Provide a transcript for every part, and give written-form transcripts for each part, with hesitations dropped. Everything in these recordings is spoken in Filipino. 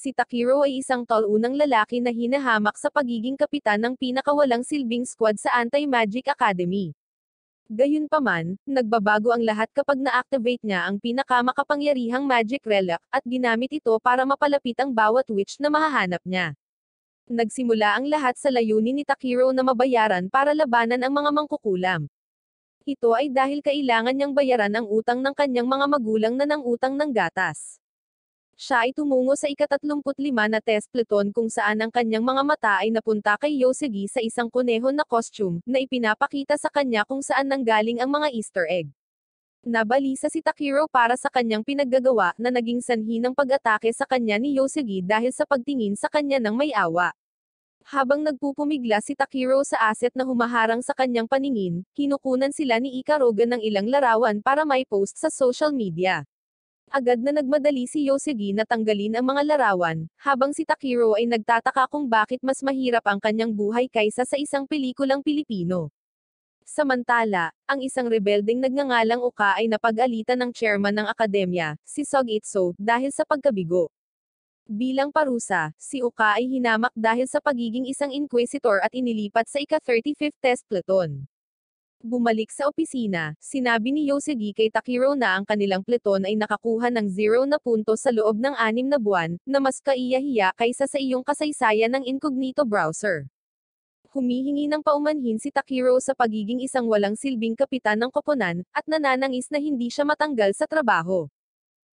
Si Takiro ay isang taunang lalaki na hinahamak sa pagiging kapitan ng pinakawalang silbing squad sa Anti-Magic Academy. Gayunpaman, nagbabago ang lahat kapag na-activate niya ang pinakamakapangyarihang magic relic, at ginamit ito para mapalapit ang bawat witch na mahahanap niya. Nagsimula ang lahat sa layunin ni Takiro na mabayaran para labanan ang mga mangkukulam. Ito ay dahil kailangan niyang bayaran ang utang ng kanyang mga magulang na nangutang ng gatas. Siya ay tumungo sa ika-35 na test pluton kung saan ang kanyang mga mata ay napunta kay Yosugi sa isang kuneho na costume, na ipinapakita sa kanya kung saan nanggaling ang mga Easter egg. Nabalisa si Takiro para sa kanyang pinaggagawa na naging sanhi ng pag-atake sa kanya ni Yosugi dahil sa pagtingin sa kanya ng may awa. Habang nagpupumigla si Takiro sa asset na humaharang sa kanyang paningin, kinukunan sila ni Ikaruga ng ilang larawan para may post sa social media. Agad na nagmadali si Yosugi na tanggalin ang mga larawan, habang si Takiro ay nagtataka kung bakit mas mahirap ang kanyang buhay kaysa sa isang pelikulang Pilipino. Samantala, ang isang rebeldeng nagngangalang Uka ay napag-alitan ng chairman ng akademya, si Sogitsu, dahil sa pagkabigo. Bilang parusa, si Uka ay hinamak dahil sa pagiging isang inquisitor at inilipat sa ika-35th test pluton. Bumalik sa opisina, sinabi ni Yosugi kay Takiro na ang kanilang pluton ay nakakuha ng 0 na punto sa loob ng 6 na buwan, na mas kaiyahiya kaysa sa iyong kasaysayan ng incognito browser. Humihingi ng paumanhin si Takiro sa pagiging isang walang silbing kapitan ng koponan, at nananangis na hindi siya matanggal sa trabaho.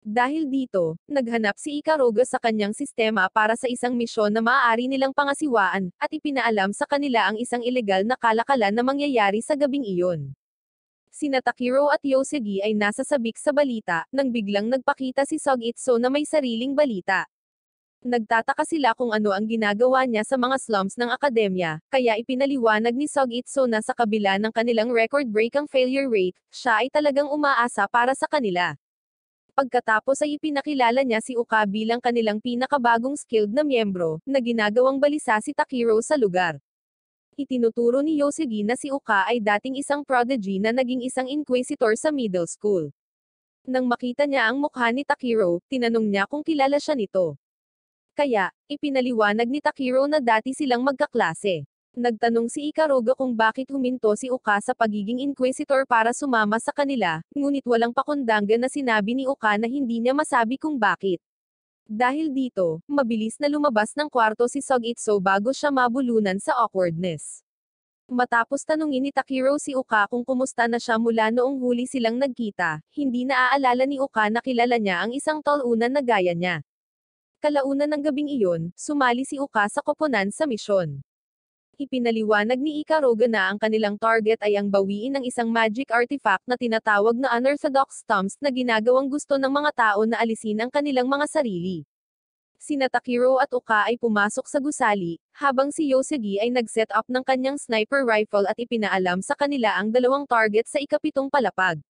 Dahil dito, naghanap si Ikaruga sa kanyang sistema para sa isang misyon na maaari nilang pangasiwaan, at ipinaalam sa kanila ang isang ilegal na kalakalan na mangyayari sa gabing iyon. Sina Takiro at Yosugi ay nasa sabik sa balita, nang biglang nagpakita si Sogitsu na may sariling balita. Nagtataka sila kung ano ang ginagawa niya sa mga slums ng akademya, kaya ipinaliwanag ni Sogitsu na sa kabila ng kanilang record-breaking failure rate, siya ay talagang umaasa para sa kanila. Pagkatapos ay ipinakilala niya si Uka bilang kanilang pinakabagong skilled na miyembro, na ginagawang balisa si Takiro sa lugar. Itinuturo ni Yosugi na si Uka ay dating isang prodigy na naging isang inquisitor sa middle school. Nang makita niya ang mukha ni Takiro, tinanong niya kung kilala siya nito. Kaya, ipinaliwanag ni Takiro na dati silang magkaklase. Nagtanong si Ikaruga kung bakit huminto si Uka sa pagiging inquisitor para sumama sa kanila, ngunit walang pakundangga na sinabi ni Uka na hindi niya masabi kung bakit. Dahil dito, mabilis na lumabas ng kwarto si Sogitsu bago siya mabulunan sa awkwardness. Matapos tanungin ni Takiro si Uka kung kumusta na siya mula noong huli silang nagkita, hindi naaalala ni Uka na kilala niya ang isang talunan na gaya niya. Kalaunan ng gabing iyon, sumali si Uka sa koponan sa misyon. Ipinaliwanag ni Ikaruga na ang kanilang target ay ang bawiin ng isang magic artifact na tinatawag na unorthodox stumps na ginagawang gusto ng mga tao na alisin ang kanilang mga sarili. Sina Takiro at Uka ay pumasok sa gusali, habang si Yosugi ay nag-set up ng kanyang sniper rifle at ipinaalam sa kanila ang dalawang target sa ikapitong palapag.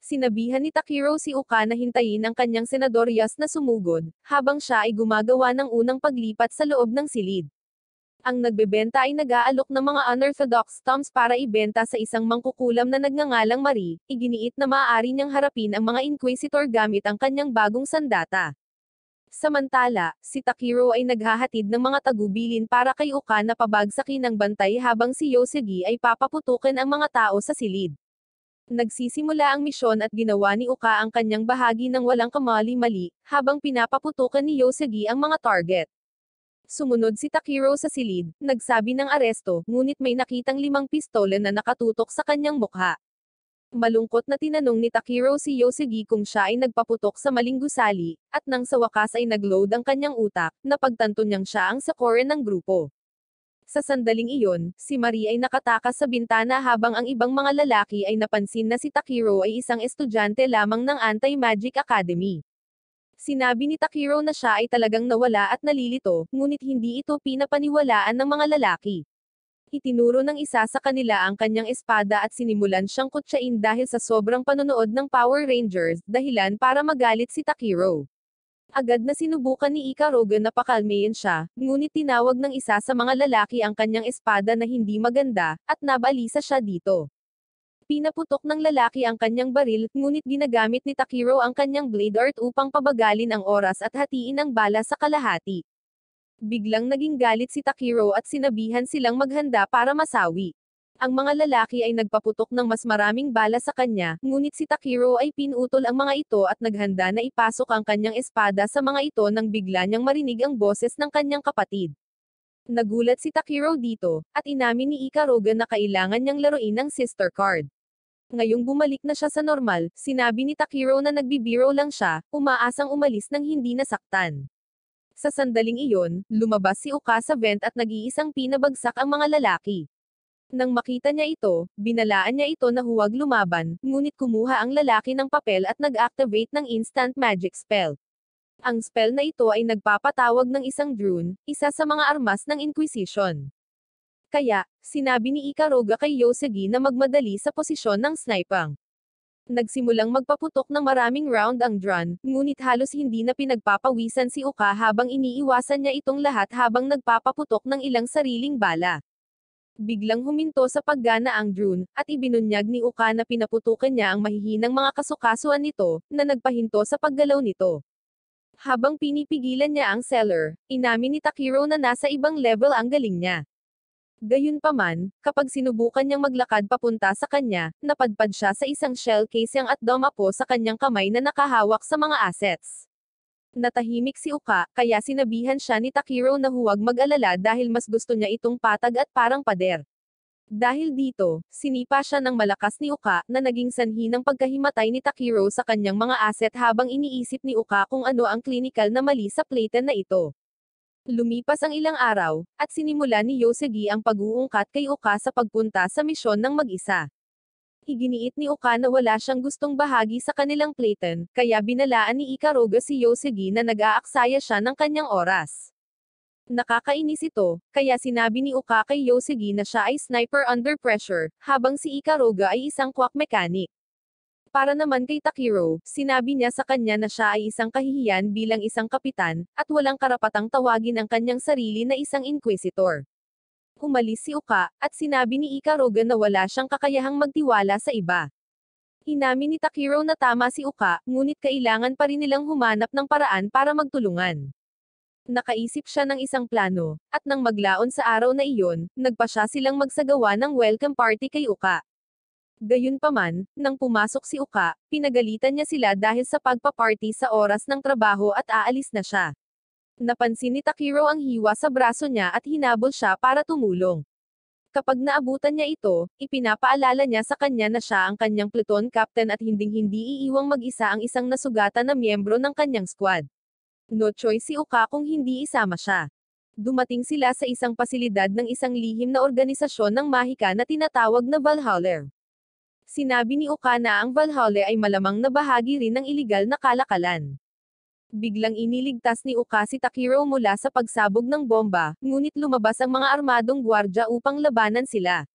Sinabihan ni Takiro si Uka na hintayin ang kanyang senadoryas na sumugod, habang siya ay gumagawa ng unang paglipat sa loob ng silid. Ang nagbebenta ay nag-aalok ng mga unorthodox stumps para ibenta sa isang mangkukulam na nagngangalang Marie, iginiit na maaari niyang harapin ang mga inquisitor gamit ang kanyang bagong sandata. Samantala, si Takiro ay naghahatid ng mga tagubilin para kay Uka na pabagsakin ng bantay habang si Yosugi ay papaputukin ang mga tao sa silid. Nagsisimula ang misyon at ginawa ni Uka ang kanyang bahagi ng walang kamali-mali, habang pinapaputukan ni Yosugi ang mga target. Sumunod si Takiro sa silid, nagsabi ng aresto, ngunit may nakitang 5 pistola na nakatutok sa kanyang mukha. Malungkot na tinanong ni Takiro si Yosugi kung siya ay nagpaputok sa maling gusali, at nang sa wakas ay nagload ang kanyang utak, napagtanto niyang siya ang sakore ng grupo. Sa sandaling iyon, si Marie ay nakatakas sa bintana habang ang ibang mga lalaki ay napansin na si Takiro ay isang estudyante lamang ng Anti-Magic Academy. Sinabi ni Takiro na siya ay talagang nawala at nalilito, ngunit hindi ito pinapaniwalaan ng mga lalaki. Itinuro ng isa sa kanila ang kanyang espada at sinimulan siyang kutsain dahil sa sobrang panonood ng Power Rangers, dahilan para magalit si Takiro. Agad na sinubukan ni Ikaruga na pakalmeyin siya, ngunit tinawag ng isa sa mga lalaki ang kanyang espada na hindi maganda, at nabalisa siya dito. Pinaputok ng lalaki ang kanyang baril, ngunit ginagamit ni Takiro ang kanyang blade art upang pabagalin ang oras at hatiin ang bala sa kalahati. Biglang naging galit si Takiro at sinabihan silang maghanda para masawi. Ang mga lalaki ay nagpaputok ng mas maraming bala sa kanya, ngunit si Takiro ay pinutol ang mga ito at naghanda na ipasok ang kanyang espada sa mga ito nang bigla niyang marinig ang boses ng kanyang kapatid. Nagulat si Takiro dito, at inamin ni Ikaruga na kailangan niyang laruin ang sister card. Ngayong bumalik na siya sa normal, sinabi ni Takiro na nagbibiro lang siya, umaasang umalis nang hindi nasaktan. Sa sandaling iyon, lumabas si Uka sa vent at nag-iisang pinabagsak ang mga lalaki. Nang makita niya ito, binalaan niya ito na huwag lumaban, ngunit kumuha ang lalaki ng papel at nag-activate ng instant magic spell. Ang spell na ito ay nagpapatawag ng isang drone, isa sa mga armas ng Inquisition. Kaya, sinabi ni Ikaruga kay Yosegi na magmadali sa posisyon ng snipang. Nagsimulang magpaputok ng maraming round ang drone, ngunit halos hindi na pinagpapawisan si Uka habang iniiwasan niya itong lahat habang nagpapaputok ng ilang sariling bala. Biglang huminto sa paggana ang drone, at ibinunyag ni Uka na pinaputukan niya ang mahihinang mga kasukasuan nito, na nagpahinto sa paggalaw nito. Habang pinipigilan niya ang seller, inamin ni Takiro na nasa ibang level ang galing niya. Gayunpaman, kapag sinubukan niyang maglakad papunta sa kanya, napadpad siya sa isang shell casing at dumapo sa kanyang kamay na nakahawak sa mga assets. Natahimik si Uka, kaya sinabihan siya ni Takiro na huwag mag-alala dahil mas gusto niya itong patag at parang pader. Dahil dito, sinipa siya ng malakas ni Uka na naging sanhi ng pagkahimatay ni Takiro sa kanyang mga asset habang iniisip ni Uka kung ano ang clinical na mali sa platen na ito. Lumipas ang ilang araw, at sinimula ni Yosegi ang pag-uungkat kay Uka sa pagpunta sa misyon ng mag-isa. Iginiit ni Uka na wala siyang gustong bahagi sa kanilang platen, kaya binalaan ni Ikaruga si Yosegi na nag-aaksaya siya ng kanyang oras. Nakakainis ito, kaya sinabi ni Uka kay Yosegi na siya ay sniper under pressure, habang si Ikaruga ay isang quack mechanic. Para naman kay Takiro, sinabi niya sa kanya na siya ay isang kahihiyan bilang isang kapitan, at walang karapatang tawagin ang kanyang sarili na isang inquisitor. Umalis si Uka, at sinabi ni Ikaruga na wala siyang kakayahang magtiwala sa iba. Inamin ni Takiro na tama si Uka, ngunit kailangan pa rin nilang humanap ng paraan para magtulungan. Nakaisip siya ng isang plano, at nang maglaon sa araw na iyon, nagpa siya silang magsagawa ng welcome party kay Uka. Gayunpaman, nang pumasok si Uka, pinagalitan niya sila dahil sa pagpaparty sa oras ng trabaho at aalis na siya. Napansin ni Takiro ang hiwa sa braso niya at hinabol siya para tumulong. Kapag naabutan niya ito, ipinapaalala niya sa kanya na siya ang kanyang pluton captain at hinding-hindi iiwang mag-isa ang isang nasugatan na miyembro ng kanyang squad. No choice si Uka kung hindi isama siya. Dumating sila sa isang pasilidad ng isang lihim na organisasyon ng mahika na tinatawag na Valhalla. Sinabi ni Uka na ang Valhalla ay malamang na bahagi rin ng iligal na kalakalan. Biglang iniligtas ni Uka si Takiro mula sa pagsabog ng bomba, ngunit lumabas ang mga armadong gwardya upang labanan sila.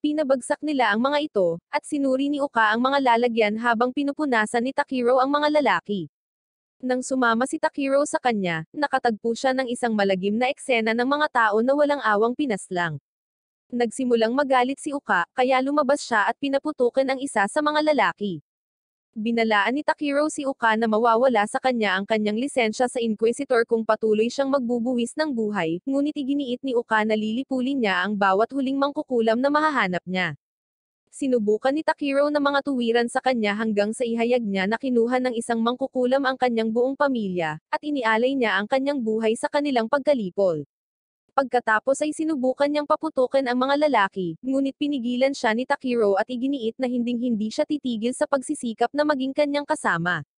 Pinabagsak nila ang mga ito, at sinuri ni Uka ang mga lalagyan habang pinupunasan ni Takiro ang mga lalaki. Nang sumama si Takiro sa kanya, nakatagpo siya ng isang malagim na eksena ng mga tao na walang awang pinaslang. Nagsimulang magalit si Uka, kaya lumabas siya at pinaputukan ang isa sa mga lalaki. Binalaan ni Takiro si Uka na mawawala sa kanya ang kanyang lisensya sa Inquisitor kung patuloy siyang magbubuwis ng buhay, ngunit iginiit ni Uka na lilipulin niya ang bawat huling mangkukulam na mahahanap niya. Sinubukan ni Takiro na mga tuwiran sa kanya hanggang sa ihayag niya na kinuha ng isang mangkukulam ang kanyang buong pamilya, at inialay niya ang kanyang buhay sa kanilang pagkalipol. Pagkatapos ay sinubukan niyang paputukan ang mga lalaki, ngunit pinigilan siya ni Takiro at iginiit na hinding-hindi siya titigil sa pagsisikap na maging kanyang kasama.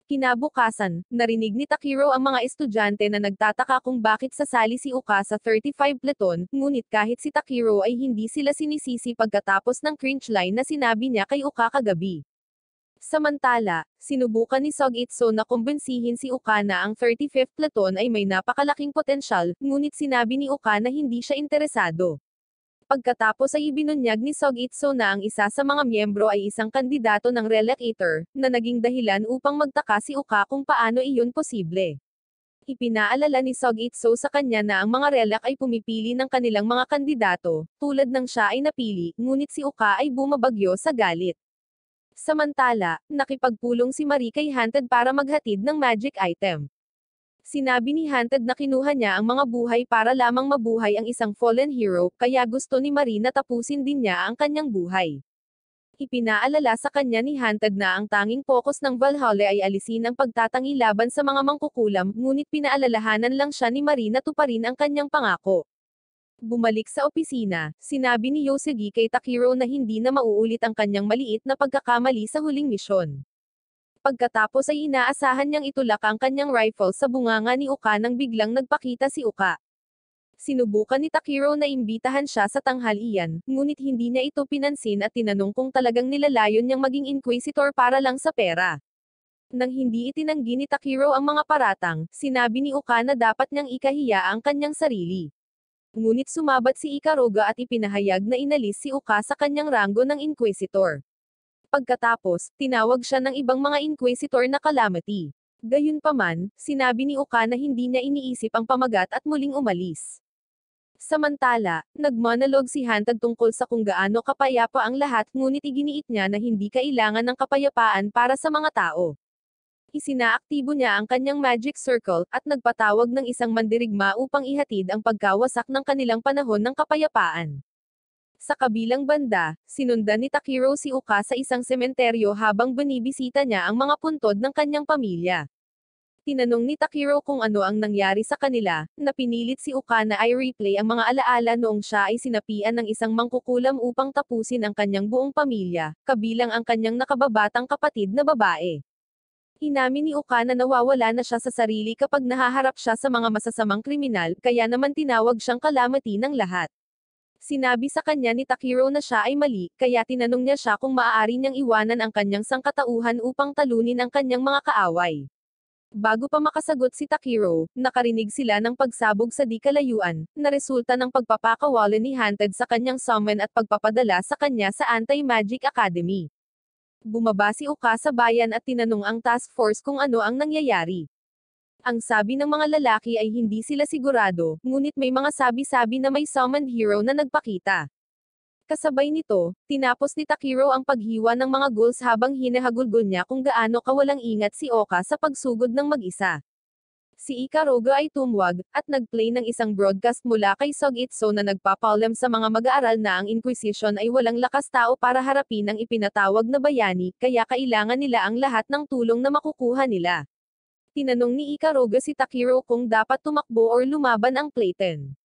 Kinabukasan, narinig ni Takiro ang mga estudyante na nagtataka kung bakit sasali si Uka sa 35 Pluton, ngunit kahit si Takiro ay hindi sila sinisisi pagkatapos ng cringe line na sinabi niya kay Uka kagabi. Samantala, sinubukan ni Sogitsu na kumbensihin si Uka na ang 35th Pluton ay may napakalaking potensyal, ngunit sinabi ni Uka na hindi siya interesado. Pagkatapos ay ibinunyag ni Sogitsu na ang isa sa mga miyembro ay isang kandidato ng Relic Eater, na naging dahilan upang magtaka si Uka kung paano iyon posible. Ipinaalala ni Sogitso sa kanya na ang mga relak ay pumipili ng kanilang mga kandidato, tulad ng siya ay napili, ngunit si Uka ay bumabagyo sa galit. Samantala, nakipagpulong si Marie kay Hunted para maghatid ng magic item. Sinabi ni Hunted na kinuha niya ang mga buhay para lamang mabuhay ang isang fallen hero, kaya gusto ni Marie na tapusin din niya ang kanyang buhay. Ipinaalala sa kanya ni Hunted na ang tanging focus ng Valhalla ay alisin ang pagtatangi laban sa mga mangkukulam, ngunit pinaalalahanan lang siya ni Marie na tuparin ang kanyang pangako. Bumalik sa opisina, sinabi ni Yosugi kay Takiro na hindi na mauulit ang kanyang maliit na pagkakamali sa huling misyon. Pagkatapos ay inaasahan niyang itulak ang kanyang rifle sa bunganga ni Uka nang biglang nagpakita si Uka. Sinubukan ni Takiro na imbitahan siya sa tanghalian, ngunit hindi niya ito pinansin at tinanong kung talagang nilalayon niyang maging inquisitor para lang sa pera. Nang hindi itinanggi ni Takiro ang mga paratang, sinabi ni Uka na dapat niyang ikahiya ang kanyang sarili. Ngunit sumabat si Ikaruga at ipinahayag na inalis si Uka sa kanyang ranggo ng inquisitor. Pagkatapos, tinawag siya ng ibang mga inquisitor na calamity. Gayunpaman, sinabi ni Uka na hindi niya iniisip ang pamagat at muling umalis. Samantala, nagmonolog si Hunted tungkol sa kung gaano kapayapa ang lahat, ngunit iginiit niya na hindi kailangan ng kapayapaan para sa mga tao. Isinaaktibo niya ang kanyang magic circle, at nagpatawag ng isang mandirigma upang ihatid ang pagkawasak ng kanilang panahon ng kapayapaan. Sa kabilang banda, sinundan ni Takiro si Uka sa isang sementeryo habang binibisita niya ang mga puntod ng kanyang pamilya. Tinanong ni Takiro kung ano ang nangyari sa kanila, na pinilit si Uka na i-replay ang mga alaala noong siya ay sinapian ng isang mangkukulam upang tapusin ang kanyang buong pamilya, kabilang ang kanyang nakababatang kapatid na babae. Inamin ni Uka na nawawala na siya sa sarili kapag nahaharap siya sa mga masasamang kriminal, kaya naman tinawag siyang calamity ng lahat. Sinabi sa kanya ni Takiro na siya ay mali, kaya tinanong niya siya kung maaari niyang iwanan ang kanyang sangkatauhan upang talunin ang kanyang mga kaaway. Bago pa makasagot si Takiro, nakarinig sila ng pagsabog sa di kalayuan, na resulta ng pagpapakawala ni Hunted sa kanyang summon at pagpapadala sa kanya sa Anti-Magic Academy. Bumaba si Uka sa bayan at tinanong ang task force kung ano ang nangyayari. Ang sabi ng mga lalaki ay hindi sila sigurado, ngunit may mga sabi-sabi na may summoned hero na nagpakita. Kasabay nito, tinapos ni Takiro ang paghiwa ng mga ghouls habang hinahagulgol niya kung gaano kawalang ingat si Oka sa pagsugod ng mag-isa. Si Ikaruga ay tumwag, at nag-play ng isang broadcast mula kay Sogitso na nagpapaulam sa mga mag-aaral na ang Inquisition ay walang lakas tao para harapin ang ipinatawag na bayani, kaya kailangan nila ang lahat ng tulong na makukuha nila. Tinanong ni Ikaruga si Takiro kung dapat tumakbo or lumaban ang Clayton.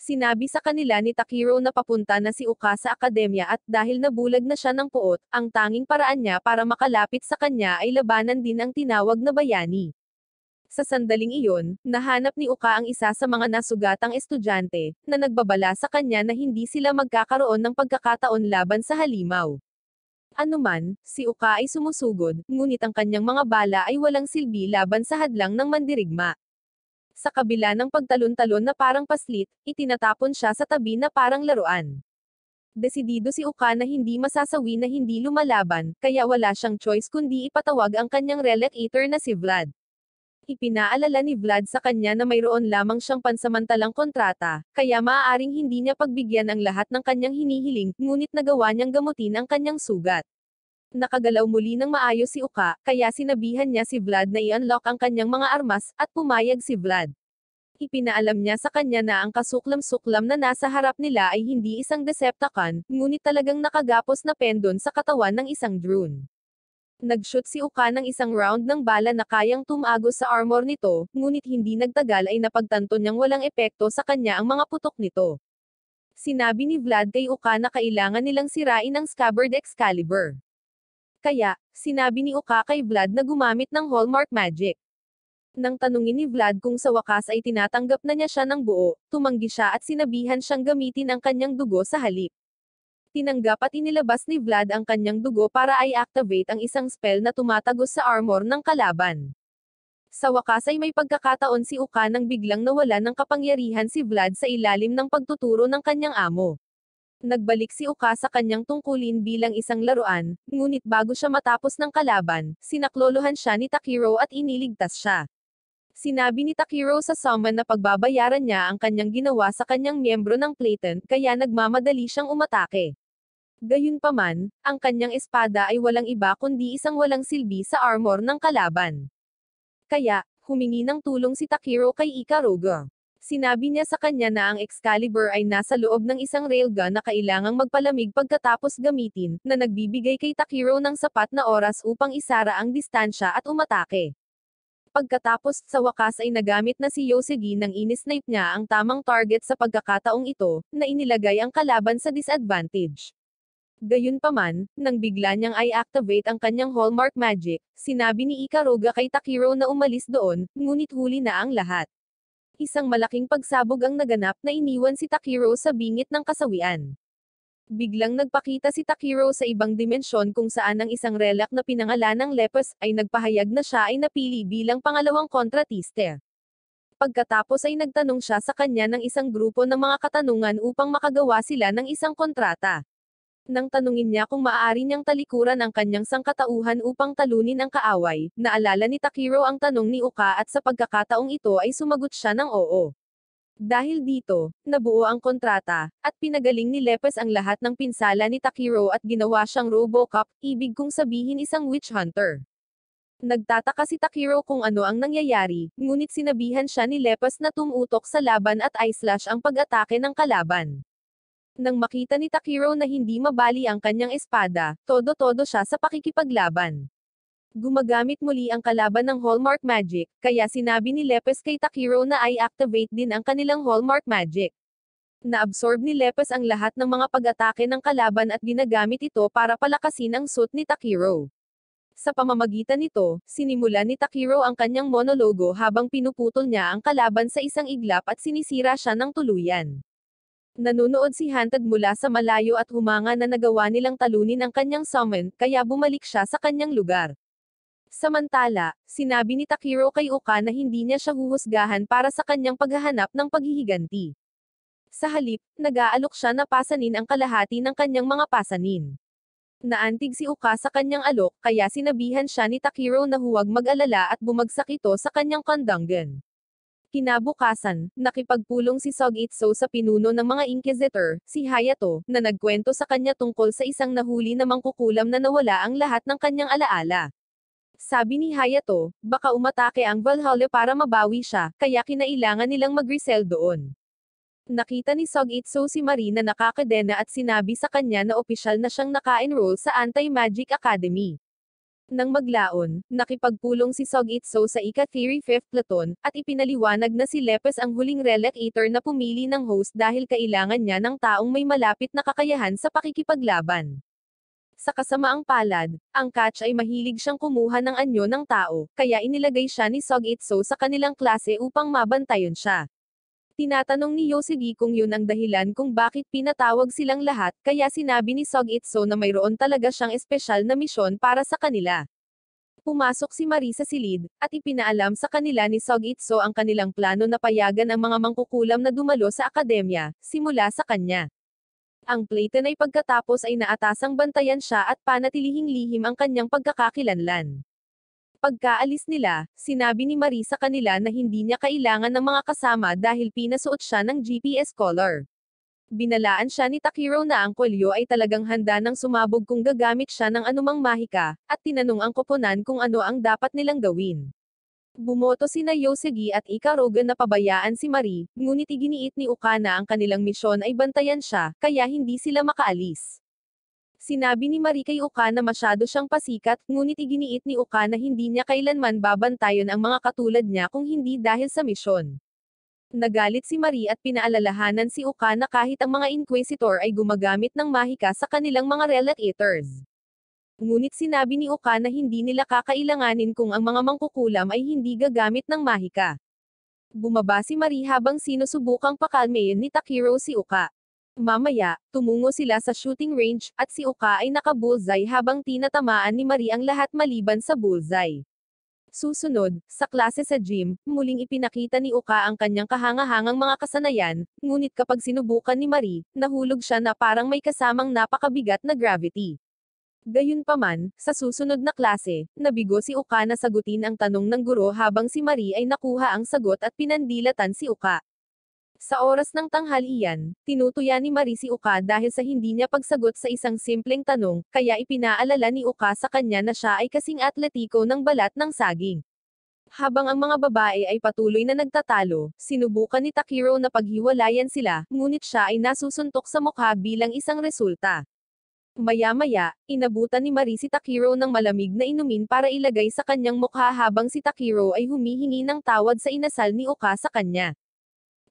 Sinabi sa kanila ni Takiro na papunta na si Uka sa akademya at dahil nabulag na siya ng puot, ang tanging paraan niya para makalapit sa kanya ay labanan din ang tinawag na bayani. Sa sandaling iyon, nahanap ni Uka ang isa sa mga nasugatang estudyante, na nagbabala sa kanya na hindi sila magkakaroon ng pagkakataon laban sa halimaw. Anuman, si Uka ay sumusugod, ngunit ang kanyang mga bala ay walang silbi laban sa hadlang ng mandirigma. Sa kabila ng pagtalon-talon na parang paslit, itinatapon siya sa tabi na parang laruan. Desidido si Uka na hindi masasawi na hindi lumalaban, kaya wala siyang choice kundi ipatawag ang kanyang relic eater na si Vlad. Ipinaalala ni Vlad sa kanya na mayroon lamang siyang pansamantalang kontrata, kaya maaaring hindi niya pagbigyan ang lahat ng kanyang hinihiling, ngunit nagawa niyang gamutin ang kanyang sugat. Nakagalaw muli ng maayos si Uka, kaya sinabihan niya si Vlad na i-unlock ang kanyang mga armas, at pumayag si Vlad. Ipinaalam niya sa kanya na ang kasuklam-suklam na nasa harap nila ay hindi isang Decepticon, ngunit talagang nakagapos na pendon sa katawan ng isang drone. Nag-shoot si Uka ng isang round ng bala na kayang tumagos sa armor nito, ngunit hindi nagtagal ay napagtanto niyang walang epekto sa kanya ang mga putok nito. Sinabi ni Vlad kay Uka na kailangan nilang sirain ang Scabbard Excalibur. Kaya, sinabi ni Uka kay Vlad na gumamit ng Hallmark Magic. Nang tanungin ni Vlad kung sa wakas ay tinatanggap na niya siya ng buo, tumanggi siya at sinabihan siyang gamitin ang kanyang dugo sa halip. Tinanggap at inilabas ni Vlad ang kanyang dugo para i-activate ang isang spell na tumatagos sa armor ng kalaban. Sa wakas ay may pagkakataon si Uka nang biglang nawala ng kapangyarihan si Vlad sa ilalim ng pagtuturo ng kanyang amo. Nagbalik si Uka sa kanyang tungkulin bilang isang laruan, ngunit bago siya matapos ng kalaban, sinaklolohan siya ni Takiro at iniligtas siya. Sinabi ni Takiro sa summon na pagbabayaran niya ang kanyang ginawa sa kanyang miyembro ng Platon, kaya nagmamadali siyang umatake. Gayunpaman, ang kanyang espada ay walang iba kundi isang walang silbi sa armor ng kalaban. Kaya, humingi ng tulong si Takiro kay Ikaruga. Sinabi niya sa kanya na ang Excalibur ay nasa loob ng isang railgun na kailangang magpalamig pagkatapos gamitin, na nagbibigay kay Takiro ng sapat na oras upang isara ang distansya at umatake. Pagkatapos, sa wakas ay nagamit na si Yosegi nang inisnipe niya ang tamang target sa pagkakataong ito, na inilagay ang kalaban sa disadvantage. Gayunpaman, nang bigla niyang i-activate ang kanyang hallmark magic, sinabi ni Ikaruga kay Takiro na umalis doon, ngunit huli na ang lahat. Isang malaking pagsabog ang naganap na iniwan si Takiro sa bingit ng kasawian. Biglang nagpakita si Takiro sa ibang dimensyon kung saan ang isang relic na pinangalanang Lepus ay nagpahayag na siya ay napili bilang pangalawang kontratiste. Pagkatapos ay nagtanong siya sa kanya ng isang grupo ng mga katanungan upang makagawa sila ng isang kontrata. Nang tanungin niya kung maaari niyang talikuran ang kanyang sangkatauhan upang talunin ang kaaway, naalala ni Takiro ang tanong ni Uka at sa pagkakataong ito ay sumagot siya ng oo. Dahil dito, nabuo ang kontrata, at pinagaling ni Lepes ang lahat ng pinsala ni Takiro at ginawa siyang Robocop, ibig kong sabihin isang witch hunter. Nagtataka si Takiro kung ano ang nangyayari, ngunit sinabihan siya ni Lepes na tumutok sa laban at i-slash ang pag-atake ng kalaban. Nang makita ni Takiro na hindi mabali ang kanyang espada, todo-todo siya sa pakikipaglaban. Gumagamit muli ang kalaban ng hallmark magic, kaya sinabi ni Lepes kay Takiro na i-activate din ang kanilang hallmark magic. Naabsorb ni Lepes ang lahat ng mga pag-atake ng kalaban at ginagamit ito para palakasin ang suit ni Takiro. Sa pamamagitan nito, sinimula ni Takiro ang kanyang monologo habang pinuputol niya ang kalaban sa isang iglap at sinisira siya ng tuluyan. Nanunood si Hunted mula sa malayo at humanga na nagawa nilang talunin ang kanyang summon, kaya bumalik siya sa kanyang lugar. Samantala, sinabi ni Takiro kay Uka na hindi niya siya huhusgahan para sa kanyang paghahanap ng paghihiganti. Sa halip, nag-aalok siya na pasanin ang kalahati ng kanyang mga pasanin. Naantig si Uka sa kanyang alok, kaya sinabihan siya ni Takiro na huwag mag-alala at bumagsak ito sa kanyang kandanggan. Kinabukasan, nakipagpulong si Sogitsu sa pinuno ng mga Inquisitor, si Hayato, na nagkwento sa kanya tungkol sa isang nahuli na mangkukulam na nawala ang lahat ng kanyang alaala. Sabi ni Hayato, baka umatake ang Valhalla para mabawi siya, kaya kinailangan nilang mag-resell doon. Nakita ni Sogitsu si Marie na nakakadena at sinabi sa kanya na opisyal na siyang naka-enroll sa Anti-Magic Academy. Nang maglaon, nakipagpulong si Sogitsu sa Ika-Theory 5th Platoon, at ipinaliwanag na si Lepes ang huling relic eater na pumili ng host dahil kailangan niya ng taong may malapit na kakayahan sa pakikipaglaban. Sa kasamaang palad, ang Catch ay mahilig siyang kumuha ng anyo ng tao, kaya inilagay siya ni Sogitsu sa kanilang klase upang mabantayan siya. Tinatanong ni Yosegi kung yun ang dahilan kung bakit pinatawag silang lahat, kaya sinabi ni Sogitsu na mayroon talaga siyang espesyal na misyon para sa kanila. Pumasok si Marie sa silid, at ipinaalam sa kanila ni Sogitsu ang kanilang plano na payagan ang mga mangkukulam na dumalo sa akademya, simula sa kanya. Ang Platon ay pagkatapos ay naatasang bantayan siya at panatilihing lihim ang kanyang pagkakakilanlan. Pagkaalis nila, sinabi ni Marie sa kanila na hindi niya kailangan ng mga kasama dahil pinasuot siya ng GPS collar. Binalaan siya ni Takiro na ang kwelyo ay talagang handa ng sumabog kung gagamit siya ng anumang mahika, at tinanong ang koponan kung ano ang dapat nilang gawin. Bumoto sina Yosegi at Ikaruga na pabayaan si Marie, ngunit iginiit ni Uka na ang kanilang misyon ay bantayan siya, kaya hindi sila makaalis. Sinabi ni Marie kay Uka na masyado siyang pasikat, ngunit iginiit ni Uka na hindi niya kailanman babantayan ang mga katulad niya kung hindi dahil sa misyon. Nagalit si Marie at pinaalalahanan si Uka na kahit ang mga Inquisitor ay gumagamit ng mahika sa kanilang mga relic eaters. Ngunit sinabi ni Uka na hindi nila kakailanganin kung ang mga mangkukulam ay hindi gagamit ng mahika. Bumaba si Marie habang sinusubukang pakalmayin ni Takiro si Uka. Mamaya, tumungo sila sa shooting range, at si Uka ay naka-bullseye habang tinatamaan ni Marie ang lahat maliban sa bullseye. Susunod, sa klase sa gym, muling ipinakita ni Uka ang kanyang kahangahangang mga kasanayan, ngunit kapag sinubukan ni Marie, nahulog siya na parang may kasamang napakabigat na gravity. Gayunpaman, sa susunod na klase, nabigo si Uka na sagutin ang tanong ng guro habang si Marie ay nakuha ang sagot at pinandilatan si Uka. Sa oras ng tanghalian, tinutuya ni Marie si Uka dahil sa hindi niya pagsagot sa isang simpleng tanong, kaya ipinaalala ni Uka sa kanya na siya ay kasing atletiko ng balat ng saging. Habang ang mga babae ay patuloy na nagtatalo, sinubukan ni Takiro na paghiwalayan sila, ngunit siya ay nasusuntok sa mukha bilang isang resulta. Maya-maya, inabutan ni Marie si Takiro ng malamig na inumin para ilagay sa kanyang mukha habang si Takiro ay humihingi ng tawad sa inasal ni Uka sa kanya.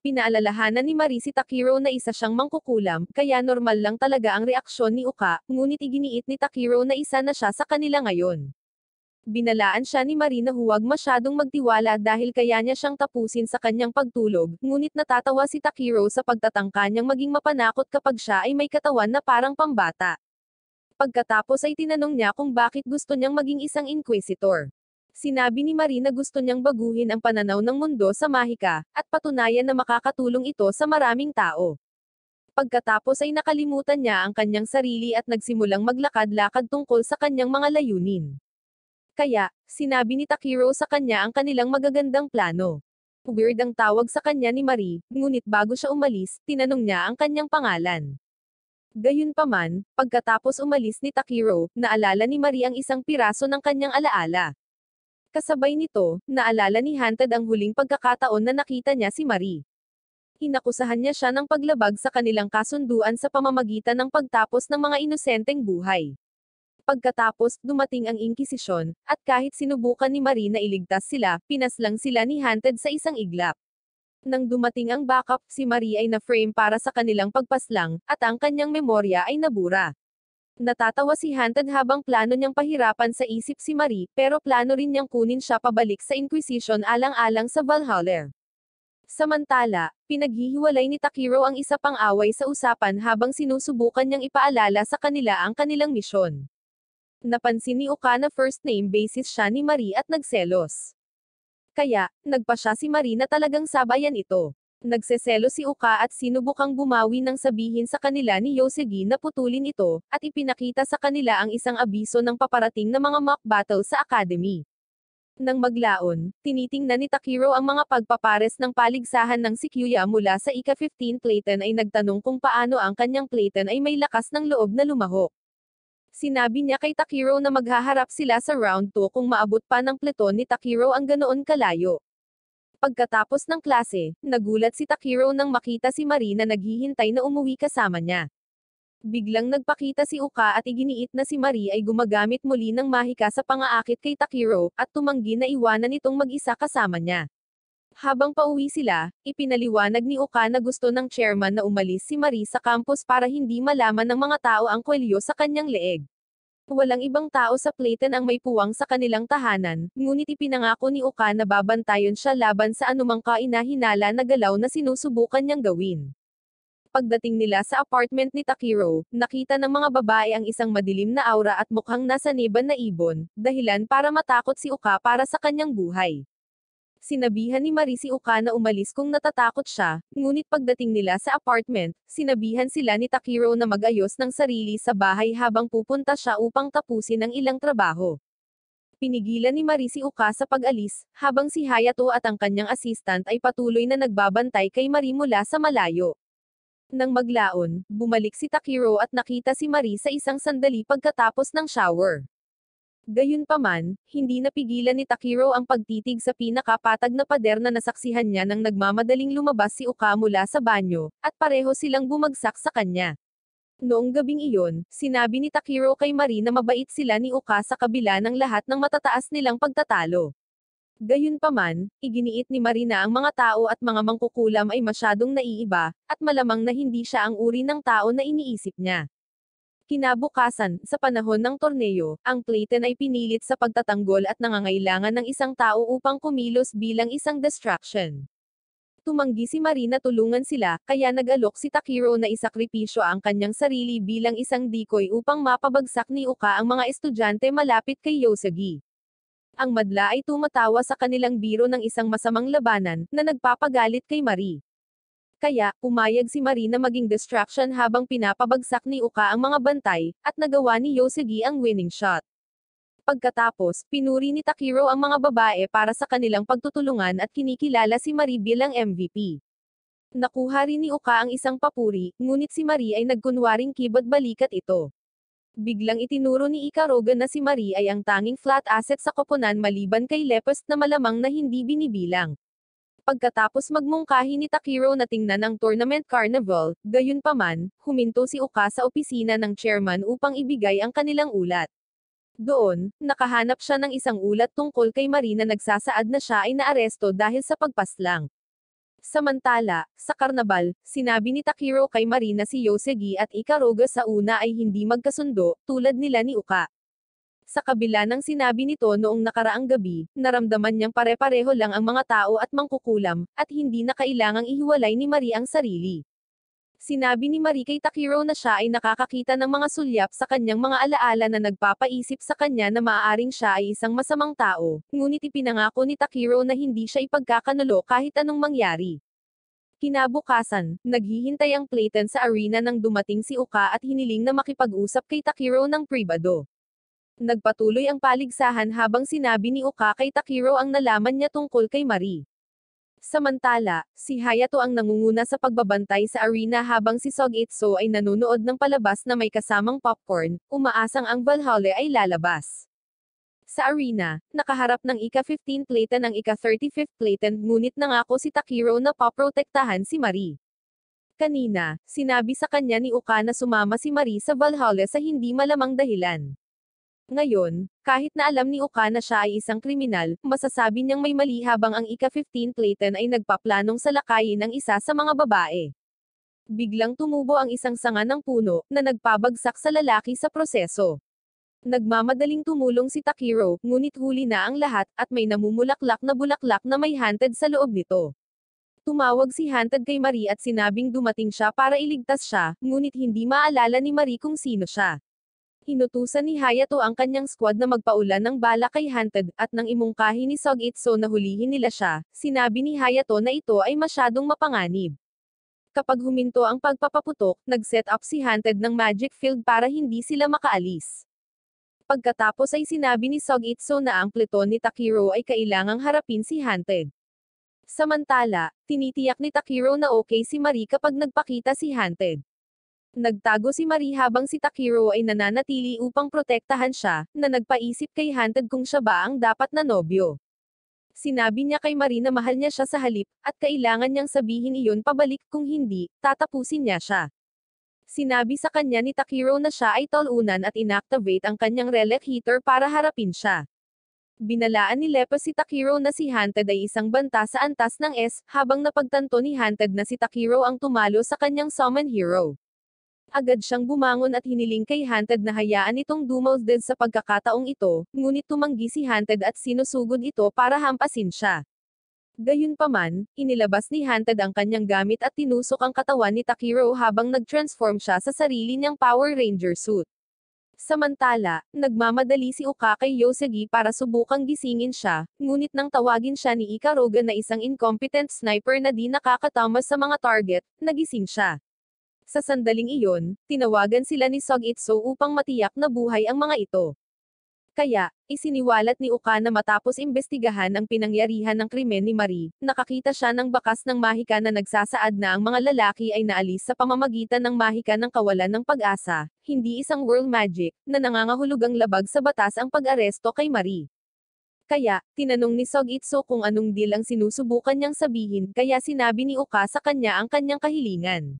Pinaalalahanan ni Marie si Takiro na isa siyang mangkukulam, kaya normal lang talaga ang reaksyon ni Uka, ngunit iginiit ni Takiro na isa na siya sa kanila ngayon. Binalaan siya ni Marie na huwag masyadong magtiwala dahil kaya niya siyang tapusin sa kanyang pagtulog, ngunit natatawa si Takiro sa pagtatangka niyang maging mapanakot kapag siya ay may katawan na parang pambata. Pagkatapos ay tinanong niya kung bakit gusto niyang maging isang inquisitor. Sinabi ni Marie na gusto niyang baguhin ang pananaw ng mundo sa mahika, at patunayan na makakatulong ito sa maraming tao. Pagkatapos ay nakalimutan niya ang kanyang sarili at nagsimulang maglakad-lakad tungkol sa kanyang mga layunin. Kaya, sinabi ni Takiro sa kanya ang kanilang magagandang plano. Weird ang tawag sa kanya ni Marie, ngunit bago siya umalis, tinanong niya ang kanyang pangalan. Gayunpaman, pagkatapos umalis ni Takiro, naalala ni Marie ang isang piraso ng kanyang alaala. Kasabay nito, naalala ni Hunted ang huling pagkakataon na nakita niya si Marie. Inakusahan niya siya ng paglabag sa kanilang kasunduan sa pamamagitan ng pagtapos ng mga inosenteng buhay. Pagkatapos, dumating ang Inkisisyon, at kahit sinubukan ni Marie na iligtas sila, pinaslang sila ni Hunted sa isang iglap. Nang dumating ang backup, si Marie ay na-frame para sa kanilang pagpaslang, at ang kanyang memorya ay nabura. Natatawa si Hunted habang plano niyang pahirapan sa isip si Marie, pero plano rin niyang kunin siya pabalik sa Inquisition alang-alang sa Valhalla. Samantala, pinaghihiwalay ni Takiro ang isa pang away sa usapan habang sinusubukan niyang ipaalala sa kanila ang kanilang misyon. Napansin ni Uka na first name basis siya ni Marie at nagselos. Kaya, nagpa siya si Marie na talagang sabayan ito. Nagseselo si Uka at sinubukang bumawi nang sabihin sa kanila ni Yoshigi na putulin ito, at ipinakita sa kanila ang isang abiso ng paparating na mga mock battle sa academy. Nang maglaon, tinitingnan ni Takiro ang mga pagpapares ng paligsahan ng si Kyuya mula sa ika-15 Platon ay nagtanong kung paano ang kanyang Platon ay may lakas ng loob na lumahok. Sinabi niya kay Takiro na maghaharap sila sa round 2 kung maabot pa ng Platon ni Takiro ang ganoon kalayo. Pagkatapos ng klase, nagulat si Takiro nang makita si Marie na naghihintay na umuwi kasama niya. Biglang nagpakita si Uka at iginiit na si Marie ay gumagamit muli ng mahika sa pangaakit kay Takiro, at tumanggi na iwanan itong mag-isa kasama niya. Habang pauwi sila, ipinaliwanag ni Uka na gusto ng chairman na umalis si Marie sa campus para hindi malaman ng mga tao ang kwelyo sa kanyang leeg. Walang ibang tao sa Platon ang may puwang sa kanilang tahanan, ngunit ipinangako ni Uka na babantayan siya laban sa anumang kainahinala na galaw na sinusubukan niyang gawin. Pagdating nila sa apartment ni Takiro, nakita ng mga babae ang isang madilim na aura at mukhang nasa neban na ibon, dahilan para matakot si Uka para sa kanyang buhay. Sinabihan ni Marie si Uka na umalis kung natatakot siya, ngunit pagdating nila sa apartment, sinabihan sila ni Takiro na mag-ayos ng sarili sa bahay habang pupunta siya upang tapusin ang ilang trabaho. Pinigilan ni Marie si Uka sa pag-alis, habang si Hayato at ang kanyang assistant ay patuloy na nagbabantay kay Marie mula sa malayo. Nang maglaon, bumalik si Takiro at nakita si Marie sa isang sandali pagkatapos ng shower. Gayunpaman, hindi napigilan ni Takiro ang pagtitig sa pinakapatag na pader na nasaksihan niya nang nagmamadaling lumabas si Uka mula sa banyo, at pareho silang bumagsak sa kanya. Noong gabing iyon, sinabi ni Takiro kay Marie na mabait sila ni Uka sa kabila ng lahat ng matataas nilang pagtatalo. Gayunpaman, iginiit ni Marie na ang mga tao at mga mangkukulam ay masyadong naiiba, at malamang na hindi siya ang uri ng tao na iniisip niya. Kinabukasan, sa panahon ng torneo, ang Platon ay pinilit sa pagtatanggol at nangangailangan ng isang tao upang kumilos bilang isang distraction. Tumanggi si Marie na tulungan sila, kaya nag-alok si Takiro na isakripisyo ang kanyang sarili bilang isang decoy upang mapabagsak ni Uka ang mga estudyante malapit kay Yoshigi. Ang madla ay tumatawa sa kanilang biro ng isang masamang labanan, na nagpapagalit kay Marie. Kaya, pumayag si Marie na maging distraction habang pinapabagsak ni Uka ang mga bantay, at nagawa ni Yosugi ang winning shot. Pagkatapos, pinuri ni Takiro ang mga babae para sa kanilang pagtutulungan at kinikilala si Marie bilang MVP. Nakuha rin ni Uka ang isang papuri, ngunit si Marie ay nagkunwaring kibot balikat ito. Biglang itinuro ni Ikaruga na si Marie ay ang tanging flat asset sa koponan maliban kay Lepest na malamang na hindi binibilang. Pagkatapos magmungkahi ni Takiro na tingnan ang tournament carnival, gayunpaman, huminto si Uka sa opisina ng chairman upang ibigay ang kanilang ulat. Doon, nakahanap siya ng isang ulat tungkol kay Marie na nagsasaad na siya ay naaresto dahil sa pagpaslang. Samantala, sa karnabal, sinabi ni Takiro kay Marie na si Yosugi at Ikaruga sa una ay hindi magkasundo, tulad nila ni Uka. Sa kabila ng sinabi nito noong nakaraang gabi, naramdaman niyang pare-pareho lang ang mga tao at mangkukulam, at hindi na kailangang ihiwalay ni Marie ang sarili. Sinabi ni Marie kay Takiro na siya ay nakakakita ng mga sulyap sa kanyang mga alaala na nagpapaisip sa kanya na maaaring siya ay isang masamang tao, ngunit ipinangako ni Takiro na hindi siya ipagkakanulo kahit anong mangyari. Kinabukasan, naghihintay ang Clayton sa arena nang dumating si Uka at hiniling na makipag-usap kay Takiro ng pribado. Nagpatuloy ang paligsahan habang sinabi ni Uka kay Takiro ang nalaman niya tungkol kay Marie. Samantala, si Hayato ang nangunguna sa pagbabantay sa arena habang si Sogitsu ay nanonood ng palabas na may kasamang popcorn, umaasang ang Valhalla ay lalabas. Sa arena, nakaharap ng ika-15 Clayton ang ika-35 Clayton ngunit nangako si Takiro na paprotektahan si Marie. Kanina, sinabi sa kanya ni Uka na sumama si Marie sa Valhalla sa hindi malamang dahilan. Ngayon, kahit na alam ni Uka na siya ay isang kriminal, masasabi niyang may mali habang ang ika-15 Clayton ay nagpaplanong salakayin ang isa sa mga babae. Biglang tumubo ang isang sanga ng puno, na nagpabagsak sa lalaki sa proseso. Nagmamadaling tumulong si Takiro, ngunit huli na ang lahat, at may namumulaklak na bulaklak na may Haunted sa loob nito. Tumawag si Haunted kay Marie at sinabing dumating siya para iligtas siya, ngunit hindi maalala ni Marie kung sino siya. Inutusan ni Hayato ang kanyang squad na magpaulan ng bala kay Haunted, at nang imungkahi ni Sogitsu na hulihin nila siya, sinabi ni Hayato na ito ay masyadong mapanganib. Kapag huminto ang pagpapaputok, nag-set up si Haunted ng magic field para hindi sila makaalis. Pagkatapos ay sinabi ni Sogitsu na ang pleton ni Takiro ay kailangang harapin si Haunted. Samantala, tinitiyak ni Takiro na okay si Marie kapag nagpakita si Haunted. Nagtago si Marie habang si Takiro ay nananatili upang protektahan siya, na nagpaisip kay Haunted kung siya ba ang dapat na nobyo. Sinabi niya kay Marie na mahal niya siya sa halip, at kailangan niyang sabihin iyon pabalik kung hindi, tatapusin niya siya. Sinabi sa kanya ni Takiro na siya ay talunan at inactivate ang kanyang relic heater para harapin siya. Binalaan ni Lepes si Takiro na si Haunted ay isang banta sa antas ng S, habang napagtanto ni Haunted na si Takiro ang tumalo sa kanyang summon hero. Agad siyang bumangon at hiniling kay Haunted na hayaan itong dumalsded sa pagkakataong ito, ngunit tumanggi si Haunted at sinusugod ito para hampasin siya. Gayunpaman, inilabas ni Haunted ang kanyang gamit at tinusok ang katawan ni Takiro habang nag-transform siya sa sarili niyang Power Ranger suit. Samantala, nagmamadali si Uka kay Yosugi para subukang gisingin siya, ngunit nang tawagin siya ni Ikaruga na isang incompetent sniper na di nakakatama sa mga target, nagising siya. Sa sandaling iyon, tinawagan sila ni Sogitsu upang matiyak na buhay ang mga ito. Kaya, isiniwalat ni Uka na matapos imbestigahan ang pinangyarihan ng krimen ni Marie, nakakita siya ng bakas ng mahika na nagsasaad na ang mga lalaki ay naalis sa pamamagitan ng mahika ng kawalan ng pag-asa, hindi isang world magic, na nangangahulugang labag sa batas ang pag-aresto kay Marie. Kaya, tinanong ni Sogitsu kung anong deal ang sinusubukan niyang sabihin, kaya sinabi ni Uka sa kanya ang kanyang kahilingan.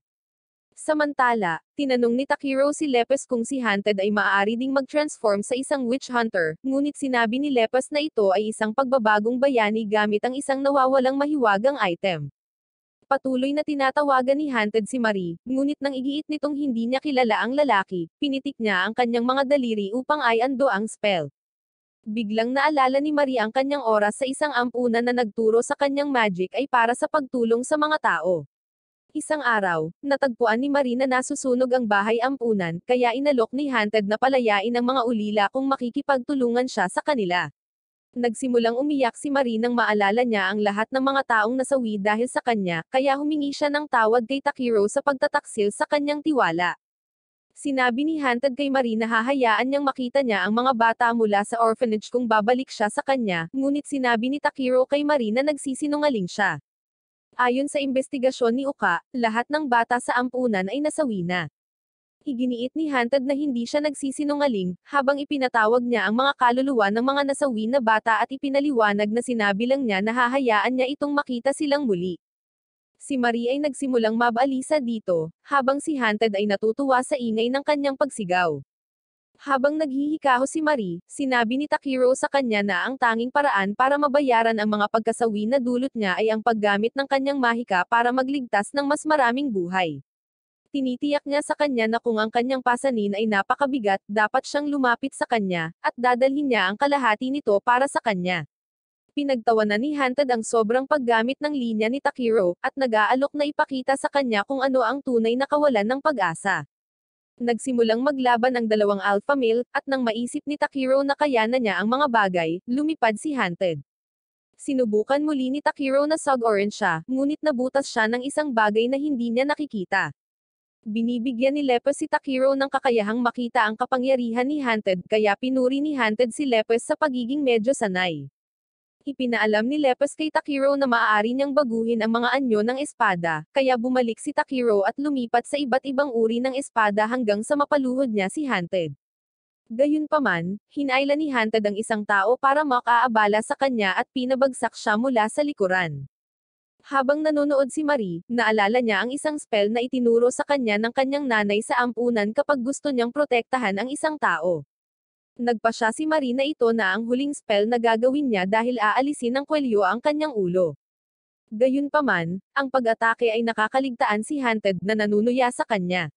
Samantala, tinanong ni Takiro si Lepes kung si Haunted ay maaari ding mag-transform sa isang witch hunter, ngunit sinabi ni Lepes na ito ay isang pagbabagong bayani gamit ang isang nawawalang mahiwagang item. Patuloy na tinatawagan ni Haunted si Marie, ngunit nang igiit nitong hindi niya kilala ang lalaki, pinitik niya ang kanyang mga daliri upang i-undo ang spell. Biglang naalala ni Marie ang kanyang oras sa isang ampunan na nagturo sa kanyang magic ay para sa pagtulong sa mga tao. Isang araw, natagpuan ni Marie na nasusunog ang bahay ampunan, kaya inalok ni Haunted na palayain ang mga ulila kung makikipagtulungan siya sa kanila. Nagsimulang umiyak si Marie nang maalala niya ang lahat ng mga taong nasawi dahil sa kanya, kaya humingi siya ng tawad kay Takiro sa pagtataksil sa kanyang tiwala. Sinabi ni Haunted kay Marie na hahayaan niyang makita niya ang mga bata mula sa orphanage kung babalik siya sa kanya, ngunit sinabi ni Takiro kay Marie na nagsisinungaling siya. Ayon sa investigasyon ni Uka, lahat ng bata sa ampunan ay nasawi na. Iginiit ni Haunted na hindi siya nagsisinungaling, habang ipinatawag niya ang mga kaluluwa ng mga nasawi na bata at ipinaliwanag na sinabi lang niya na hahayaan niya itong makita silang muli. Si Marie ay nagsimulang mabalisa dito, habang si Haunted ay natutuwa sa ingay ng kanyang pagsigaw. Habang naghihikaho si Marie, sinabi ni Takiro sa kanya na ang tanging paraan para mabayaran ang mga pagkasawi na dulot niya ay ang paggamit ng kanyang mahika para magligtas ng mas maraming buhay. Tinitiyak niya sa kanya na kung ang kanyang pasanin ay napakabigat, dapat siyang lumapit sa kanya, at dadalhin niya ang kalahati nito para sa kanya. Pinagtawanan ni Haunted ang sobrang paggamit ng linya ni Takiro, at nag-aalok na ipakita sa kanya kung ano ang tunay na kawalan ng pag-asa. Nagsimulang maglaban ang dalawang alpha male, at nang maisip ni Takiro na kayanan niya ang mga bagay, lumipad si Haunted. Sinubukan muli ni Takiro na sug-orange siya, ngunit nabutas siya ng isang bagay na hindi niya nakikita. Binibigyan ni Lepes si Takiro ng kakayahang makita ang kapangyarihan ni Haunted, kaya pinuri ni Haunted si Lepes sa pagiging medyo sanay. Ipinaalam ni Lepes kay Takiro na maaari niyang baguhin ang mga anyo ng espada, kaya bumalik si Takiro at lumipat sa iba't ibang uri ng espada hanggang sa mapaluhod niya si Haunted. Gayunpaman, hinailan ni Haunted ang isang tao para makaabala sa kanya at pinabagsak siya mula sa likuran. Habang nanonood si Marie, naalala niya ang isang spell na itinuro sa kanya ng kanyang nanay sa ampunan kapag gusto niyang protektahan ang isang tao. Nagpasya si Marie na ito na ang huling spell na gagawin niya dahil aalisin ng kwelyo ang kanyang ulo. Gayunpaman, ang pag-atake ay nakakaligtaan si Haunted na nanunuya sa kanya.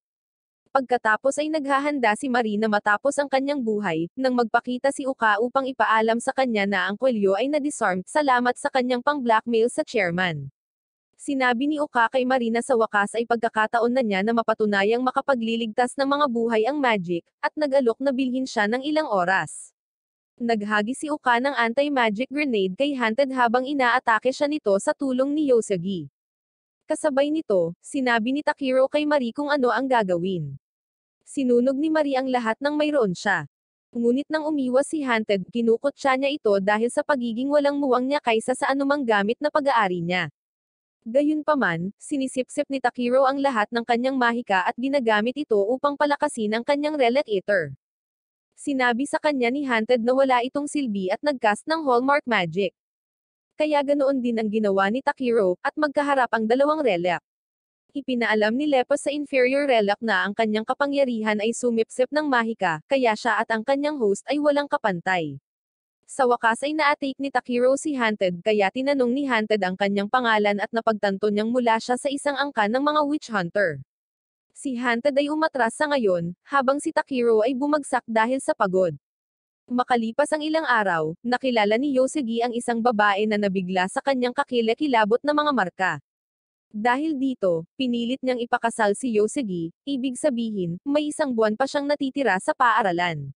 Pagkatapos ay naghahanda si Marie na matapos ang kanyang buhay, nang magpakita si Uka upang ipaalam sa kanya na ang kwelyo ay na-disarm, salamat sa kanyang pang-blackmail sa chairman. Sinabi ni Uka kay Marie na sa wakas ay pagkakataon na niya na mapatunayang makapagliligtas ng mga buhay ang magic, at nag-alok na bilhin siya ng ilang oras. Naghagi si Uka ng anti-magic grenade kay Haunted habang inaatake siya nito sa tulong ni Yosugi. Kasabay nito, sinabi ni Takiro kay Marie kung ano ang gagawin. Sinunog ni Marie ang lahat ng mayroon siya. Ngunit nang umiwas si Haunted, kinukutya niya ito dahil sa pagiging walang muwang niya kaysa sa anumang gamit na pag-aari niya. Gayunpaman, sinisipsip ni Takiro ang lahat ng kanyang mahika at ginagamit ito upang palakasin ang kanyang Relic Eater. Sinabi sa kanya ni Haunted na wala itong silbi at nagcast ng Hallmark Magic. Kaya ganoon din ang ginawa ni Takiro, at magkaharap ang dalawang relic. Ipinaalam ni Lepes sa inferior relic na ang kanyang kapangyarihan ay sumipsip ng mahika, kaya siya at ang kanyang host ay walang kapantay. Sa wakas ay na-take ni Takiro si Haunted, kaya tinanong ni Haunted ang kanyang pangalan at napagtanto niyang mula siya sa isang angkan ng mga witch hunter. Si Haunted ay umatras sa ngayon, habang si Takiro ay bumagsak dahil sa pagod. Makalipas ang ilang araw, nakilala ni Yosugi ang isang babae na nabigla sa kanyang kakilakilabot na mga marka. Dahil dito, pinilit niyang ipakasal si Yosugi, ibig sabihin, may isang buwan pa siyang natitira sa paaralan.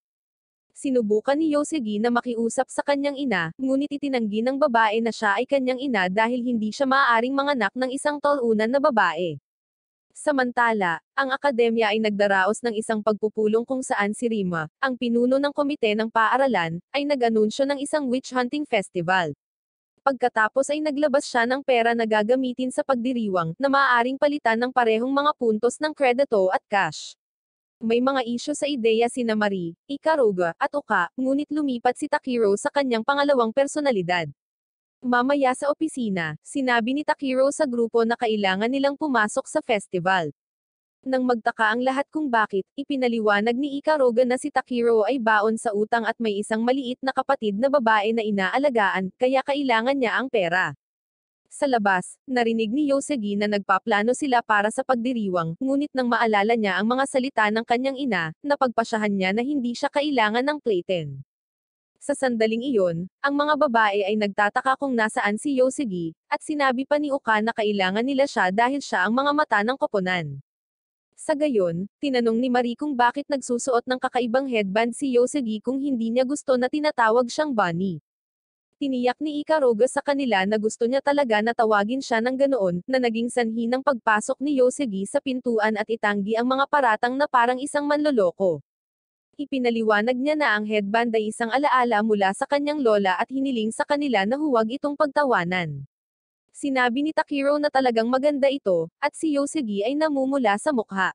Sinubukan ni Yosugi na makiusap sa kanyang ina, ngunit itinanggi ng babae na siya ay kanyang ina dahil hindi siya maaaring manganak ng isang talunan na babae. Samantala, ang akademya ay nagdaraos ng isang pagpupulong kung saan si Rima, ang pinuno ng komite ng paaralan, ay nag-anunsyo ng isang witch hunting festival. Pagkatapos ay naglabas siya ng pera na gagamitin sa pagdiriwang, na maaaring palitan ng parehong mga puntos ng kredito at cash. May mga isyu sa ideya sina Marie, Ikaruga, at Uka, ngunit lumipat si Takiro sa kanyang pangalawang personalidad. Mamaya sa opisina, sinabi ni Takiro sa grupo na kailangan nilang pumasok sa festival. Nang magtaka ang lahat kung bakit, ipinaliwanag ni Ikaruga na si Takiro ay baon sa utang at may isang maliit na kapatid na babae na inaalagaan, kaya kailangan niya ang pera. Sa labas, narinig ni Yosugi na nagpaplano sila para sa pagdiriwang, ngunit nang maalala niya ang mga salita ng kanyang ina, napagpasyahan niya na hindi siya kailangan ng Clayton. Sa sandaling iyon, ang mga babae ay nagtataka kung nasaan si Yosugi, at sinabi pa ni Uka na kailangan nila siya dahil siya ang mga mata ng koponan. Sa gayon, tinanong ni Marie kung bakit nagsusuot ng kakaibang headband si Yosugi kung hindi niya gusto na tinatawag siyang Bunny. Tiniyak ni Ikaruga sa kanila na gusto niya talaga na tawagin siya ng ganoon, na naging sanhi ng pagpasok ni Yoshigi sa pintuan at itanggi ang mga paratang na parang isang manloloko. Ipinaliwanag niya na ang headband ay isang alaala mula sa kanyang lola at hiniling sa kanila na huwag itong pagtawanan. Sinabi ni Takiro na talagang maganda ito, at si Yoshigi ay namumula sa mukha.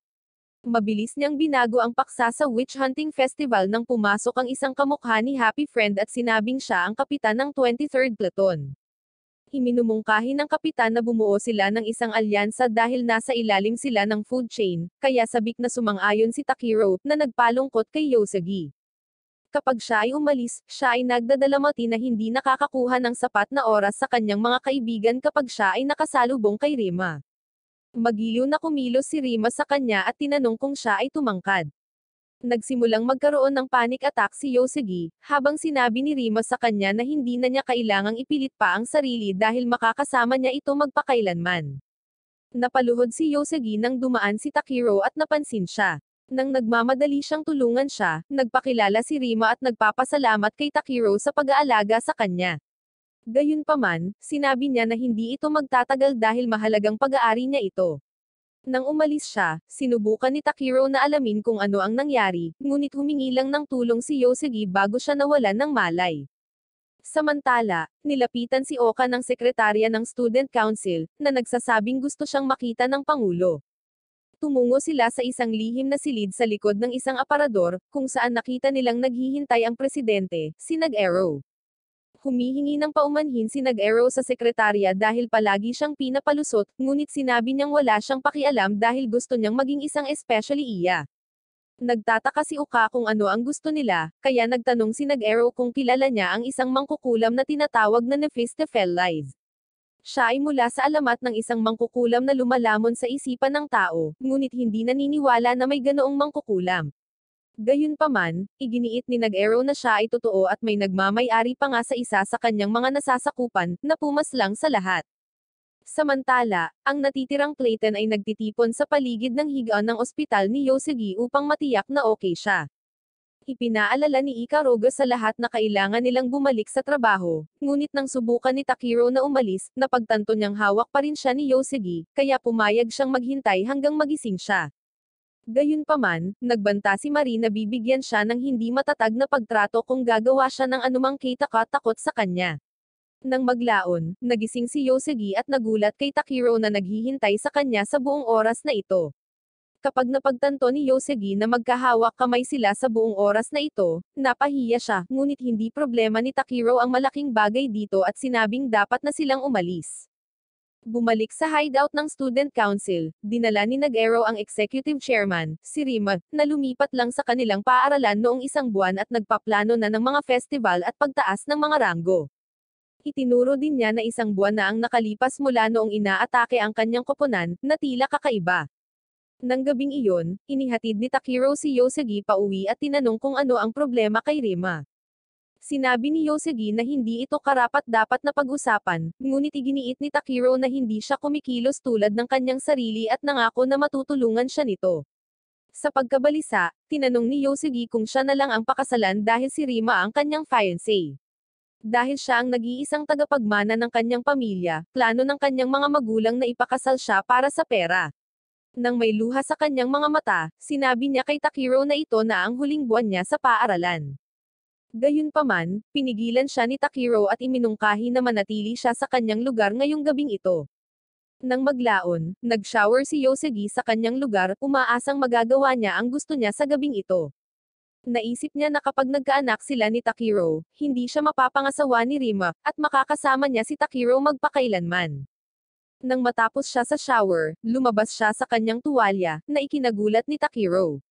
Mabilis niyang binago ang paksa sa Witch Hunting Festival nang pumasok ang isang kamukha ni Happy Friend at sinabing siya ang kapitan ng 23rd Platoon. Iminumungkahi ng kapitan na bumuo sila ng isang alyansa dahil nasa ilalim sila ng food chain, kaya sabik na sumang-ayon si Takiro, na nagpalungkot kay Yoshigi. Kapag siya ay umalis, siya ay nagdadalamati na hindi nakakakuha ng sapat na oras sa kanyang mga kaibigan kapag siya ay nakasalubong kay Rima. Magiliw na kumilos si Rima sa kanya at tinanong kung siya ay tumangkad. Nagsimulang magkaroon ng panic attack si Yoshigi, habang sinabi ni Rima sa kanya na hindi na niya kailangang ipilit pa ang sarili dahil makakasama niya ito magpakailanman. Napaluhod si Yoshigi nang dumaan si Takiro at napansin siya. Nang nagmamadali siyang tulungan siya, nagpakilala si Rima at nagpapasalamat kay Takiro sa pag-aalaga sa kanya. Gayunpaman, sinabi niya na hindi ito magtatagal dahil mahalagang pag-aari niya ito. Nang umalis siya, sinubukan ni Takiro na alamin kung ano ang nangyari, ngunit humingi lang ng tulong si Yoshigi bago siya nawalan ng malay. Samantala, nilapitan si Oka ng sekretarya ng Student Council, na nagsasabing gusto siyang makita ng Pangulo. Tumungo sila sa isang lihim na silid sa likod ng isang aparador, kung saan nakita nilang naghihintay ang presidente, si Nag-Arrow. Humihingi ng paumanhin si Nag-Arrow sa sekretarya dahil palagi siyang pinapalusot, ngunit sinabi niyang wala siyang pakialam dahil gusto niyang maging isang especially iya. Nagtataka si Uka kung ano ang gusto nila, kaya nagtanong si Nag-Arrow kung kilala niya ang isang mangkukulam na tinatawag na Mephistopheles. Siya ay mula sa alamat ng isang mangkukulam na lumalamon sa isipan ng tao, ngunit hindi naniniwala na may ganoong mangkukulam. Gayunpaman, iginiit ni Nag-Arrow na siya ay totoo at may nagmamay-ari pa nga sa isa sa kanyang mga nasasakupan, na pumaslang sa lahat. Samantala, ang natitirang Clayton ay nagtitipon sa paligid ng higaan ng ospital ni Yoshigi upang matiyak na okay siya. Ipinaalala ni Ikaruga sa lahat na kailangan nilang bumalik sa trabaho, ngunit nang subukan ni Takiro na umalis, napagtanto niyang hawak pa rin siya ni Yoshigi, kaya pumayag siyang maghintay hanggang magising siya. Gayunpaman, nagbanta si Marie na bibigyan siya ng hindi matatag na pagtrato kung gagawa siya ng anumang takot sa kanya. Nang maglaon, nagising si Yoshigi at nagulat kay Takiro na naghihintay sa kanya sa buong oras na ito. Kapag napagtanto ni Yoshigi na magkahawak kamay sila sa buong oras na ito, napahiya siya, ngunit hindi problema ni Takiro ang malaking bagay dito at sinabing dapat na silang umalis. Bumalik sa hideout ng Student Council, dinala ni Nag-Arrow ang executive chairman, si Rima, na lumipat lang sa kanilang paaralan noong isang buwan at nagpaplano na ng mga festival at pagtaas ng mga ranggo. Itinuro din niya na isang buwan na ang nakalipas mula noong inaatake ang kanyang koponan, na tila kakaiba. Nang gabing iyon, inihatid ni Takiro si Yoshigi pauwi at tinanong kung ano ang problema kay Rima. Sinabi ni Yoshigi na hindi ito karapat-dapat na pag-usapan, ngunit iginiit ni Takiro na hindi siya kumikilos tulad ng kanyang sarili at nangako na matutulungan siya nito. Sa pagkabalisa, tinanong ni Yoshigi kung siya na lang ang pakasalan dahil si Rima ang kanyang fiancé. Dahil siya ang nag-iisang tagapagmana ng kanyang pamilya, plano ng kanyang mga magulang na ipakasal siya para sa pera. Nang may luha sa kanyang mga mata, sinabi niya kay Takiro na ito na ang huling buwan niya sa paaralan. Gayunpaman, pinigilan siya ni Takiro at iminungkahi na manatili siya sa kanyang lugar ngayong gabing ito. Nang maglaon, nag-shower si Yoshigi sa kanyang lugar, umaasang magagawa niya ang gusto niya sa gabing ito. Naisip niya na kapag nagkaanak sila ni Takiro, hindi siya mapapangasawa ni Rima, at makakasama niya si Takiro magpakailanman. Nang matapos siya sa shower, lumabas siya sa kanyang tuwalya, na ikinagulat ni Takiro.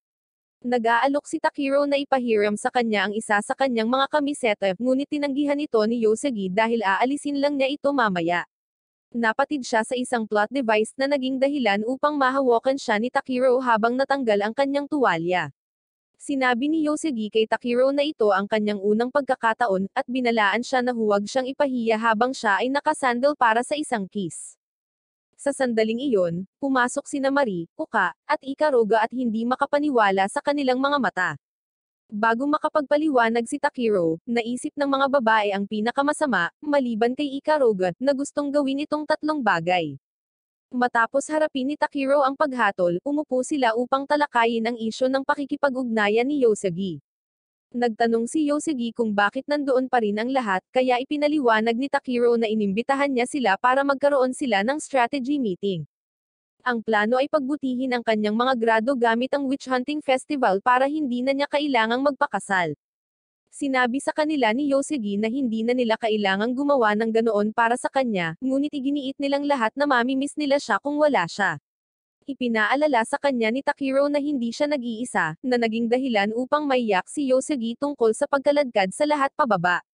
Nag-aalok si Takiro na ipahiram sa kanya ang isa sa kanyang mga kamiseta, ngunit tinanggihan ito ni Yoshigi dahil aalisin lang niya ito mamaya. Napatid siya sa isang plot device na naging dahilan upang mahawakan siya ni Takiro habang natanggal ang kanyang tuwalya. Sinabi ni Yoshigi kay Takiro na ito ang kanyang unang pagkakataon, at binalaan siya na huwag siyang ipahiya habang siya ay nakasandal para sa isang kiss. Sa sandaling iyon, pumasok sina Marie, Uka, at Ikaruga at hindi makapaniwala sa kanilang mga mata. Bago makapagpaliwanag si Takiro, naisip ng mga babae ang pinakamasama, maliban kay Ikaruga, na gustong gawin itong tatlong bagay. Matapos harapin ni Takiro ang paghatol, umupo sila upang talakayin ang isyu ng pakikipag-ugnayan ni Yosagi. Nagtanong si Yosagi kung bakit nandoon pa rin ang lahat, kaya ipinaliwanag ni Takiro na inimbitahan niya sila para magkaroon sila ng strategy meeting. Ang plano ay pagbutihin ang kanyang mga grado gamit ang witch hunting festival para hindi na niya kailangang magpakasal. Sinabi sa kanila ni Yosegi na hindi na nila kailangang gumawa ng ganoon para sa kanya, ngunit iginiit nilang lahat na mamimiss nila siya kung wala siya. Ipinaalala sa kanya ni Takiro na hindi siya nag-iisa, na naging dahilan upang maiyak si Yosegi tungkol sa pagkaladkad sa lahat pababa.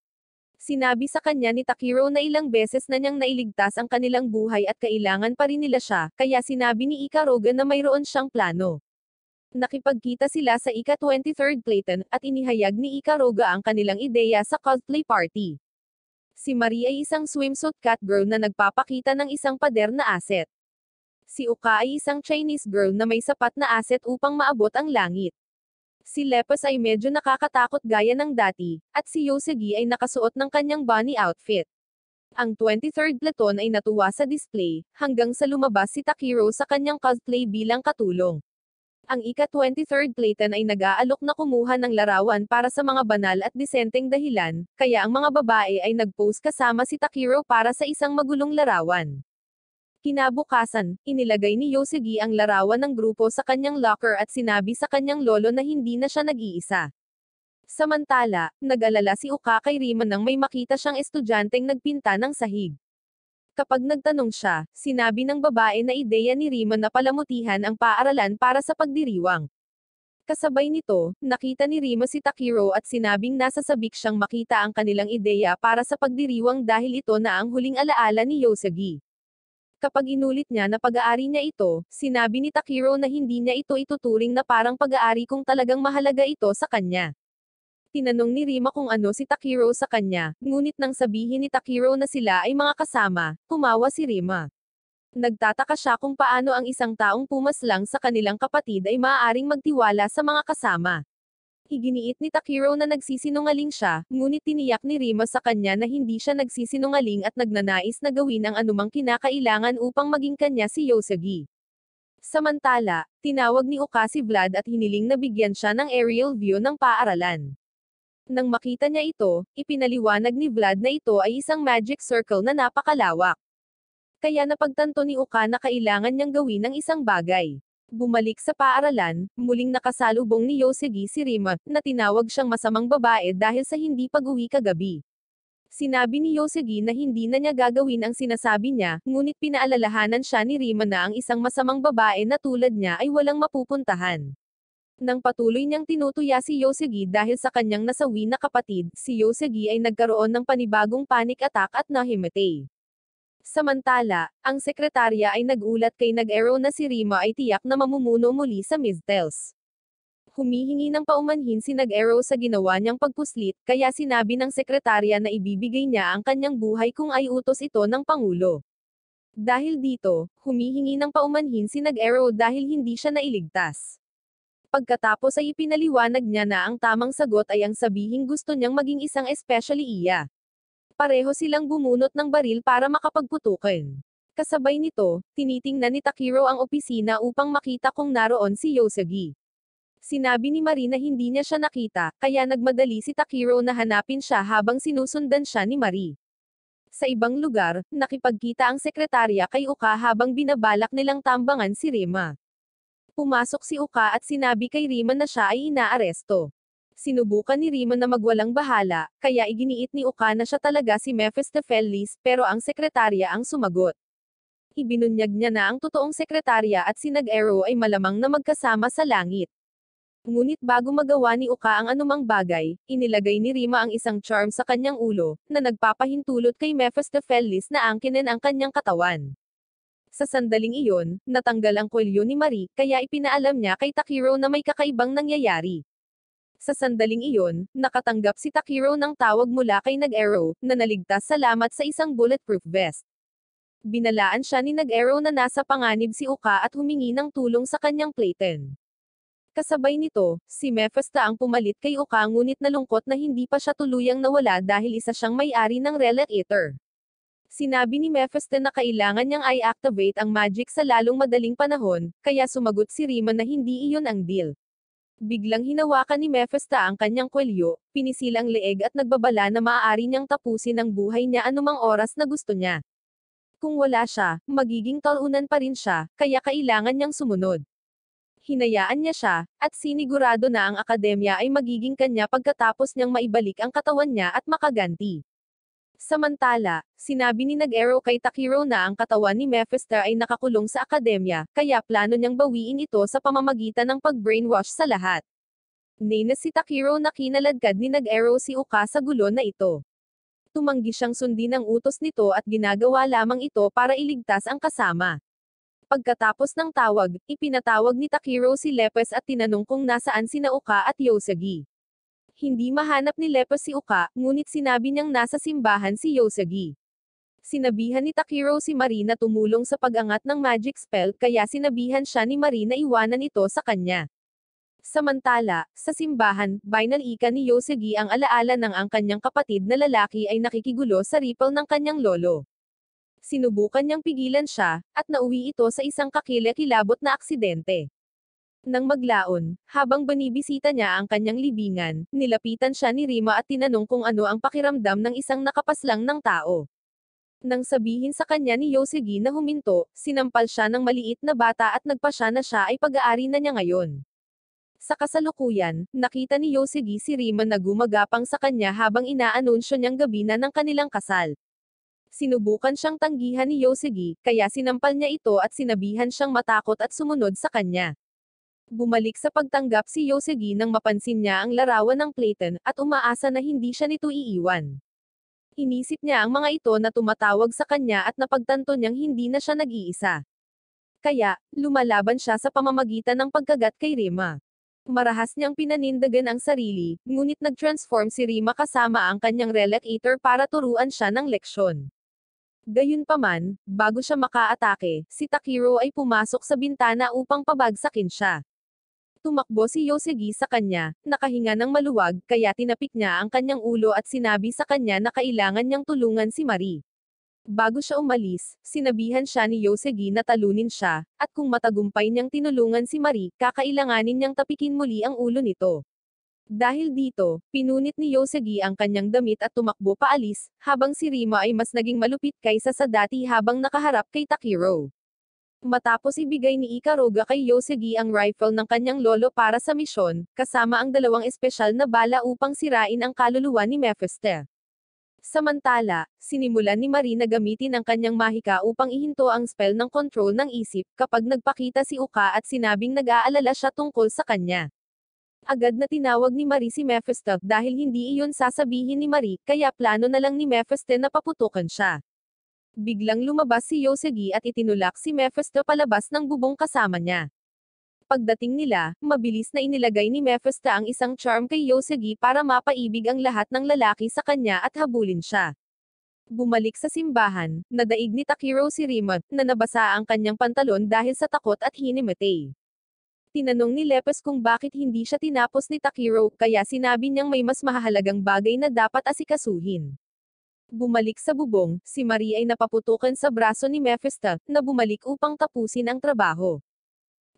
Sinabi sa kanya ni Takiro na ilang beses na niyang nailigtas ang kanilang buhay at kailangan pa rin nila siya, kaya sinabi ni Ikaruga na mayroon siyang plano. Nakipagkita sila sa ika-23rd Platon, at inihayag ni Ikaruga ang kanilang ideya sa cosplay party. Si Marie ay isang swimsuit catgirl na nagpapakita ng isang pader na asset. Si Uka ay isang Chinese girl na may sapat na asset upang maabot ang langit. Si Lepus ay medyo nakakatakot gaya ng dati, at si Yosegi ay nakasuot ng kanyang bunny outfit. Ang 23rd Platon ay natuwa sa display, hanggang sa lumabas si Takiro sa kanyang cosplay bilang katulong. Ang ika-23rd Platon ay nag-aalok na kumuha ng larawan para sa mga banal at disenteng dahilan, kaya ang mga babae ay nag-pose kasama si Takiro para sa isang magulong larawan. Kinabukasan, inilagay ni Yosegi ang larawan ng grupo sa kanyang locker at sinabi sa kanyang lolo na hindi na siya nag-iisa. Samantala, nag-alala si Uka kay Rima nang may makita siyang estudyanteng nagpinta ng sahig. Kapag nagtanong siya, sinabi ng babae na ideya ni Rima na palamutihan ang paaralan para sa pagdiriwang. Kasabay nito, nakita ni Rima si Takiro at sinabing nasa sabik siyang makita ang kanilang ideya para sa pagdiriwang dahil ito na ang huling alaala ni Yosegi. Kapag inulit niya na pag-aari niya ito, sinabi ni Takiro na hindi niya ito ituturing na parang pag-aari kung talagang mahalaga ito sa kanya. Tinanong ni Rima kung ano si Takiro sa kanya, ngunit nang sabihin ni Takiro na sila ay mga kasama, tumawa si Rima. Nagtataka siya kung paano ang isang taong pumaslang sa kanilang kapatid ay maaaring magtiwala sa mga kasama. Iginiit ni Takiro na nagsisinungaling siya, ngunit tiniyak ni Rima sa kanya na hindi siya nagsisinungaling at nagnanais na gawin ang anumang kinakailangan upang maging kanya si Yosegi. Samantala, tinawag ni Uka si Vlad at hiniling na bigyan siya ng aerial view ng paaralan. Nang makita niya ito, ipinaliwanag ni Vlad na ito ay isang magic circle na napakalawak. Kaya napagtanto ni Uka na kailangan niyang gawin ang isang bagay. Bumalik sa paaralan, muling nakasalubong ni Yosegi si Rima, na tinawag siyang masamang babae dahil sa hindi pag-uwi kagabi. Sinabi ni Yosegi na hindi na niya gagawin ang sinasabi niya, ngunit pinaalalahanan siya ni Rima na ang isang masamang babae na tulad niya ay walang mapupuntahan. Nang patuloy niyang tinutuya si Yosegi dahil sa kanyang nasawi na kapatid, si Yosegi ay nagkaroon ng panibagong panic attack at nahimatay. Samantala, ang sekretarya ay nagulat kay nag-arrow na si Rima ay tiyak na mamumuno muli sa Mistels. Humihingi ng paumanhin si nag-arrow sa ginawa niyang pagpuslit, kaya sinabi ng sekretarya na ibibigay niya ang kanyang buhay kung ay utos ito ng Pangulo. Dahil dito, humihingi ng paumanhin si nag-arrow dahil hindi siya nailigtas. Pagkatapos ay ipinaliwanag niya na ang tamang sagot ay ang sabihing gusto niyang maging isang especially iya. Pareho silang bumunot ng baril para makapagputukan. Kasabay nito, tinitingnan ni Takiro ang opisina upang makita kung naroon si Yosegi. Sinabi ni Marie na hindi niya siya nakita, kaya nagmadali si Takiro na hanapin siya habang sinusundan siya ni Marie. Sa ibang lugar, nakipagkita ang sekretarya kay Uka habang binabalak nilang tambangan si Rima. Pumasok si Uka at sinabi kay Rima na siya ay inaaresto. Sinubukan ni Rima na magwalang bahala, kaya iginiit ni Uka na siya talaga si Mephistopheles, pero ang sekretarya ang sumagot. Ibinunyag niya na ang totoong sekretarya at si Nag-arrow ay malamang na magkasama sa langit. Ngunit bago magawa ni Uka ang anumang bagay, inilagay ni Rima ang isang charm sa kanyang ulo, na nagpapahintulot kay Mephistopheles na angkinin ang kanyang katawan. Sa sandaling iyon, natanggal ang kwelyo ni Marie, kaya ipinaalam niya kay Takiro na may kakaibang nangyayari. Sa sandaling iyon, nakatanggap si Takiro ng tawag mula kay Nag-arrow, na naligtas salamat sa isang bulletproof vest. Binalaan siya ni Nag-arrow na nasa panganib si Uka at humingi ng tulong sa kanyang Platon. Kasabay nito, si Mephisto ang pumalit kay Uka ngunit nalungkot na hindi pa siya tuluyang nawala dahil isa siyang may-ari ng Relic Eater. Sinabi ni Mephisto na kailangan niyang i-activate ang magic sa lalong madaling panahon, kaya sumagot si Rima na hindi iyon ang deal. Biglang hinawakan ni Mephisto ang kanyang kwelyo, pinisil ang leeg at nagbabala na maaari niyang tapusin ang buhay niya anumang oras na gusto niya. Kung wala siya, magiging talunan pa rin siya, kaya kailangan niyang sumunod. Hinayaan niya siya, at sinigurado na ang akademya ay magiging kanya pagkatapos niyang maibalik ang katawan niya at makaganti. Samantala, sinabi ni Nag-Arrow kay Takiro na ang katawan ni Mephisto ay nakakulong sa akademya, kaya plano niyang bawiin ito sa pamamagitan ng pag-brainwash sa lahat. Nainis si Takiro na kinaladkad ni Nag-Arrow si Uka sa gulo na ito. Tumanggi siyang sundin ang utos nito at ginagawa lamang ito para iligtas ang kasama. Pagkatapos ng tawag, ipinatawag ni Takiro si Lepes at tinanong kung nasaan sina Uka at Yosagi. Hindi mahanap ni Lepes si Uka, ngunit sinabi niyang nasa simbahan si Yosagi. Sinabihan ni Takiro si Mari na tumulong sa pag-angat ng magic spell kaya sinabihan siya ni Mari na iwanan ito sa kanya. Samantala, sa simbahan, binalika ni Yosagi ang alaala ng ang kanyang kapatid na lalaki ay nakikigulo sa ripple ng kanyang lolo. Sinubukan niyang pigilan siya, at nauwi ito sa isang kakilakilabot na aksidente. Nang maglaon, habang binibisita niya ang kanyang libingan, nilapitan siya ni Rima at tinanong kung ano ang pakiramdam ng isang nakapaslang ng tao. Nang sabihin sa kanya ni Yosagi na huminto, sinampal siya ng maliit na bata at nagpasya na siya ay pag-aari na niya ngayon. Sa kasalukuyan, nakita ni Yosagi si Rima na gumagapang sa kanya habang inaanunsyo niyang gabi na ng kanilang kasal. Sinubukan siyang tanggihan ni Yosagi, kaya sinampal niya ito at sinabihan siyang matakot at sumunod sa kanya. Bumalik sa pagtanggap si Yosagi nang mapansin niya ang larawan ng Platon, at umaasa na hindi siya nito iiwan. Inisip niya ang mga ito na tumatawag sa kanya at napagtanto niyang hindi na siya nag-iisa. Kaya, lumalaban siya sa pamamagitan ng pagkagat kay Rima. Marahas niyang pinanindagan ang sarili, ngunit nag-transform si Rima kasama ang kanyang Relic Eater para turuan siya ng leksyon. Gayunpaman, bago siya makaatake, si Takiro ay pumasok sa bintana upang pabagsakin siya. Tumakbo si Yosagi sa kanya, nakahinga ng maluwag, kaya tinapik niya ang kanyang ulo at sinabi sa kanya na kailangan niyang tulungan si Mari. Bago siya umalis, sinabihan siya ni Yosagi na talunin siya, at kung matagumpay niyang tinulungan si Mari, kakailanganin niyang tapikin muli ang ulo nito. Dahil dito, pinunit ni Yosagi ang kanyang damit at tumakbo paalis, habang si Rima ay mas naging malupit kaysa sa dati habang nakaharap kay Takiro. Matapos ibigay ni Ikaruga kay Yosagi ang rifle ng kanyang lolo para sa misyon, kasama ang dalawang espesyal na bala upang sirain ang kaluluwa ni Mephisto. Samantala, sinimulan ni Mari na gamitin ang kanyang mahika upang ihinto ang spell ng control ng isip kapag nagpakita si Uka at sinabing nag-aalala siya tungkol sa kanya. Agad na tinawag ni Mari si Mephisto dahil hindi iyon sasabihin ni Mari, kaya plano na lang ni Mephisto na paputukan siya. Biglang lumabas si Yosagi at itinulak si Mephisto palabas ng bubong kasama niya. Pagdating nila, mabilis na inilagay ni Mephisto ang isang charm kay Yosagi para mapaibig ang lahat ng lalaki sa kanya at habulin siya. Bumalik sa simbahan, nadaig ni Takiro si Rima, na nabasa ang kanyang pantalon dahil sa takot at hinimatay. Tinanong ni Lepes kung bakit hindi siya tinapos ni Takiro, kaya sinabi niyang may mas mahalagang bagay na dapat asikasuhin. Bumalik sa bubong, si Mari ay napaputukan sa braso ni Mephisto, na bumalik upang tapusin ang trabaho.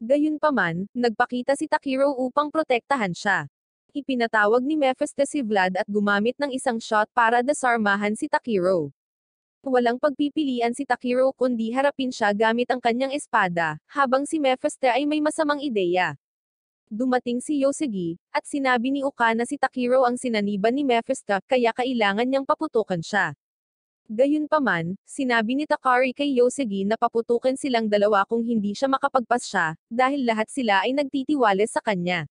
Gayunpaman, nagpakita si Takiro upang protektahan siya. Ipinatawag ni Mephisto si Vlad at gumamit ng isang shot para desarmahan si Takiro. Walang pagpipilian si Takiro kundi harapin siya gamit ang kanyang espada, habang si Mephisto ay may masamang ideya. Dumating si Yosagi, at sinabi ni Uka na si Takiro ang sinaniban ni Mephisto, kaya kailangan niyang paputukan siya. Gayunpaman, sinabi ni Takari kay Yosagi na paputukan silang dalawa kung hindi siya makapagpas siya, dahil lahat sila ay nagtitiwala sa kanya.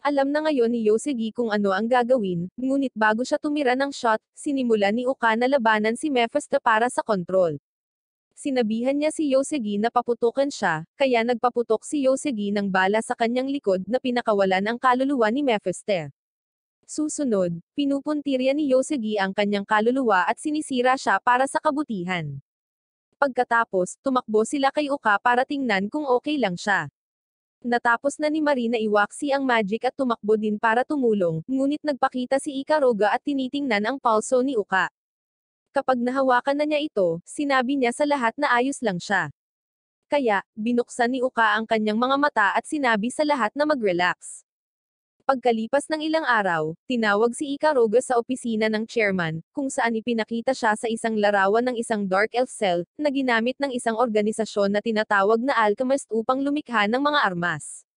Alam na ngayon ni Yosagi kung ano ang gagawin, ngunit bago siya tumira ng shot, sinimulan ni Uka na labanan si Mephisto para sa kontrol. Sinabihan niya si Yosagi na paputukan siya, kaya nagpaputok si Yosagi ng bala sa kanyang likod na pinakawalan ang kaluluwa ni Mephisto. Susunod, pinupuntirya ni Yosagi ang kanyang kaluluwa at sinisira siya para sa kabutihan. Pagkatapos, tumakbo sila kay Uka para tingnan kung okay lang siya. Natapos na ni Marina iwaksi ang magic at tumakbo din para tumulong, ngunit nagpakita si Ikaruga at tinitingnan ang pulso ni Uka. Kapag nahawakan na niya ito, sinabi niya sa lahat na ayos lang siya. Kaya, binuksan ni Uka ang kanyang mga mata at sinabi sa lahat na mag-relax. Pagkalipas ng ilang araw, tinawag si Ikaruga sa opisina ng chairman, kung saan ipinakita siya sa isang larawan ng isang Dark Elf cell, na ginamit ng isang organisasyon na tinatawag na Alchemist upang lumikha ng mga armas.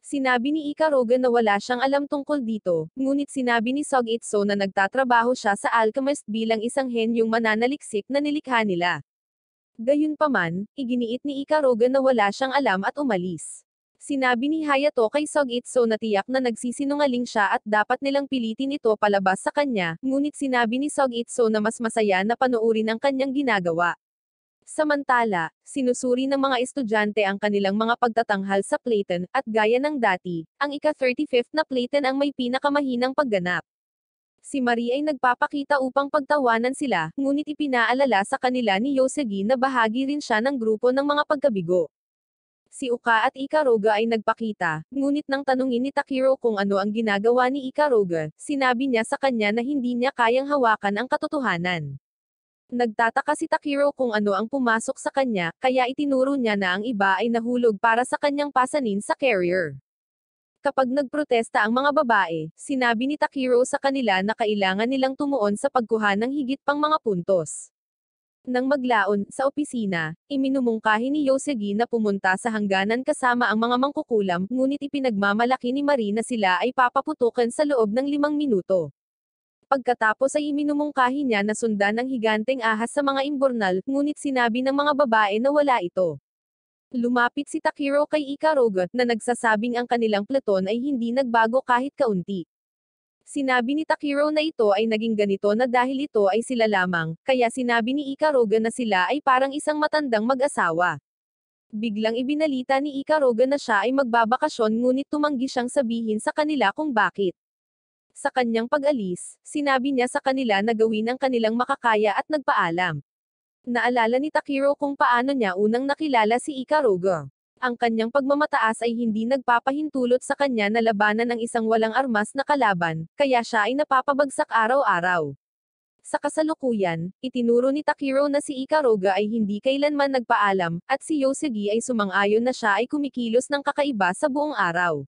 Sinabi ni Ikaruga na wala siyang alam tungkol dito, ngunit sinabi ni Sogitsu na nagtatrabaho siya sa Alchemist bilang isang henyong mananaliksik na nilikha nila. Gayunpaman, iginiit ni Ikaruga na wala siyang alam at umalis. Sinabi ni Hayato kay Sogitsu na tiyak na nagsisinungaling siya at dapat nilang pilitin ito palabas sa kanya, ngunit sinabi ni Sogitsu na mas masaya na panoorin ang kanyang ginagawa. Samantala, sinusuri ng mga estudyante ang kanilang mga pagtatanghal sa Platon, at gaya ng dati, ang ika-35th na Platon ang may pinakamahinang pagganap. Si Marie ay nagpapakita upang pagtawanan sila, ngunit ipinaalala sa kanila ni Yosugi na bahagi rin siya ng grupo ng mga pagkabigo. Si Uka at Ikaruga ay nagpakita, ngunit nang tanungin ni Takiro kung ano ang ginagawa ni Ikaruga, sinabi niya sa kanya na hindi niya kayang hawakan ang katotohanan. Nagtataka si Takiro kung ano ang pumasok sa kanya, kaya itinuro niya na ang iba ay nahulog para sa kanyang pasanin sa carrier. Kapag nagprotesta ang mga babae, sinabi ni Takiro sa kanila na kailangan nilang tumuon sa pagkuha ng higit pang mga puntos. Nang maglaon, sa opisina, iminumungkahi ni Yosugi na pumunta sa hangganan kasama ang mga mangkukulam, ngunit ipinagmamalaki ni Marie na sila ay papaputukan sa loob ng 5 minuto. Pagkatapos ay iminumungkahi niya na sundan ang higanteng ahas sa mga imbornal, ngunit sinabi ng mga babae na wala ito. Lumapit si Takiro kay Ikaruga, na nagsasabing ang kanilang platon ay hindi nagbago kahit kaunti. Sinabi ni Takiro na ito ay naging ganito na dahil ito ay sila lamang, kaya sinabi ni Ikaruga na sila ay parang isang matandang mag-asawa. Biglang ibinalita ni Ikaruga na siya ay magbabakasyon ngunit tumanggi siyang sabihin sa kanila kung bakit. Sa kanyang pag-alis, sinabi niya sa kanila na gawin ang kanilang makakaya at nagpaalam. Naalala ni Takiro kung paano niya unang nakilala si Ikaruga. Ang kanyang pagmamataas ay hindi nagpapahintulot sa kanya na labanan ng isang walang armas na kalaban, kaya siya ay napapabagsak araw-araw. Sa kasalukuyan, itinuro ni Takiro na si Ikaruga ay hindi kailanman nagpaalam, at si Yosugi ay sumang-ayon na siya ay kumikilos ng kakaiba sa buong araw.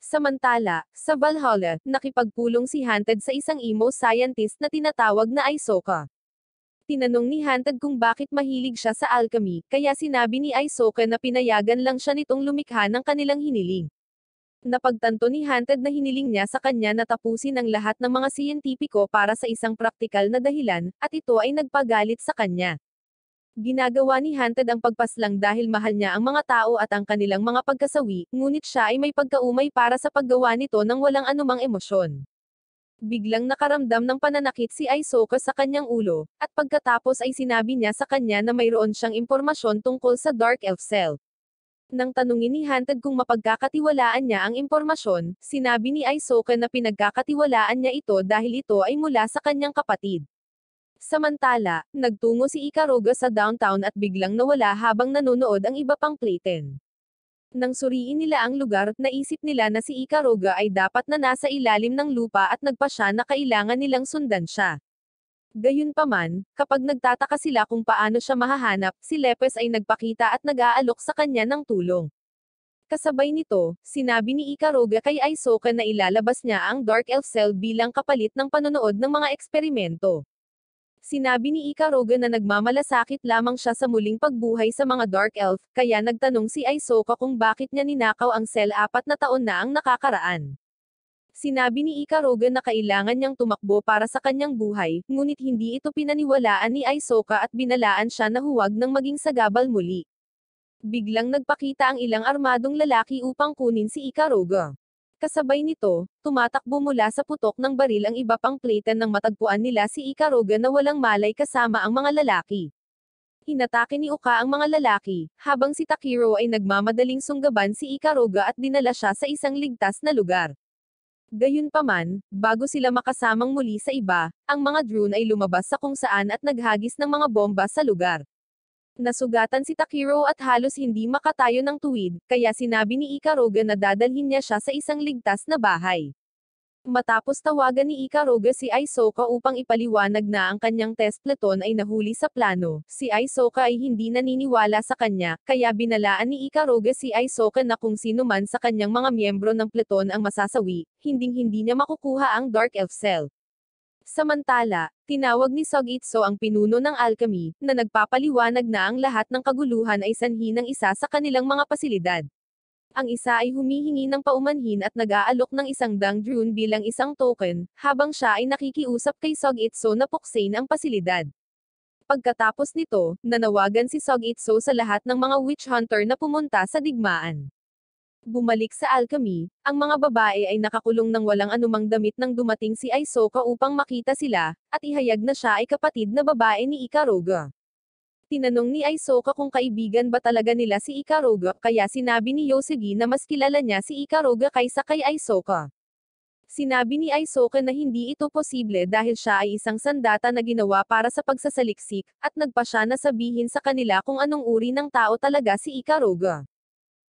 Samantala, sa Valhalla, nakipagpulong si Hunted sa isang emo scientist na tinatawag na Aisoka. Tinanong ni Hunted kung bakit mahilig siya sa alchemy, kaya sinabi ni Aisoka na pinayagan lang siya nitong lumikha ng kanilang hiniling. Napagtanto ni Hunted na hiniling niya sa kanya na tapusin ang lahat ng mga siyentipiko para sa isang praktikal na dahilan, at ito ay nagpagalit sa kanya. Ginagawa ni Hunted ang pagpaslang dahil mahal niya ang mga tao at ang kanilang mga pagkasawi, ngunit siya ay may pagkaumay para sa paggawa nito ng walang anumang emosyon. Biglang nakaramdam ng pananakit si Aisoka sa kanyang ulo, at pagkatapos ay sinabi niya sa kanya na mayroon siyang impormasyon tungkol sa Dark Elf Cell. Nang tanungin ni Hunted kung mapagkakatiwalaan niya ang impormasyon, sinabi ni Aisoka na pinagkakatiwalaan niya ito dahil ito ay mula sa kanyang kapatid. Samantala, nagtungo si Ikaruga sa downtown at biglang nawala habang nanonood ang iba pang Platon. Nang suriin nila ang lugar, naisip nila na si Ikaruga ay dapat na nasa ilalim ng lupa at nagpasya na kailangan nilang sundan siya. Gayunpaman, kapag nagtataka sila kung paano siya mahahanap, si Lepes ay nagpakita at nag-aalok sa kanya ng tulong. Kasabay nito, sinabi ni Ikaruga kay Aisoka na ilalabas niya ang Dark Elf Cell bilang kapalit ng panonood ng mga eksperimento. Sinabi ni Ikaruga na nagmamalasakit lamang siya sa muling pagbuhay sa mga Dark Elf, kaya nagtanong si Aisoka kung bakit niya ninakaw ang cell 4 na taon na ang nakakaraan. Sinabi ni Ikaruga na kailangan niyang tumakbo para sa kanyang buhay, ngunit hindi ito pinaniwalaan ni Aisoka at binalaan siya na huwag nang maging sagabal muli. Biglang nagpakita ang ilang armadong lalaki upang kunin si Ikaruga. Kasabay nito, tumatakbo mula sa putok ng baril ang iba pang Platon nang matagpuan nila si Ikaruga na walang malay kasama ang mga lalaki. Hinatake ni Uka ang mga lalaki, habang si Takiro ay nagmamadaling sunggaban si Ikaruga at dinala siya sa isang ligtas na lugar. Gayunpaman, bago sila makasamang muli sa iba, ang mga drone ay lumabas sa kung saan at naghagis ng mga bomba sa lugar. Nasugatan si Takiro at halos hindi makatayo ng tuwid, kaya sinabi ni Ikaruga na dadalhin niya siya sa isang ligtas na bahay. Matapos tawagan ni Ikaruga si Aisoka upang ipaliwanag na ang kanyang test platon ay nahuli sa plano, si Aisoka ay hindi naniniwala sa kanya, kaya binalaan ni Ikaruga si Aisoka na kung sino man sa kanyang mga miyembro ng platon ang masasawi, hinding-hindi niya makukuha ang Dark Elf Cell. Samantala, tinawag ni Sogitsu ang pinuno ng alchemy, na nagpapaliwanag na ang lahat ng kaguluhan ay sanhi ng isa sa kanilang mga pasilidad. Ang isa ay humihingi ng paumanhin at nag-aalok ng isang Dangjun bilang isang token, habang siya ay nakikiusap kay Sogitsu na puksain ang pasilidad. Pagkatapos nito, nanawagan si Sogitsu sa lahat ng mga witch hunter na pumunta sa digmaan. Bumalik sa alchemy, ang mga babae ay nakakulong ng walang anumang damit nang dumating si Aisoka upang makita sila, at ihayag na siya ay kapatid na babae ni Ikaruga. Tinanong ni Aisoka kung kaibigan ba talaga nila si Ikaruga, kaya sinabi ni Yoshigi na mas kilala niya si Ikaruga kaysa kay Aisoka. Sinabi ni Aisoka na hindi ito posible dahil siya ay isang sandata na ginawa para sa pagsasaliksik, at nagpa siya na sabihin sa kanila kung anong uri ng tao talaga si Ikaruga.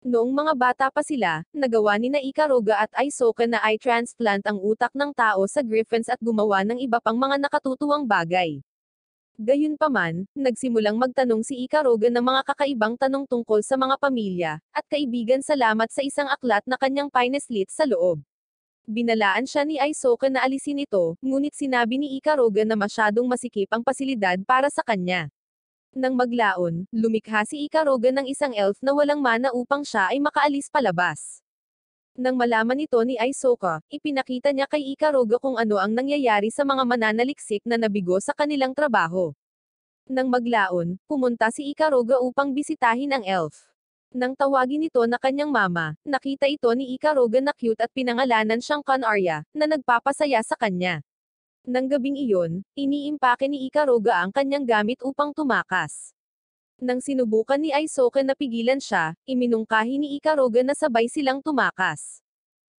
Noong mga bata pa sila, nagawa ni na Ikaruga at Aisoka na i-transplant ang utak ng tao sa griffins at gumawa ng iba pang mga nakatutuwang bagay. Gayunpaman, nagsimulang magtanong si Ikaruga ng mga kakaibang tanong tungkol sa mga pamilya, at kaibigan salamat sa isang aklat na kanyang pineslit sa loob. Binalaan siya ni Aisoka na alisin ito, ngunit sinabi ni Ikaruga na masyadong masikip ang pasilidad para sa kanya. Nang maglaon, lumikha si Ikaruga ng isang elf na walang mana upang siya ay makaalis palabas. Nang malaman ito ni Aisoka, ipinakita niya kay Ikaruga kung ano ang nangyayari sa mga mananaliksik na nabigo sa kanilang trabaho. Nang maglaon, pumunta si Ikaruga upang bisitahin ang elf. Nang tawagin ito na kanyang mama, nakita ito ni Ikaruga na cute at pinangalanan siyang Kanarya, na nagpapasaya sa kanya. Nang gabing iyon, iniimpake ni Ikaruga ang kanyang gamit upang tumakas. Nang sinubukan ni Aisoka na pigilan siya, iminungkahi ni Ikaruga na sabay silang tumakas.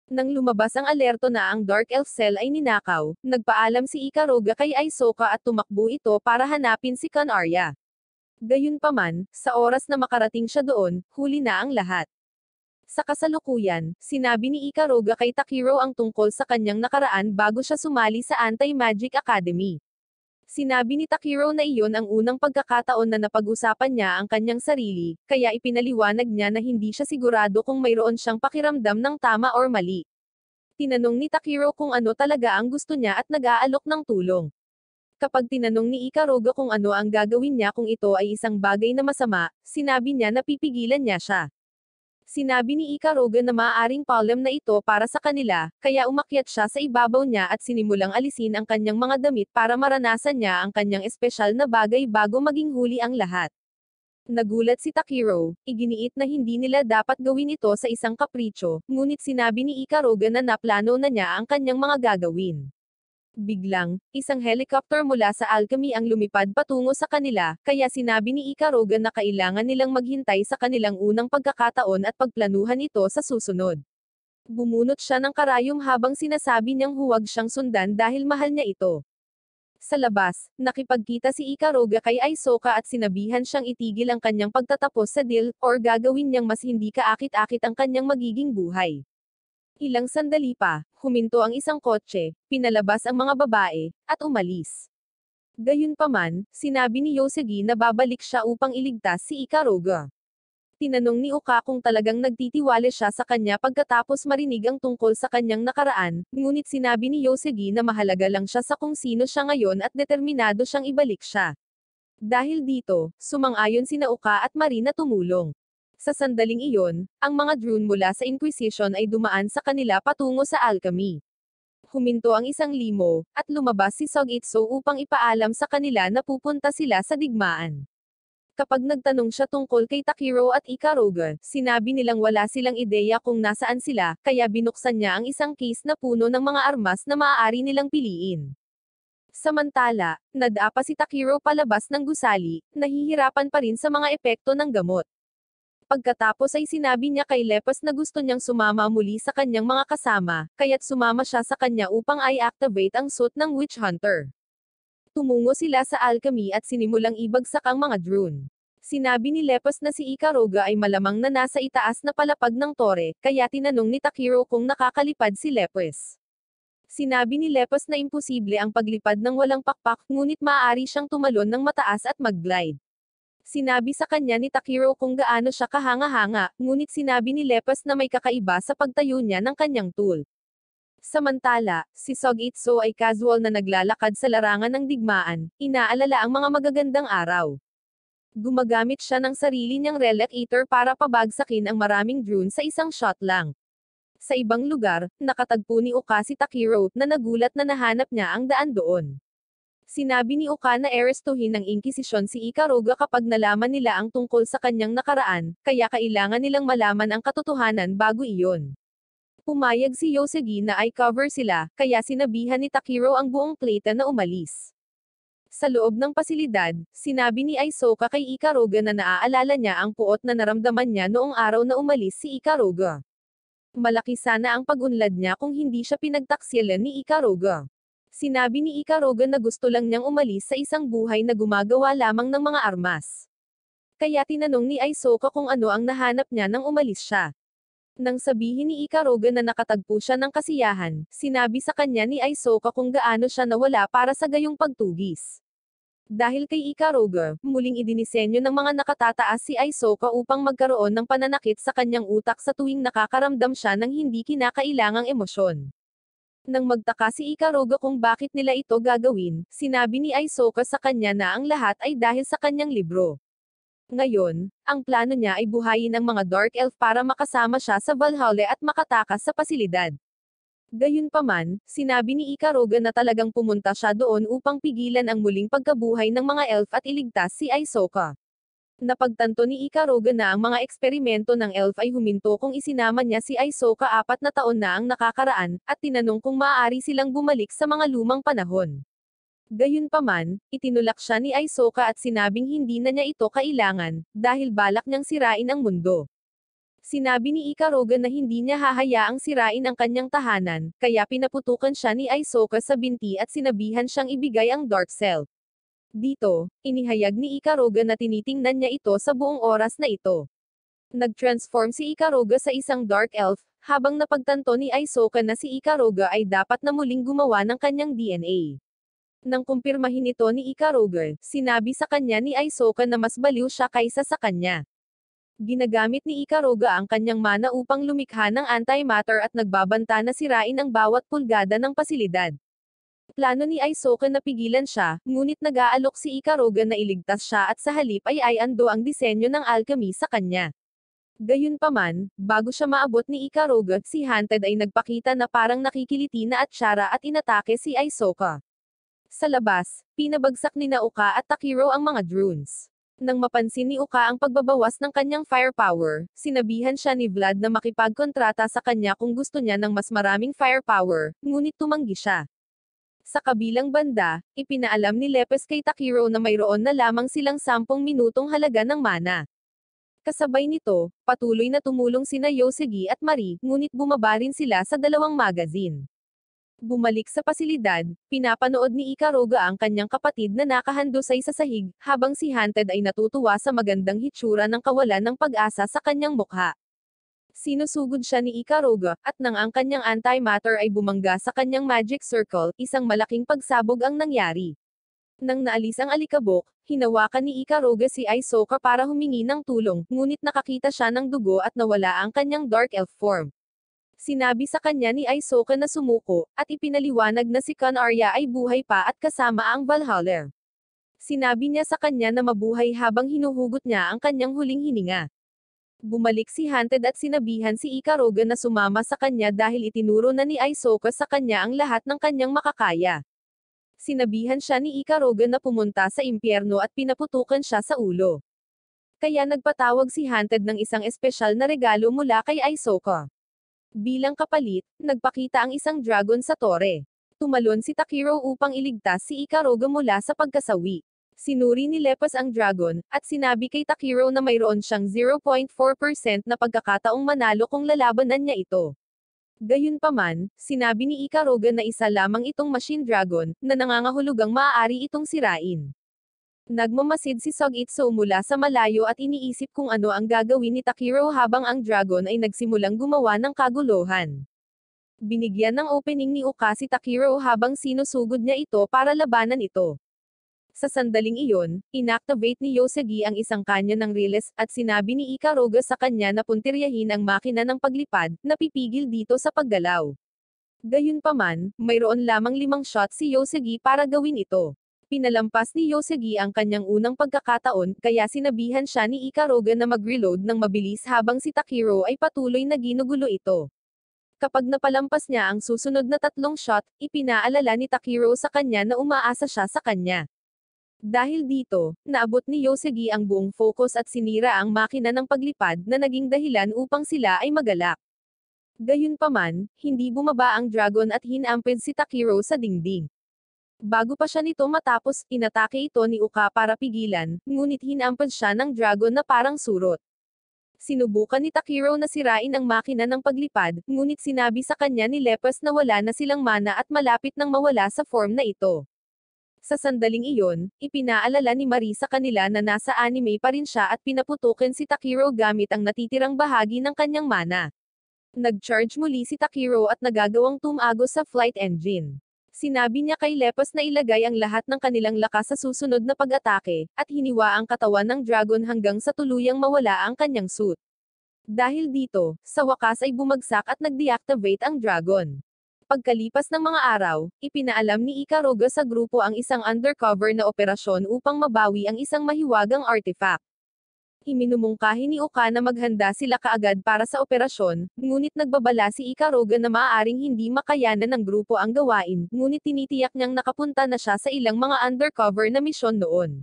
Nang lumabas ang alerto na ang Dark Elf Cell ay ninakaw, nagpaalam si Ikaruga kay Aisoka at tumakbo ito para hanapin si Kanarya. Gayunpaman, sa oras na makarating siya doon, huli na ang lahat. Sa kasalukuyan, sinabi ni Ikaruga kay Takiro ang tungkol sa kanyang nakaraan bago siya sumali sa Anti-Magic Academy. Sinabi ni Takiro na iyon ang unang pagkakataon na napag-usapan niya ang kanyang sarili, kaya ipinaliwanag niya na hindi siya sigurado kung mayroon siyang pakiramdam ng tama or mali. Tinanong ni Takiro kung ano talaga ang gusto niya at nag-aalok ng tulong. Kapag tinanong ni Ikaruga kung ano ang gagawin niya kung ito ay isang bagay na masama, sinabi niya na pipigilan niya siya. Sinabi ni Ikaruga na maaaring problem na ito para sa kanila, kaya umakyat siya sa ibabaw niya at sinimulang alisin ang kanyang mga damit para maranasan niya ang kanyang espesyal na bagay bago maging huli ang lahat. Nagulat si Takiro, iginiit na hindi nila dapat gawin ito sa isang kapritsyo, ngunit sinabi ni Ikaruga na naplano na niya ang kanyang mga gagawin. Biglang, isang helicopter mula sa alchemy ang lumipad patungo sa kanila, kaya sinabi ni Ikaruga na kailangan nilang maghintay sa kanilang unang pagkakataon at pagplanuhan ito sa susunod. Bumunot siya ng karayom habang sinasabi niyang huwag siyang sundan dahil mahal niya ito. Sa labas, nakipagkita si Ikaruga kay Aisoka at sinabihan siyang itigil ang kanyang pagtatapos sa deal, or gagawin niyang mas hindi kaakit-akit ang kanyang magiging buhay. Ilang sandali pa, huminto ang isang kotse, pinalabas ang mga babae, at umalis. Gayunpaman, sinabi ni Yoshigi na babalik siya upang iligtas si Ikaruga. Tinanong ni Uka kung talagang nagtitiwala siya sa kanya pagkatapos marinig ang tungkol sa kanyang nakaraan, ngunit sinabi ni Yoshigi na mahalaga lang siya sa kung sino siya ngayon at determinado siyang ibalik siya. Dahil dito, sumang-ayon sina Uka at Mari na tumulong. Sa sandaling iyon, ang mga drone mula sa Inquisition ay dumaan sa kanila patungo sa alchemy. Huminto ang isang limo, at lumabas si Sogitsu upang ipaalam sa kanila na pupunta sila sa digmaan. Kapag nagtanong siya tungkol kay Takiro at Ikaruga, sinabi nilang wala silang ideya kung nasaan sila, kaya binuksan niya ang isang case na puno ng mga armas na maaari nilang piliin. Samantala, nadapa si Takiro palabas ng gusali, nahihirapan pa rin sa mga epekto ng gamot. Pagkatapos ay sinabi niya kay Lepus na gusto niyang sumama muli sa kanyang mga kasama, kaya't sumama siya sa kanya upang i-activate ang suit ng Witch Hunter. Tumungo sila sa alchemy at sinimulang ibagsak ang mga drone. Sinabi ni Lepos na si Ikaruga ay malamang na nasa itaas na palapag ng tore, kaya tinanong ni Takiro kung nakakalipad si Lepos. Sinabi ni Lepos na imposible ang paglipad ng walang pakpak, ngunit maaari siyang tumalon ng mataas at mag-glide. Sinabi sa kanya ni Takiro kung gaano siya kahanga-hanga, ngunit sinabi ni Lepos na may kakaiba sa pagtayo niya ng kanyang tool. Samantala, si Sogitsu ay casual na naglalakad sa larangan ng digmaan, inaalala ang mga magagandang araw. Gumagamit siya ng sarili niyang relic eater para pabagsakin ang maraming drone sa isang shot lang. Sa ibang lugar, nakatagpo ni Uka si Takiro na nagulat na nahanap niya ang daan doon. Sinabi ni Uka na arestuhin ng Inkisisyon si Ikaruga kapag nalaman nila ang tungkol sa kanyang nakaraan, kaya kailangan nilang malaman ang katotohanan bago iyon. Pumayag si Yosegi na i-cover sila, kaya sinabihan ni Takiro ang buong plata na umalis. Sa loob ng pasilidad, sinabi ni Aisoka kay Ikaruga na naaalala niya ang puot na naramdaman niya noong araw na umalis si Ikaruga. Malaki sana ang pag-unlad niya kung hindi siya pinagtaksyalan ni Ikaruga. Sinabi ni Ikaruga na gusto lang niyang umalis sa isang buhay na gumagawa lamang ng mga armas. Kaya tinanong ni Aisoka kung ano ang nahanap niya nang umalis siya. Nang sabihin ni Ikaruga na nakatagpo siya ng kasiyahan, sinabi sa kanya ni Aisoka kung gaano siya nawala para sa gayong pagtugis. Dahil kay Ikaruga, muling idinisenyo ng mga nakatataas si Aisoka upang magkaroon ng pananakit sa kanyang utak sa tuwing nakakaramdam siya ng hindi kinakailangang emosyon. Nang magtaka si Ikaruga kung bakit nila ito gagawin, sinabi ni Aisoka sa kanya na ang lahat ay dahil sa kanyang libro. Ngayon, ang plano niya ay buhayin ang mga Dark Elf para makasama siya sa Valhalla at makatakas sa pasilidad. Gayunpaman, sinabi ni Ikaruga na talagang pumunta siya doon upang pigilan ang muling pagkabuhay ng mga elf at iligtas si Aisoka. Napagtanto ni Ikaruga na ang mga eksperimento ng elf ay huminto kung isinama niya si Aisoka 4 na taon na ang nakakaraan, at tinanong kung maaari silang bumalik sa mga lumang panahon. Gayunpaman, itinulak siya ni Aisoka at sinabing hindi na niya ito kailangan, dahil balak niyang sirain ang mundo. Sinabi ni Ikaruga na hindi niya hahayaang sirain ang kanyang tahanan, kaya pinaputukan siya ni Aisoka sa binti at sinabihan siyang ibigay ang Dark Self. Dito, inihayag ni Ikaruga na tinitingnan niya ito sa buong oras na ito. Nag-transform si Ikaruga sa isang Dark Elf, habang napagtanto ni Aisoka na si Ikaruga ay dapat na muling gumawa ng kanyang DNA. Nang kumpirmahin ito ni Ikaruga, sinabi sa kanya ni Aisoka na mas baliw siya kaysa sa kanya. Ginagamit ni Ikaruga ang kanyang mana upang lumikha ng antimatter at nagbabanta na sirain ang bawat pulgada ng pasilidad. Plano ni Aisoka na pigilan siya, ngunit nag-aalok si Ikaruga na iligtas siya at sa halip ay ando ang disenyo ng alchemy sa kanya. Gayunpaman, bago siya maabot ni Ikaruga, si Haunted ay nagpakita na parang nakikiliti na Atsara at inatake si Aisoka. Sa labas, pinabagsak ni Uka at Takiro ang mga drones. Nang mapansin ni Uka ang pagbabawas ng kanyang firepower, sinabihan siya ni Vlad na makipagkontrata sa kanya kung gusto niya ng mas maraming firepower, ngunit tumanggi siya. Sa kabilang banda, ipinaalam ni Lepes kay Takiro na mayroon na lamang silang 10 minutong halaga ng mana. Kasabay nito, patuloy na tumulong sina Yosegi at Mari, ngunit bumaba rin sila sa 2 magazine. Bumalik sa pasilidad, pinapanood ni Ikaruga ang kanyang kapatid na nakahandusay sa sahig, habang si Haunted ay natutuwa sa magandang hitsura ng kawalan ng pag-asa sa kanyang mukha. Sinusugod siya ni Ikaruga, at nang ang kanyang antimatter ay bumangga sa kanyang magic circle, isang malaking pagsabog ang nangyari. Nang naalis ang alikabok, hinawakan ni Ikaruga si Aisoka para humingi ng tulong, ngunit nakakita siya ng dugo at nawala ang kanyang Dark Elf form. Sinabi sa kanya ni Aisoka na sumuko, at ipinaliwanag na si Kon Arya ay buhay pa at kasama ang Valhalla. Sinabi niya sa kanya na mabuhay habang hinuhugot niya ang kanyang huling hininga. Bumalik si Haunted at sinabihan si Ikaruga na sumama sa kanya dahil itinuro na ni Aisoka sa kanya ang lahat ng kanyang makakaya. Sinabihan siya ni Ikaruga na pumunta sa impyerno at pinaputukan siya sa ulo. Kaya nagpatawag si Haunted ng isang espesyal na regalo mula kay Aisoka. Bilang kapalit, nagpakita ang isang dragon sa tore. Tumalon si Takiro upang iligtas si Ikaruga mula sa pagkasawi. Sinuri ni Lepes ang dragon, at sinabi kay Takiro na mayroon siyang 0.4% na pagkakataong manalo kung lalabanan niya ito. Gayunpaman, sinabi ni Ikaruga na isa lamang itong machine dragon, na nangangahulugang maaari itong sirain. Nagmamasid si Sogitsu mula sa malayo at iniisip kung ano ang gagawin ni Takiro habang ang dragon ay nagsimulang gumawa ng kaguluhan. Binigyan ng opening ni Uka si Takiro habang sinusugod niya ito para labanan ito. Sa sandaling iyon, inactivate ni Yosegi ang isang kanya ng release at sinabi ni Ikaruga sa kanya na puntiryahin ang makina ng paglipad, na pipigil dito sa paggalaw. Gayunpaman, mayroon lamang 5 shots si Yosegi para gawin ito. Pinalampas ni Yosegi ang kanyang unang pagkakataon, kaya sinabihan siya ni Ikaruga na mag-reload ng mabilis habang si Takiro ay patuloy na ginugulo ito. Kapag napalampas niya ang susunod na 3 shot, ipinaalala ni Takiro sa kanya na umaasa siya sa kanya. Dahil dito, naabot ni Yosegi ang buong focus at sinira ang makina ng paglipad na naging dahilan upang sila ay magalak. Gayunpaman, hindi bumaba ang dragon at hinamped si Takiro sa dingding. Bago pa siya nito matapos, inatake ito ni Uka para pigilan, ngunit hinamped siya ng dragon na parang surot. Sinubukan ni Takiro na sirain ang makina ng paglipad, ngunit sinabi sa kanya ni Lepus na wala na silang mana at malapit nang mawala sa form na ito. Sa sandaling iyon, ipinaalala ni Marie sa kanila na nasa anime pa rin siya at pinaputukan si Takiro gamit ang natitirang bahagi ng kanyang mana. Nag-charge muli si Takiro at nagagawang tumagos sa flight engine. Sinabi niya kay Lepus na ilagay ang lahat ng kanilang lakas sa susunod na pag-atake, at hiniwa ang katawan ng dragon hanggang sa tuluyang mawala ang kanyang suit. Dahil dito, sa wakas ay bumagsak at nag-deactivate ang dragon. Pagkalipas ng mga araw, ipinaalam ni Ikaruga sa grupo ang isang undercover na operasyon upang mabawi ang isang mahiwagang artifact. Iminumungkahi ni Uka na maghanda sila kaagad para sa operasyon, ngunit nagbabala si Ikaruga na maaaring hindi makayanan ng grupo ang gawain, ngunit tinitiyak niyang nakapunta na siya sa ilang mga undercover na misyon noon.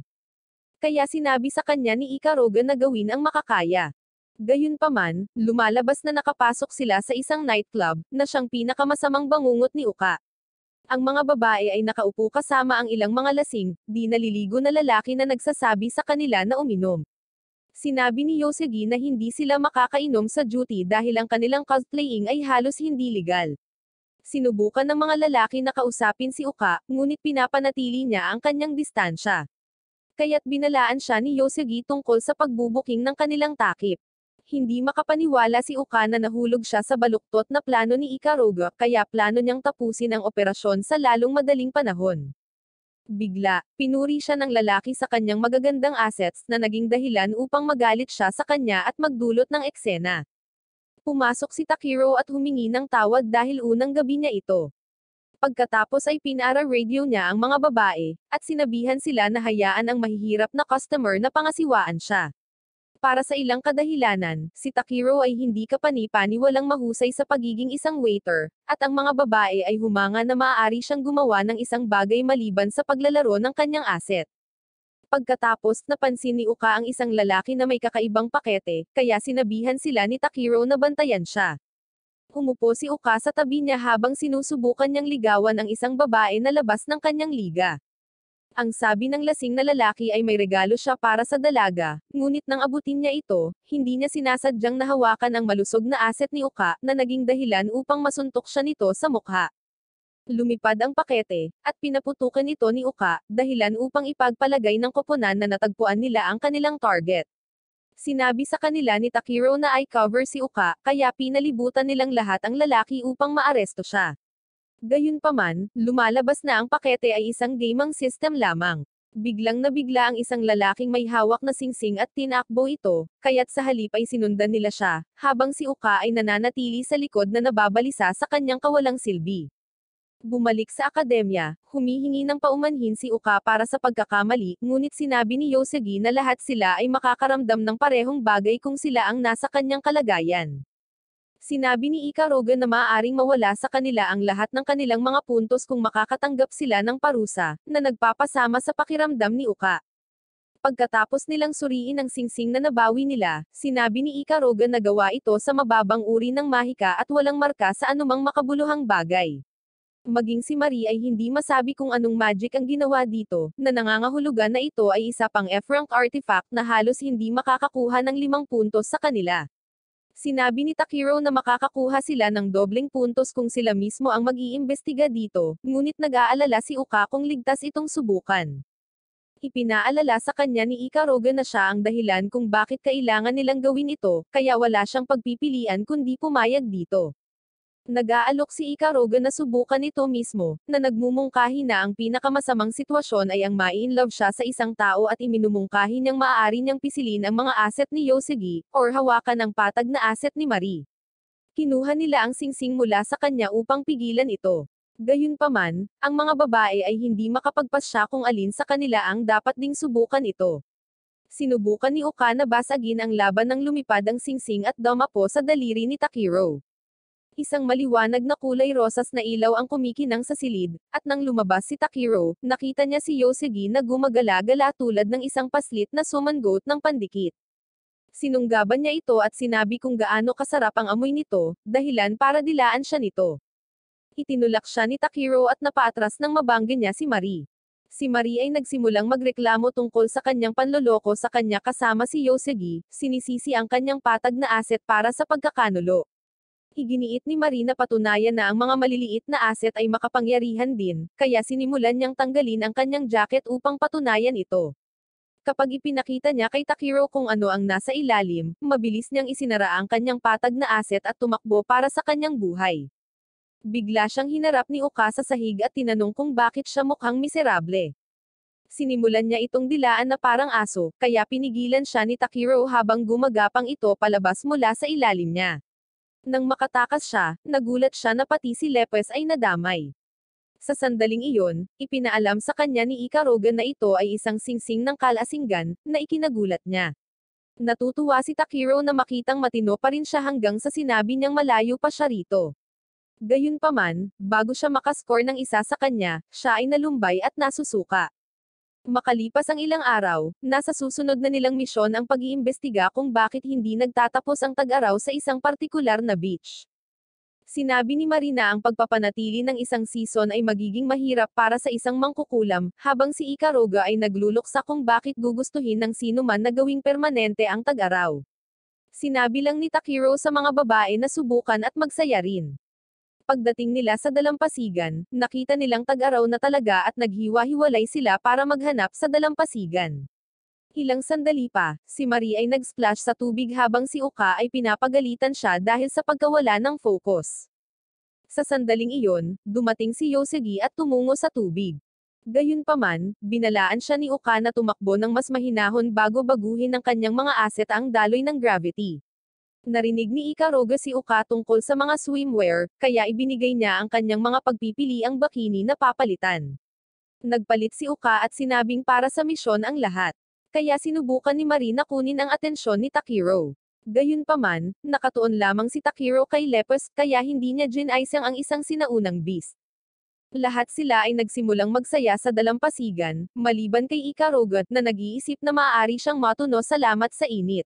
Kaya sinabi sa kanya ni Ikaruga na gawin ang makakaya. Gayunpaman, lumalabas na nakapasok sila sa isang nightclub, na siyang pinakamasamang bangungot ni Uka. Ang mga babae ay nakaupo kasama ang ilang mga lasing, di naliligo na lalaki na nagsasabi sa kanila na uminom. Sinabi ni Yosegi na hindi sila makakainom sa duty dahil ang kanilang cosplaying ay halos hindi legal. Sinubukan ng mga lalaki na kausapin si Uka, ngunit pinapanatili niya ang kanyang distansya. Kaya't binalaan siya ni Yosegi tungkol sa pagbubuking ng kanilang takip. Hindi makapaniwala si Uka na nahulog siya sa baluktot na plano ni Ikaruga, kaya plano niyang tapusin ang operasyon sa lalong madaling panahon. Bigla, pinuri siya ng lalaki sa kanyang magagandang assets na naging dahilan upang magalit siya sa kanya at magdulot ng eksena. Pumasok si Takiro at humingi ng tawad dahil unang gabi niya ito. Pagkatapos ay pinara-radio niya ang mga babae, at sinabihan sila na hayaan ang mahihirap na customer na pangasiwaan siya. Para sa ilang kadahilanan, si Takiro ay hindi kapani-paniwalang mahusay sa pagiging isang waiter, at ang mga babae ay humanga na maaari siyang gumawa ng isang bagay maliban sa paglalaro ng kanyang asset. Pagkatapos, napansin ni Uka ang isang lalaki na may kakaibang pakete, kaya sinabihan sila ni Takiro na bantayan siya. Umupo si Uka sa tabi niya habang sinusubukan niyang ligawan ang isang babae na labas ng kanyang liga. Ang sabi ng lasing na lalaki ay may regalo siya para sa dalaga, ngunit nang abutin niya ito, hindi niya sinasadyang nahawakan ang malusog na asset ni Uka, na naging dahilan upang masuntok siya nito sa mukha. Lumipad ang pakete, at pinaputukan ito ni Uka, dahilan upang ipagpalagay ng koponan na natagpuan nila ang kanilang target. Sinabi sa kanila ni Takiro na ay cover si Uka, kaya pinalibutan nilang lahat ang lalaki upang maaresto siya. Gayunpaman, lumalabas na ang pakete ay isang gaming system lamang. Biglang nabigla ang isang lalaking may hawak na singsing at tinakbo ito, kaya't sa halip ay sinundan nila siya, habang si Uka ay nananatili sa likod na nababalisa sa kanyang kawalang silbi. Bumalik sa akademya, humihingi ng paumanhin si Uka para sa pagkakamali, ngunit sinabi ni Yosegi na lahat sila ay makakaramdam ng parehong bagay kung sila ang nasa kanyang kalagayan. Sinabi ni Ikaruga na maaaring mawala sa kanila ang lahat ng kanilang mga puntos kung makakatanggap sila ng parusa, na nagpapasama sa pakiramdam ni Uka. Pagkatapos nilang suriin ang singsing na nabawi nila, sinabi ni Ikaruga na gawa ito sa mababang uri ng mahika at walang marka sa anumang makabuluhang bagay. Maging si Marie ay hindi masabi kung anong magic ang ginawa dito, na nangangahulugan na ito ay isa pang F-rank artifact na halos hindi makakakuha ng 5 puntos sa kanila. Sinabi ni Takiro na makakakuha sila ng dobleng puntos kung sila mismo ang mag-iimbestiga dito, ngunit nag-aalala si Uka kung ligtas itong subukan. Ipinaalala sa kanya ni Ikaruga na siya ang dahilan kung bakit kailangan nilang gawin ito, kaya wala siyang pagpipilian kundi pumayag dito. Nag-aalok si Ikaruga na subukan ito mismo, na nagmumungkahi na ang pinakamasamang sitwasyon ay ang ma-inlove siya sa isang tao at iminumungkahi niyang maaari niyang pisilin ang mga asset ni Yoshigi, or hawakan ang patag na asset ni Marie. Kinuha nila ang singsing mula sa kanya upang pigilan ito. Gayunpaman, ang mga babae ay hindi makapagpasya kung alin sa kanila ang dapat ding subukan ito. Sinubukan ni Uka na basagin ang laban nang lumipad ang singsing at dumapo sa daliri ni Takiro. Isang maliwanag na kulay rosas na ilaw ang kumikinang sa silid, at nang lumabas si Takiro, nakita niya si Yoshigi na gumagala-gala tulad ng isang paslit na sumangot ng pandikit. Sinunggaban niya ito at sinabi kung gaano kasarap ang amoy nito, dahilan para dilaan siya nito. Itinulak siya ni Takiro at napaatras nang mabangga niya si Marie. Si Marie ay nagsimulang magreklamo tungkol sa kanyang panloloko sa kanya kasama si Yoshigi, sinisisi ang kanyang patag na asset para sa pagkakanulo. Iginiit ni Marie na patunayan na ang mga maliliit na asset ay makapangyarihan din, kaya sinimulan niyang tanggalin ang kanyang jacket upang patunayan ito. Kapag ipinakita niya kay Takiro kung ano ang nasa ilalim, mabilis niyang isinara ang kanyang patag na asset at tumakbo para sa kanyang buhay. Bigla siyang hinarap ni Uka sa sahig at tinanong kung bakit siya mukhang miserable. Sinimulan niya itong dilaan na parang aso, kaya pinigilan siya ni Takiro habang gumagapang ito palabas mula sa ilalim niya. Nang makatakas siya, nagulat siya na pati si Lepes ay nadamay. Sa sandaling iyon, ipinaalam sa kanya ni Ikaruga na ito ay isang singsing ng kalasinggan, na ikinagulat niya. Natutuwa si Takiro na makitang matino pa rin siya hanggang sa sinabi niyang malayo pa siya rito. Gayunpaman, bago siya makascore ng isa sa kanya, siya ay nalumbay at nasusuka. Makalipas ang ilang araw, nasa susunod na nilang misyon ang pag-iimbestiga kung bakit hindi nagtatapos ang tag-araw sa isang partikular na beach. Sinabi ni Marina ang pagpapanatili ng isang season ay magiging mahirap para sa isang mangkukulam, habang si Ikaruga ay nagluluksa kung bakit gugustuhin ng sino man na gawing permanente ang tag-araw. Sinabi lang ni Takiro sa mga babae na subukan at magsaya rin. Pagdating nila sa dalampasigan, nakita nilang tag-araw na talaga at naghiwa-hiwalay sila para maghanap sa dalampasigan. Ilang sandali pa, si Marie ay nag-splash sa tubig habang si Uka ay pinapagalitan siya dahil sa pagkawala ng focus. Sa sandaling iyon, dumating si Yoshigi at tumungo sa tubig. Gayunpaman, binalaan siya ni Uka na tumakbo ng mas mahinahon bago baguhin ng kanyang mga asset ang daloy ng gravity. Narinig ni Ikaruga si Uka tungkol sa mga swimwear, kaya ibinigay niya ang kanyang mga pagpipiliang bikini na papalitan. Nagpalit si Uka at sinabing para sa misyon ang lahat. Kaya sinubukan ni Marie na kunin ang atensyon ni Takiro. Gayunpaman, nakatuon lamang si Takiro kay Lepes, kaya hindi niya ginaisang ang isang sinaunang beast. Lahat sila ay nagsimulang magsaya sa dalampasigan, maliban kay Ikaruga, na nag-iisip na maaari siyang matuno salamat sa init.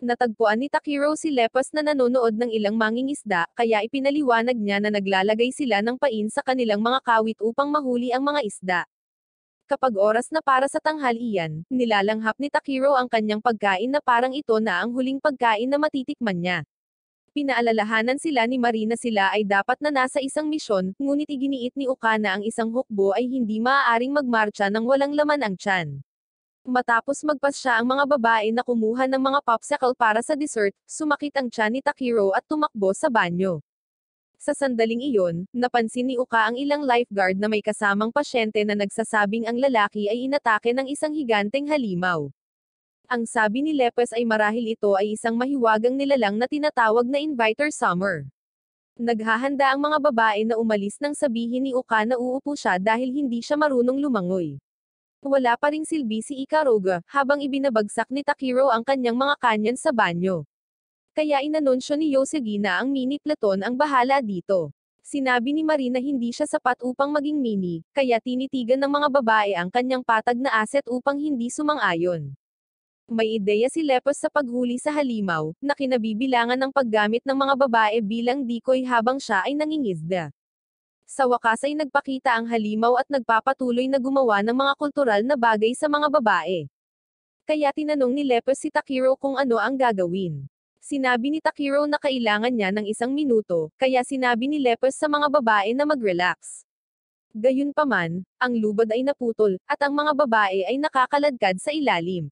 Natagpuan ni Takiro si Lepes na nanonood ng ilang mangingisda, kaya ipinaliwanag niya na naglalagay sila ng pain sa kanilang mga kawit upang mahuli ang mga isda. Kapag oras na para sa tanghalian, nilalanghap ni Takiro ang kanyang pagkain na parang ito na ang huling pagkain na matitikman niya. Pinaalalahanan sila ni Marie na sila ay dapat na nasa isang misyon, ngunit iginiit ni Uka na ang isang hukbo ay hindi maaaring magmarcha nang walang laman ang tiyan. Matapos magpasya ang mga babae na kumuha ng mga popsicle para sa dessert, sumakit ang tiyan ni Takiro at tumakbo sa banyo. Sa sandaling iyon, napansin ni Uka ang ilang lifeguard na may kasamang pasyente na nagsasabing ang lalaki ay inatake ng isang higanteng halimaw. Ang sabi ni Lepes ay marahil ito ay isang mahiwagang nilalang na tinatawag na Inviter Summer. Naghahanda ang mga babae na umalis nang sabihin ni Uka na uupo siya dahil hindi siya marunong lumangoy. Wala pa ring silbi si Ikaruga, habang ibinabagsak ni Takiro ang kanyang mga kanyan sa banyo. Kaya inanunsyo ni Yoshigi na ang mini Platon ang bahala dito. Sinabi ni Marie na hindi siya sapat upang maging mini, kaya tinitigan ng mga babae ang kanyang patag na asset upang hindi sumang-ayon. May ideya si Lepes sa paghuli sa halimaw, na kinabibilangan ng paggamit ng mga babae bilang decoy habang siya ay nangingisda. Sa wakas ay nagpakita ang halimaw at nagpapatuloy na gumawa ng mga kultural na bagay sa mga babae. Kaya tinanong ni Lepes si Takiro kung ano ang gagawin. Sinabi ni Takiro na kailangan niya ng 1 minuto, kaya sinabi ni Lepes sa mga babae na mag-relax. Gayunpaman, ang lubad ay naputol, at ang mga babae ay nakakaladkad sa ilalim.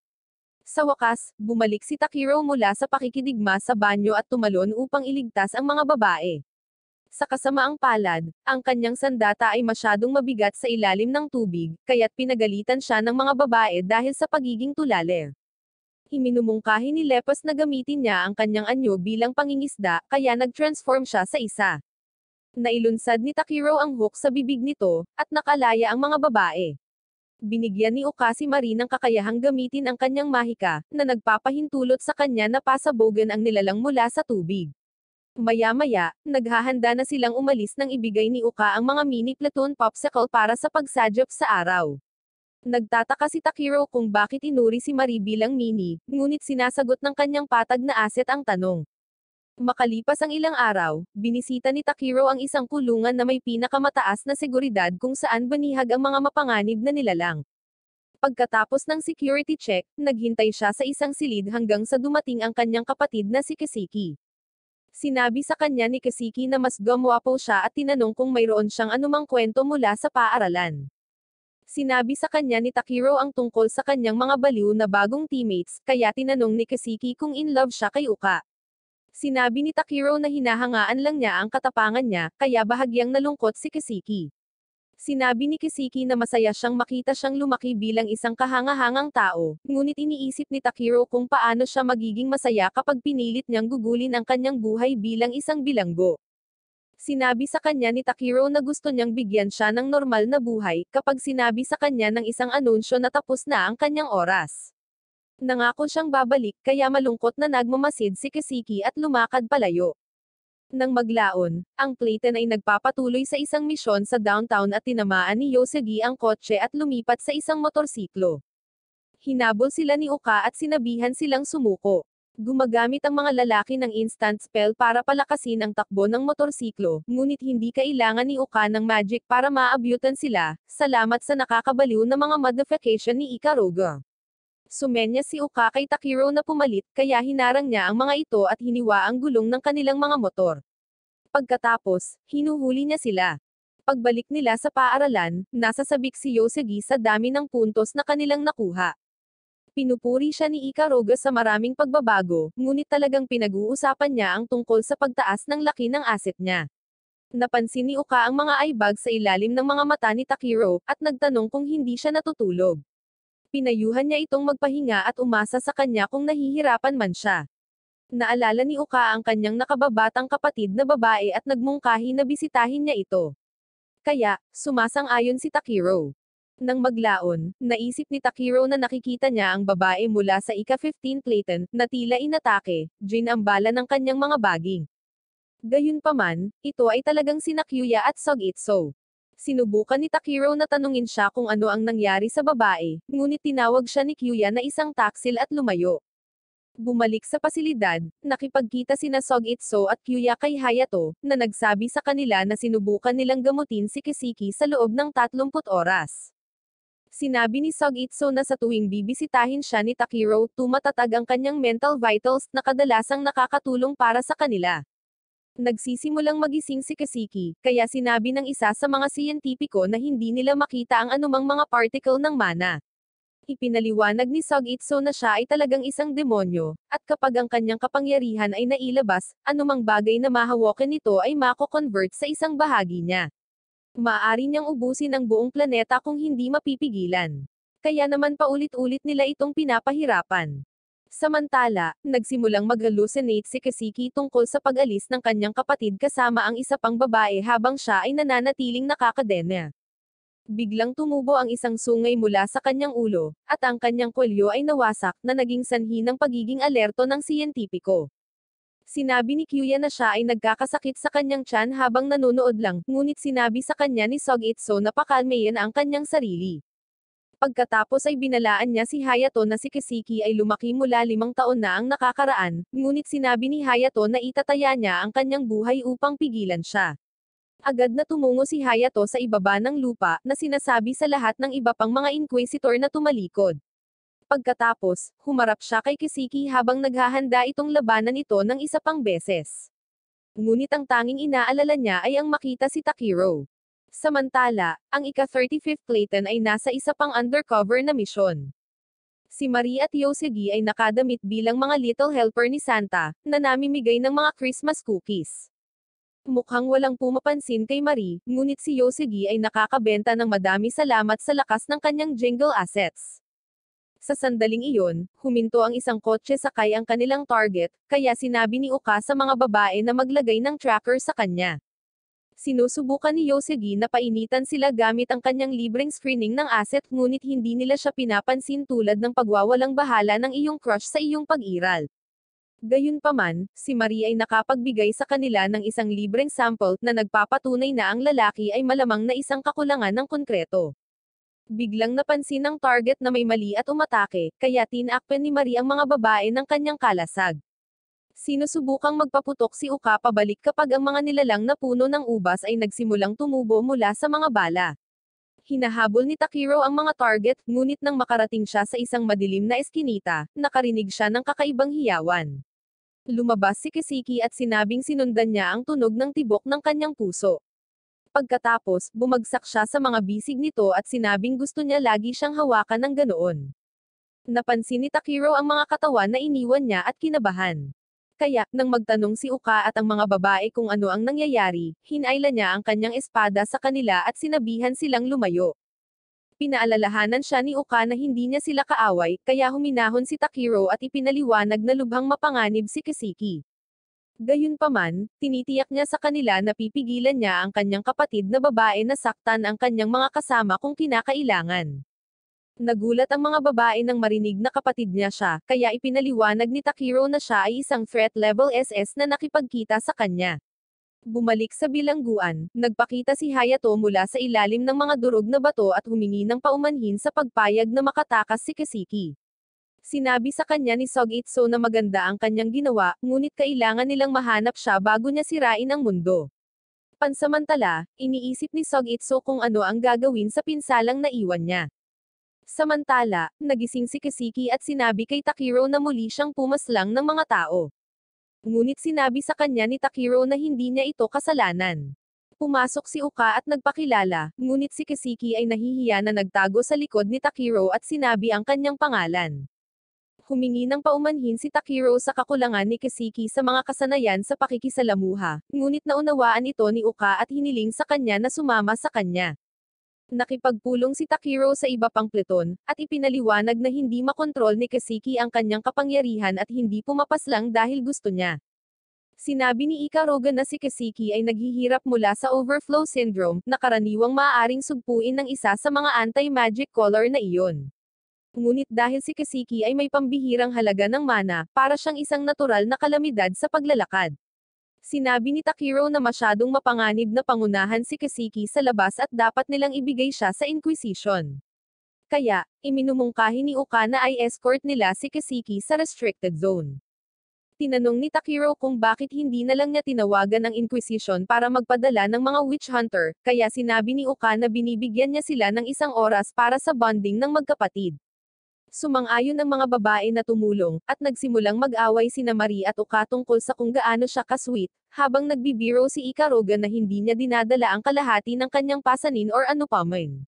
Sa wakas, bumalik si Takiro mula sa pakikidigma sa banyo at tumalon upang iligtas ang mga babae. Sa kasamaang palad, ang kanyang sandata ay masyadong mabigat sa ilalim ng tubig, kaya't pinagalitan siya ng mga babae dahil sa pagiging tulale. Iminumungkahi ni Lepus na gamitin niya ang kanyang anyo bilang pangingisda, kaya nag-transform siya sa isa. Nailunsad ni Takiro ang hook sa bibig nito, at nakalaya ang mga babae. Binigyan ni Uka si Marie ng kakayahang gamitin ang kanyang mahika, na nagpapahintulot sa kanya na pasabogan ang nilalang mula sa tubig. Maya-maya, naghahanda na silang umalis nang ibigay ni Uka ang mga mini platoon popsicle para sa pagsadyap sa araw. Nagtataka si Takiro kung bakit inuri si Marie bilang mini, ngunit sinasagot ng kanyang patag na asset ang tanong. Makalipas ang ilang araw, binisita ni Takiro ang isang kulungan na may pinakamataas na seguridad kung saan banihag ang mga mapanganib na nilalang. Pagkatapos ng security check, naghintay siya sa isang silid hanggang sa dumating ang kanyang kapatid na si Kasiki. Sinabi sa kanya ni Kasiki na mas gumwapo siya at tinanong kung mayroon siyang anumang kwento mula sa paaralan. Sinabi sa kanya ni Takiro ang tungkol sa kanyang mga baliw na bagong teammates, kaya tinanong ni Kasiki kung in love siya kay Uka. Sinabi ni Takiro na hinahangaan lang niya ang katapangan niya, kaya bahagyang nalungkot si Kasiki. Sinabi ni Kasiki na masaya siyang makita siyang lumaki bilang isang kahangahangang tao, ngunit iniisip ni Takiro kung paano siya magiging masaya kapag pinilit niyang gugulin ang kanyang buhay bilang isang bilanggo. Sinabi sa kanya ni Takiro na gusto niyang bigyan siya ng normal na buhay, kapag sinabi sa kanya ng isang anunsyo na tapos na ang kanyang oras. Nangako siyang babalik, kaya malungkot na nagmamasid si Kasiki at lumakad palayo. Nang maglaon, ang Clayton ay nagpapatuloy sa isang misyon sa downtown at tinamaan ni Yosugi ang kotse at lumipat sa isang motorsiklo. Hinabol sila ni Uka at sinabihan silang sumuko. Gumagamit ang mga lalaki ng instant spell para palakasin ang takbo ng motorsiklo, ngunit hindi kailangan ni Uka ng magic para maabyutan sila, salamat sa nakakabaliw na mga modification ni Ikaruga. Sumenya si Uka kay Takiro na pumalit, kaya hinarang niya ang mga ito at hiniwa ang gulong ng kanilang mga motor. Pagkatapos, hinuhuli niya sila. Pagbalik nila sa paaralan, nasasabik si Yosugi sa dami ng puntos na kanilang nakuha. Pinupuri siya ni Ikaruga sa maraming pagbabago, ngunit talagang pinag-uusapan niya ang tungkol sa pagtaas ng laki ng asset niya. Napansin ni Uka ang mga eyebag sa ilalim ng mga mata ni Takiro, at nagtanong kung hindi siya natutulog. Pinayuhan niya itong magpahinga at umasa sa kanya kung nahihirapan man siya. Naalala ni Uka ang kanyang nakababatang kapatid na babae at nagmungkahi na bisitahin niya ito. Kaya, sumasang-ayon si Takiro. Nang maglaon, naisip ni Takiro na nakikita niya ang babae mula sa ika-15 Clayton, na tila inatake, ang bala ng kanyang mga baging. Gayunpaman, ito ay talagang sina Kyuya at Sogitsu. Sinubukan ni Takiro na tanungin siya kung ano ang nangyari sa babae, ngunit tinawag siya ni Kyuya na isang taksil at lumayo. Bumalik sa pasilidad, nakipagkita sina Sogitsu at Kyuya kay Hayato, na nagsabi sa kanila na sinubukan nilang gamutin si Kasiki sa loob ng 30 oras. Sinabi ni Sogitsu na sa tuwing bibisitahin siya ni Takiro, tumatatag ang kanyang mental vitals na kadalasang nakakatulong para sa kanila. Nagsisimulang magising si Kasiki, kaya sinabi ng isa sa mga siyentipiko na hindi nila makita ang anumang mga particle ng mana. Ipinaliwanag ni Sogitsu na siya ay talagang isang demonyo, at kapag ang kanyang kapangyarihan ay nailabas, anumang bagay na mahawakan nito ay mako-convert sa isang bahagi niya. Maaari niyang ubusin ang buong planeta kung hindi mapipigilan. Kaya naman paulit-ulit nila itong pinapahirapan. Samantala, nagsimulang mag-hallucinate si Kasiki tungkol sa pag-alis ng kanyang kapatid kasama ang isa pang babae habang siya ay nananatiling nakakadena. Biglang tumubo ang isang sungay mula sa kanyang ulo, at ang kanyang kwelyo ay nawasak, na naging sanhi ng pagiging alerto ng siyentipiko. Sinabi ni Kyuya na siya ay nagkakasakit sa kanyang tiyan habang nanonood lang, ngunit sinabi sa kanya ni Sogitsu na pakalmayan ang kanyang sarili. Pagkatapos ay binalaan niya si Hayato na si Kasiki ay lumaki mula 5 taon na ang nakakaraan, ngunit sinabi ni Hayato na itataya niya ang kanyang buhay upang pigilan siya. Agad na tumungo si Hayato sa ibaba ng lupa, na sinasabi sa lahat ng iba pang mga inquisitor na tumalikod. Pagkatapos, humarap siya kay Kasiki habang naghahanda itong labanan ito ng isa pang beses. Ngunit ang tanging inaalala niya ay ang makita si Takiro. Samantala, ang ika-35th Clayton ay nasa isa pang undercover na misyon. Si Marie at Yosegie ay nakadamit bilang mga little helper ni Santa, na namimigay ng mga Christmas cookies. Mukhang walang pumapansin kay Marie, ngunit si Yosegie ay nakakabenta ng madami salamat sa lakas ng kanyang jingle assets. Sa sandaling iyon, huminto ang isang kotse sakay ang kanilang target, kaya sinabi ni Uka sa mga babae na maglagay ng tracker sa kanya. Sinusubukan ni Yosegie na painitan sila gamit ang kanyang libreng screening ng asset ngunit hindi nila siya pinapansin tulad ng pagwawalang bahala ng iyong crush sa iyong pag-iral. Gayunpaman, si Marie ay nakapagbigay sa kanila ng isang libreng sample na nagpapatunay na ang lalaki ay malamang na isang kakulangan ng konkreto. Biglang napansin ng target na may mali at umatake, kaya tinakpan ni Marie ang mga babae ng kanyang kalasag. Sinusubukang magpaputok si Uka pabalik kapag ang mga nilalang na puno ng ubas ay nagsimulang tumubo mula sa mga bala. Hinahabol ni Takiro ang mga target, ngunit nang makarating siya sa isang madilim na eskinita, nakarinig siya ng kakaibang hiyawan. Lumabas si Kisiki at sinabing sinundan niya ang tunog ng tibok ng kanyang puso. Pagkatapos, bumagsak siya sa mga bisig nito at sinabing gusto niya lagi siyang hawakan ng ganoon. Napansin ni Takiro ang mga katawan na iniwan niya at kinabahan. Kaya, nang magtanong si Uka at ang mga babae kung ano ang nangyayari, hinayla niya ang kanyang espada sa kanila at sinabihan silang lumayo. Pinaalalahanan siya ni Uka na hindi niya sila kaaway, kaya huminahon si Takiro at ipinaliwanag na lubhang mapanganib si Kisiki. Gayunpaman, tinitiyak niya sa kanila na pipigilan niya ang kanyang kapatid na babae na saktan ang kanyang mga kasama kung kinakailangan. Nagulat ang mga babae nang marinig na kapatid niya siya, kaya ipinaliwanag ni Takiro na siya ay isang threat level SS na nakipagkita sa kanya. Bumalik sa bilangguan, nagpakita si Hayato mula sa ilalim ng mga durog na bato at humingi ng paumanhin sa pagpayag na makatakas si Kisiki. Sinabi sa kanya ni Sogitsu na maganda ang kanyang ginawa, ngunit kailangan nilang mahanap siya bago niya sirain ang mundo. Pansamantala, iniisip ni Sogitsu kung ano ang gagawin sa pinsalang naiwan niya. Samantala, nagising si Kisiki at sinabi kay Takiro na muli siyang pumaslang ng mga tao. Ngunit sinabi sa kanya ni Takiro na hindi niya ito kasalanan. Pumasok si Uka at nagpakilala, ngunit si Kisiki ay nahihiya na nagtago sa likod ni Takiro at sinabi ang kanyang pangalan. Humingi ng paumanhin si Takiro sa kakulangan ni Kisiki sa mga kasanayan sa pakikisalamuha, ngunit naunawaan ito ni Uka at hiniling sa kanya na sumama sa kanya. Nakipagpulong si Takiro sa iba pang pleton, at ipinaliwanag na hindi makontrol ni Kisiki ang kanyang kapangyarihan at hindi pumapaslang dahil gusto niya. Sinabi ni Ikaruga na si Kisiki ay naghihirap mula sa overflow syndrome, na karaniwang maaaring sugpuin ng isa sa mga anti-magic color na iyon. Ngunit dahil si Kisiki ay may pambihirang halaga ng mana, para siyang isang natural na kalamidad sa paglalakad. Sinabi ni Takiro na masyadong mapanganib na pangunahan si Kisiki sa labas at dapat nilang ibigay siya sa Inquisition. Kaya, iminumungkahi ni Uka na ay escort nila si Kisiki sa restricted zone. Tinanong ni Takiro kung bakit hindi na lang niya tinawagan ang Inquisition para magpadala ng mga witch hunter, kaya sinabi ni Uka na binibigyan niya sila ng isang oras para sa bonding ng magkapatid. Sumang-ayon ang mga babae na tumulong, at nagsimulang mag-away sina Marie at Uka tungkol sa kung gaano siya ka-sweet, habang nagbibiro si Ikaruga na hindi niya dinadala ang kalahati ng kanyang pasanin or ano pa man.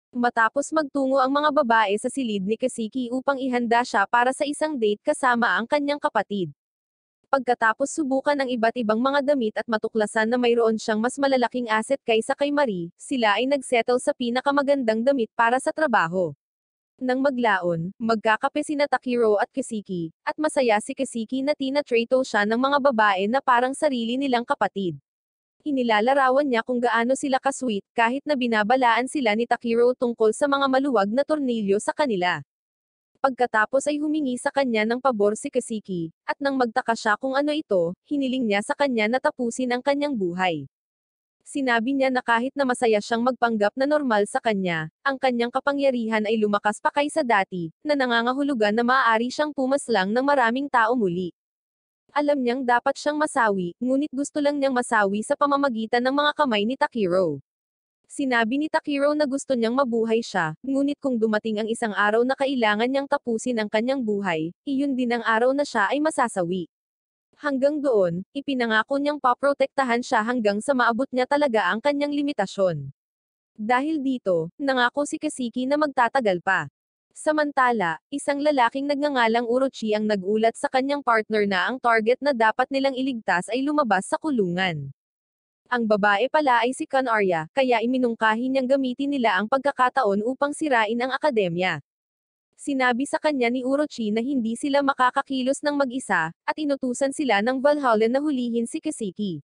Matapos magtungo ang mga babae sa silid ni Kisiki upang ihanda siya para sa isang date kasama ang kanyang kapatid. Pagkatapos subukan ang iba't ibang mga damit at matuklasan na mayroon siyang mas malalaking asset kaysa kay Marie, sila ay nagsettle sa pinakamagandang damit para sa trabaho. Nang maglaon, magkakape sina Takiro at Kisiki, at masaya si Kisiki na tina-trato siya ng mga babae na parang sarili nilang kapatid. Inilalarawan niya kung gaano sila ka-sweet, kahit na binabalaan sila ni Takiro tungkol sa mga maluwag na tornilyo sa kanila. Pagkatapos ay humingi sa kanya ng pabor si Kisiki, at nang magtaka siya kung ano ito, hiniling niya sa kanya na tapusin ang kanyang buhay. Sinabi niya na kahit na masaya siyang magpanggap na normal sa kanya, ang kanyang kapangyarihan ay lumakas pa kaysa dati, na nangangahulugan na maaari siyang pumaslang ng maraming tao muli. Alam niyang dapat siyang masawi, ngunit gusto lang niyang masawi sa pamamagitan ng mga kamay ni Takiro. Sinabi ni Takiro na gusto niyang mabuhay siya, ngunit kung dumating ang isang araw na kailangan niyang tapusin ang kanyang buhay, iyon din ang araw na siya ay masasawi. Hanggang doon, ipinangako niyang paprotektahan siya hanggang sa maabot niya talaga ang kanyang limitasyon. Dahil dito, nangako si Kasiki na magtatagal pa. Samantala, isang lalaking nagngangalang Orochi ang nagulat sa kanyang partner na ang target na dapat nilang iligtas ay lumabas sa kulungan. Ang babae pala ay si Kan Arya, kaya iminungkahi niyang gamitin nila ang pagkakataon upang sirain ang akademya. Sinabi sa kanya ni Orochi na hindi sila makakakilos ng mag-isa, at inutusan sila ng Valhalla na hulihin si Kasiki.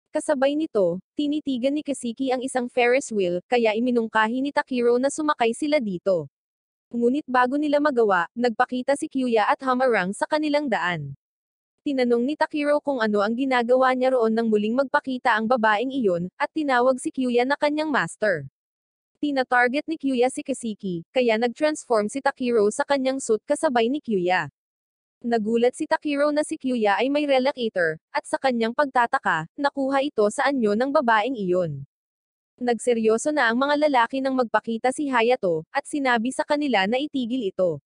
Kasabay nito, tinitigan ni Kasiki ang isang Ferris wheel, kaya iminungkahi ni Takiro na sumakay sila dito. Ngunit bago nila magawa, nagpakita si Kyuya at Hamarang sa kanilang daan. Tinanong ni Takiro kung ano ang ginagawa niya roon nang muling magpakita ang babaeng iyon, at tinawag si Kyuya na kanyang master. Tina-target ni Kyuya si Kasiki, kaya nag-transform si Takiro sa kanyang suit kasabay ni Kyuya. Nagulat si Takiro na si Kyuya ay may relic eater, at sa kanyang pagtataka, nakuha ito sa anyo ng babaeng iyon. Nagseryoso na ang mga lalaki nang magpakita si Hayato, at sinabi sa kanila na itigil ito.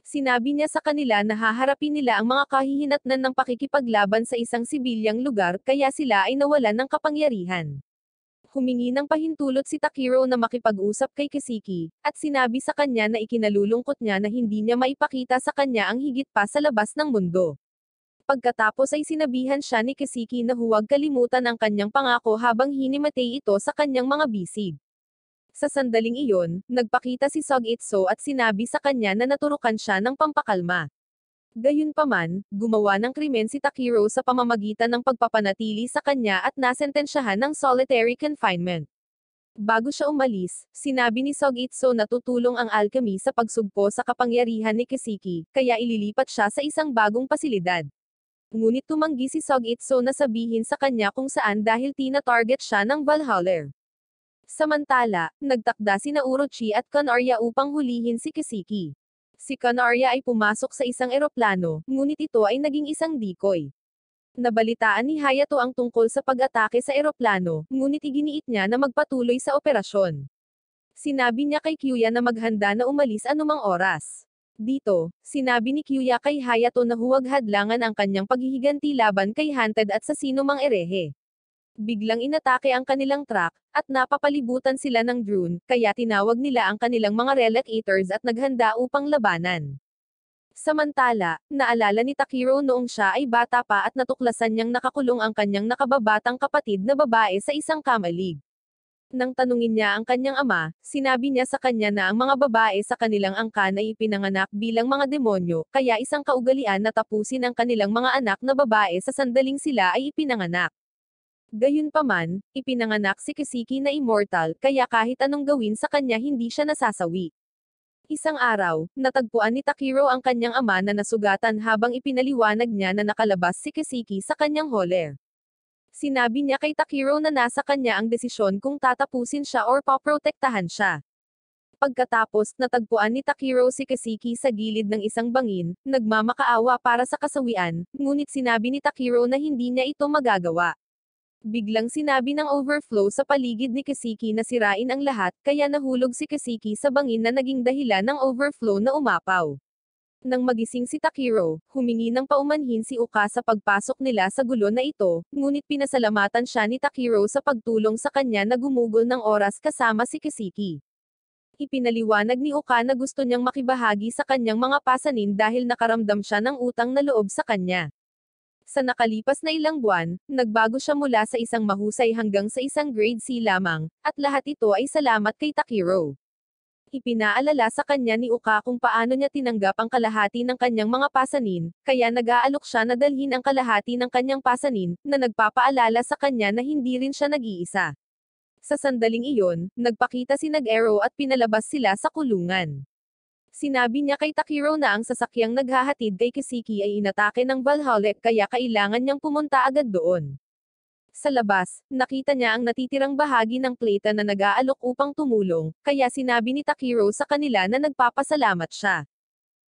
Sinabi niya sa kanila na haharapin nila ang mga kahihinatnan ng pakikipaglaban sa isang sibilyang lugar, kaya sila ay nawalan ng kapangyarihan. Humingi ng pahintulot si Takiro na makipag-usap kay Kasiki, at sinabi sa kanya na ikinalulungkot niya na hindi niya maipakita sa kanya ang higit pa sa labas ng mundo. Pagkatapos ay sinabihan siya ni Kasiki na huwag kalimutan ang kanyang pangako habang hinimatay ito sa kanyang mga bisig. Sa sandaling iyon, nagpakita si Sogitsu at sinabi sa kanya na naturukan siya ng pampakalma. Gayunpaman, gumawa ng krimen si Takiro sa pamamagitan ng pagpapanatili sa kanya at nasentensyahan ng solitary confinement. Bago siya umalis, sinabi ni Sogitsu na tutulong ang alchemy sa pagsugpo sa kapangyarihan ni Kasiki, kaya ililipat siya sa isang bagong pasilidad. Ngunit tumanggi si Sogitsu na sabihin sa kanya kung saan dahil tina-target siya ng Valhalla. Samantala, nagtakda sina Orochi at Kan Arya upang hulihin si Kasiki. Si Kan Arya ay pumasok sa isang eroplano, ngunit ito ay naging isang decoy. Nabalitaan ni Hayato ang tungkol sa pag-atake sa eroplano, ngunit iginiit niya na magpatuloy sa operasyon. Sinabi niya kay Kyuya na maghanda na umalis anumang oras. Dito, sinabi ni Kyuya kay Hayato na huwag hadlangan ang kanyang paghihiganti laban kay Hunted at sa sino mang erehe. Biglang inatake ang kanilang truck, at napapalibutan sila ng drone, kaya tinawag nila ang kanilang mga relic eaters at naghanda upang labanan. Samantala, naalala ni Takiro noong siya ay bata pa at natuklasan niyang nakakulong ang kanyang nakababatang kapatid na babae sa isang kamalig. Nang tanungin niya ang kanyang ama, sinabi niya sa kanya na ang mga babae sa kanilang angkan ay ipinanganak bilang mga demonyo, kaya isang kaugalian na tapusin ang kanilang mga anak na babae sa sandaling sila ay ipinanganak. Gayunpaman, ipinanganak si Kasiki na immortal, kaya kahit anong gawin sa kanya hindi siya nasasawi. Isang araw, natagpuan ni Takiro ang kanyang ama na nasugatan habang ipinaliwanag niya na nakalabas si Kasiki sa kanyang holer. Sinabi niya kay Takiro na nasa kanya ang desisyon kung tatapusin siya or paprotektahan siya. Pagkatapos, natagpuan ni Takiro si Kasiki sa gilid ng isang bangin, nagmamakaawa para sa kasawian, ngunit sinabi ni Takiro na hindi niya ito magagawa. Biglang sinabi ng overflow sa paligid ni Kasiki na sirain ang lahat, kaya nahulog si Kasiki sa bangin na naging dahilan ng overflow na umapaw. Nang magising si Takiro, humingi ng paumanhin si Uka sa pagpasok nila sa gulo na ito, ngunit pinasalamatan siya ni Takiro sa pagtulong sa kanya na gumugol ng oras kasama si Kasiki. Ipinaliwanag ni Uka na gusto niyang makibahagi sa kanyang mga pasanin dahil nakaramdam siya ng utang na loob sa kanya. Sa nakalipas na ilang buwan, nagbago siya mula sa isang mahusay hanggang sa isang grade C lamang, at lahat ito ay salamat kay Takiro. Ipinaalala sa kanya ni Uka kung paano niya tinanggap ang kalahati ng kanyang mga pasanin, kaya nag-aalok siya na dalhin ang kalahati ng kanyang pasanin, na nagpapaalala sa kanya na hindi rin siya nag-iisa. Sa sandaling iyon, nagpakita si Nag-Ero at pinalabas sila sa kulungan. Sinabi niya kay Takiro na ang sasakyang naghahatid kay Kasiki ay inatake ng Valhalla kaya kailangan niyang pumunta agad doon. Sa labas, nakita niya ang natitirang bahagi ng pleta na nag-aalok upang tumulong, kaya sinabi ni Takiro sa kanila na nagpapasalamat siya.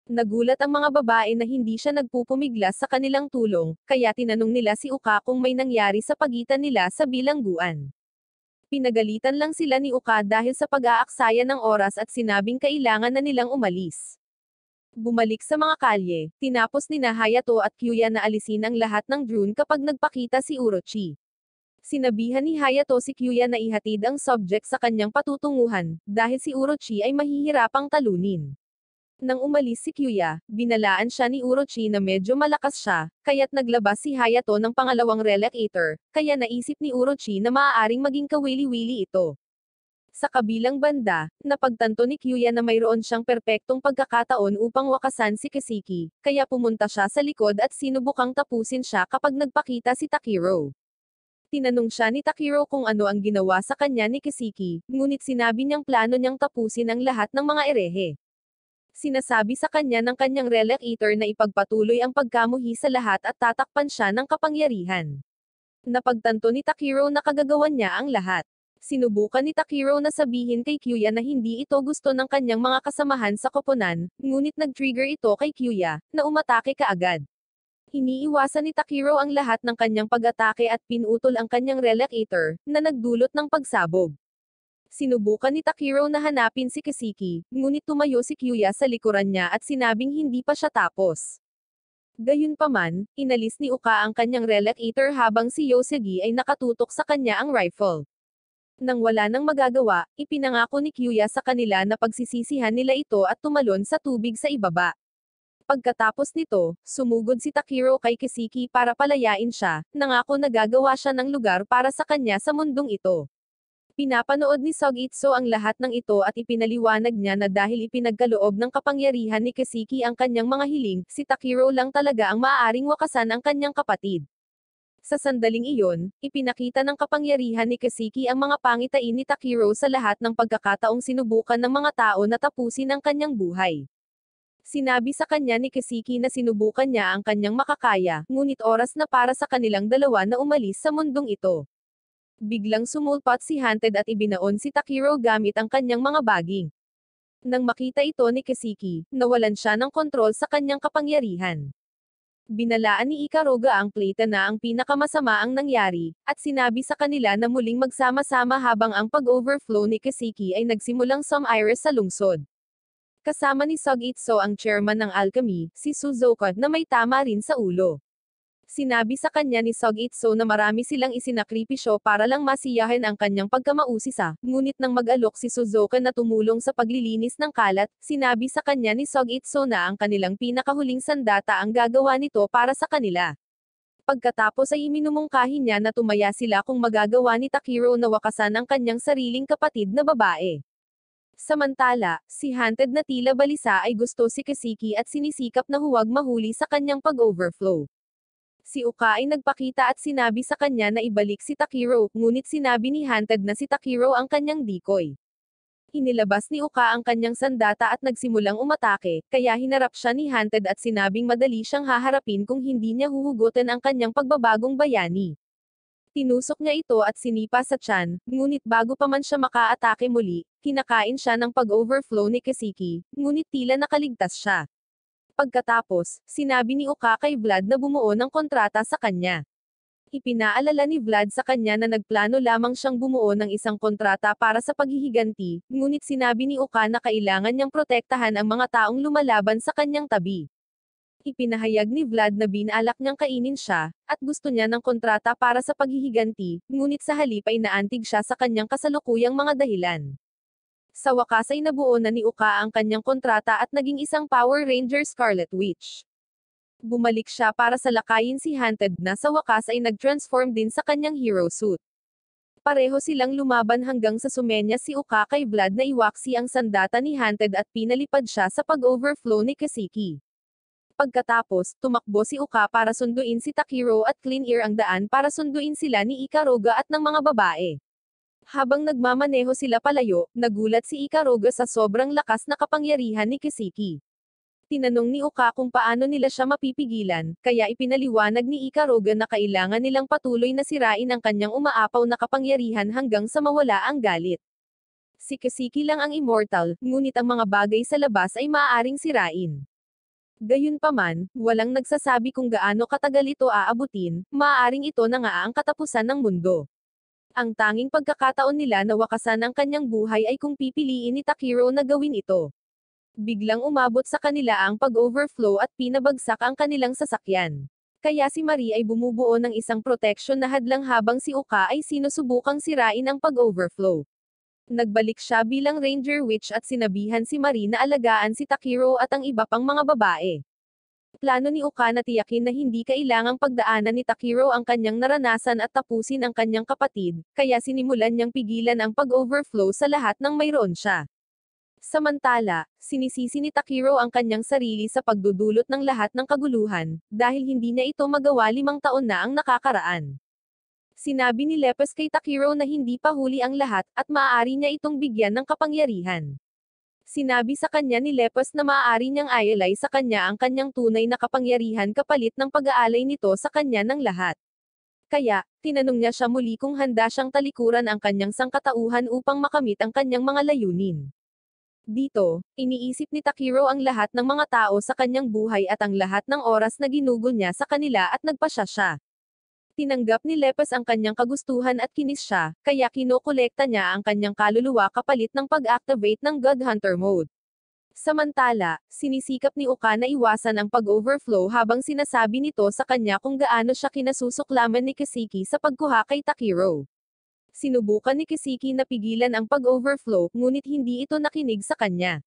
Nagulat ang mga babae na hindi siya nagpupumiglas sa kanilang tulong, kaya tinanong nila si Uka kung may nangyari sa pagitan nila sa bilangguan. Pinagalitan lang sila ni Uka dahil sa pag-aaksaya ng oras at sinabing kailangan na nilang umalis. Bumalik sa mga kalye, tinapos ni Hayato at Kyuya na alisin ang lahat ng drone kapag nagpakita si Orochi. Sinabihan ni Hayato si Kyuya na ihatid ang subject sa kanyang patutunguhan, dahil si Orochi ay mahihirapang talunin. Nang umalis si Kyuya, binalaan siya ni Orochi na medyo malakas siya, kaya't naglabas si Hayato ng pangalawang Relic Eater, kaya naisip ni Orochi na maaaring maging kawili-wili ito. Sa kabilang banda, napagtanto ni Kyuya na mayroon siyang perpektong pagkakataon upang wakasan si Kiseki, kaya pumunta siya sa likod at sinubukang tapusin siya kapag nagpakita si Takiro. Tinanong siya ni Takiro kung ano ang ginawa sa kanya ni Kiseki, ngunit sinabi niyang plano niyang tapusin ang lahat ng mga erehe. Sinasabi sa kanya ng kanyang Relic Eater na ipagpatuloy ang pagkamuhi sa lahat at tatakpan siya ng kapangyarihan. Napagtanto ni Takiro na kagagawan niya ang lahat. Sinubukan ni Takiro na sabihin kay Kyuya na hindi ito gusto ng kanyang mga kasamahan sa koponan, ngunit nag-trigger ito kay Kyuya, na umatake kaagad. Iniiwasan ni Takiro ang lahat ng kanyang pag-atake at pinutol ang kanyang Relic Eater, na nagdulot ng pagsabog. Sinubukan ni Takiro na hanapin si Kiseki, ngunit tumayo si Kyuya sa likuran niya at sinabing hindi pa siya tapos. Gayunpaman, inalis ni Uka ang kanyang Relic Eater habang si Yoshigi ay nakatutok sa kanya ang rifle. Nang wala nang magagawa, ipinangako ni Kyuya sa kanila na pagsisisihan nila ito at tumalon sa tubig sa ibaba. Pagkatapos nito, sumugod si Takiro kay Kiseki para palayain siya, nangako na gagawa siya ng lugar para sa kanya sa mundong ito. Pinapanood ni Sogitsu ang lahat ng ito at ipinaliwanag niya na dahil ipinagkaloob ng kapangyarihan ni Kiseki ang kanyang mga hiling, si Takiro lang talaga ang maaaring wakasan ang kanyang kapatid. Sa sandaling iyon, ipinakita ng kapangyarihan ni Kiseki ang mga pangitain ni Takiro sa lahat ng pagkakataong sinubukan ng mga tao na tapusin ang kanyang buhay. Sinabi sa kanya ni Kiseki na sinubukan niya ang kanyang makakaya, ngunit oras na para sa kanilang dalawa na umalis sa mundong ito. Biglang sumulpot si Hunted at ibinaon si Takiro gamit ang kanyang mga baging. Nang makita ito ni Kiseki, nawalan siya ng kontrol sa kanyang kapangyarihan. Binalaan ni Ikaruga ang Plata na ang pinakamasama ang nangyari, at sinabi sa kanila na muling magsama-sama habang ang pag-overflow ni Kiseki ay nagsimulang sumire sa lungsod. Kasama ni Sogitsu ang chairman ng alchemy, si Suzuka, na may tama rin sa ulo. Sinabi sa kanya ni Sogitsu na marami silang isinakripisyo para lang masiyahin ang kanyang pagkamausisa, ngunit nang mag-alok si Suzuka na tumulong sa paglilinis ng kalat, sinabi sa kanya ni Sogitsu na ang kanilang pinakahuling sandata ang gagawa nito para sa kanila. Pagkatapos ay iminumungkahi niya na tumaya sila kung magagawa ni Takiro na wakasan ang kanyang sariling kapatid na babae. Samantala, si Hunted na tila balisa ay gusto si Kiseki at sinisikap na huwag mahuli sa kanyang pag-overflow. Si Uka ay nagpakita at sinabi sa kanya na ibalik si Takiro, ngunit sinabi ni Hunted na si Takiro ang kanyang decoy. Inilabas ni Uka ang kanyang sandata at nagsimulang umatake, kaya hinarap siya ni Hunted at sinabing madali siyang haharapin kung hindi niya huhugutan ang kanyang pagbabagong bayani. Tinusok niya ito at sinipa sa tiyan, ngunit bago pa man siya makaatake muli, kinakain siya ng pag-overflow ni Kiseki, ngunit tila nakaligtas siya. Pagkatapos, sinabi ni Uka kay Vlad na bumuo ng kontrata sa kanya. Ipinaalala ni Vlad sa kanya na nagplano lamang siyang bumuo ng isang kontrata para sa paghihiganti, ngunit sinabi ni Uka na kailangan niyang protektahan ang mga taong lumalaban sa kanyang tabi. Ipinahayag ni Vlad na binalak niyang kainin siya, at gusto niya ng kontrata para sa paghihiganti, ngunit sa halip ay naantig siya sa kanyang kasalukuyang mga dahilan. Sa wakas ay nabuo na ni Uka ang kanyang kontrata at naging isang Power Ranger Scarlet Witch. Bumalik siya para salakayin si Hunted na sa wakas ay nag-transform din sa kanyang hero suit. Pareho silang lumaban hanggang sa sumenya si Uka kay Vlad na iwaksi ang sandata ni Hunted at pinalipad siya sa pag-overflow ni Kiseki. Pagkatapos, tumakbo si Uka para sunduin si Takiro at Clean Ear ang daan para sunduin sila ni Ikaruga at ng mga babae. Habang nagmamaneho sila palayo, nagulat si Ikaruga sa sobrang lakas na kapangyarihan ni Kiseki. Tinanong ni Uka kung paano nila siya mapipigilan, kaya ipinaliwanag ni Ikaruga na kailangan nilang patuloy na sirain ang kanyang umaapaw na kapangyarihan hanggang sa mawala ang galit. Si Kiseki lang ang immortal, ngunit ang mga bagay sa labas ay maaaring sirain. Gayunpaman, walang nagsasabi kung gaano katagal ito aabutin, maaaring ito na nga ang katapusan ng mundo. Ang tanging pagkakataon nila na wakasan ang kanyang buhay ay kung pipiliin ni Takiro na gawin ito. Biglang umabot sa kanila ang pag-overflow at pinabagsak ang kanilang sasakyan. Kaya si Marie ay bumubuo ng isang proteksyon na hadlang habang si Uka ay sinusubukang sirain ang pag-overflow. Nagbalik siya bilang Ranger Witch at sinabihan si Marie na alagaan si Takiro at ang iba pang mga babae. Plano ni Uka na tiyakin na hindi kailangang pagdaanan ni Takiro ang kanyang naranasan at tapusin ang kanyang kapatid, kaya sinimulan niyang pigilan ang pag-overflow sa lahat ng mayroon siya. Samantala, sinisisi ni Takiro ang kanyang sarili sa pagdudulot ng lahat ng kaguluhan, dahil hindi niya ito magawa 5 taon na ang nakakaraan. Sinabi ni Lepes kay Takiro na hindi pa huli ang lahat, at maaari niya itong bigyan ng kapangyarihan. Sinabi sa kanya ni Lepes na maaari niyang ialay sa kanya ang kanyang tunay na kapangyarihan kapalit ng pag-aalay nito sa kanya ng lahat. Kaya, tinanong niya siya muli kung handa siyang talikuran ang kanyang sangkatauhan upang makamit ang kanyang mga layunin. Dito, iniisip ni Takiro ang lahat ng mga tao sa kanyang buhay at ang lahat ng oras na ginugol niya sa kanila at nagpasya siya. Tinanggap ni Lepes ang kanyang kagustuhan at kinis siya, kaya kinokolekta niya ang kanyang kaluluwa kapalit ng pag-activate ng God Hunter mode. Samantala, sinisikap ni Uka na iwasan ang pag-overflow habang sinasabi nito sa kanya kung gaano siya kinasusuklaman ni Kisiki sa pagkuha kay Takiro. Sinubukan ni Kisiki na pigilan ang pag-overflow, ngunit hindi ito nakinig sa kanya.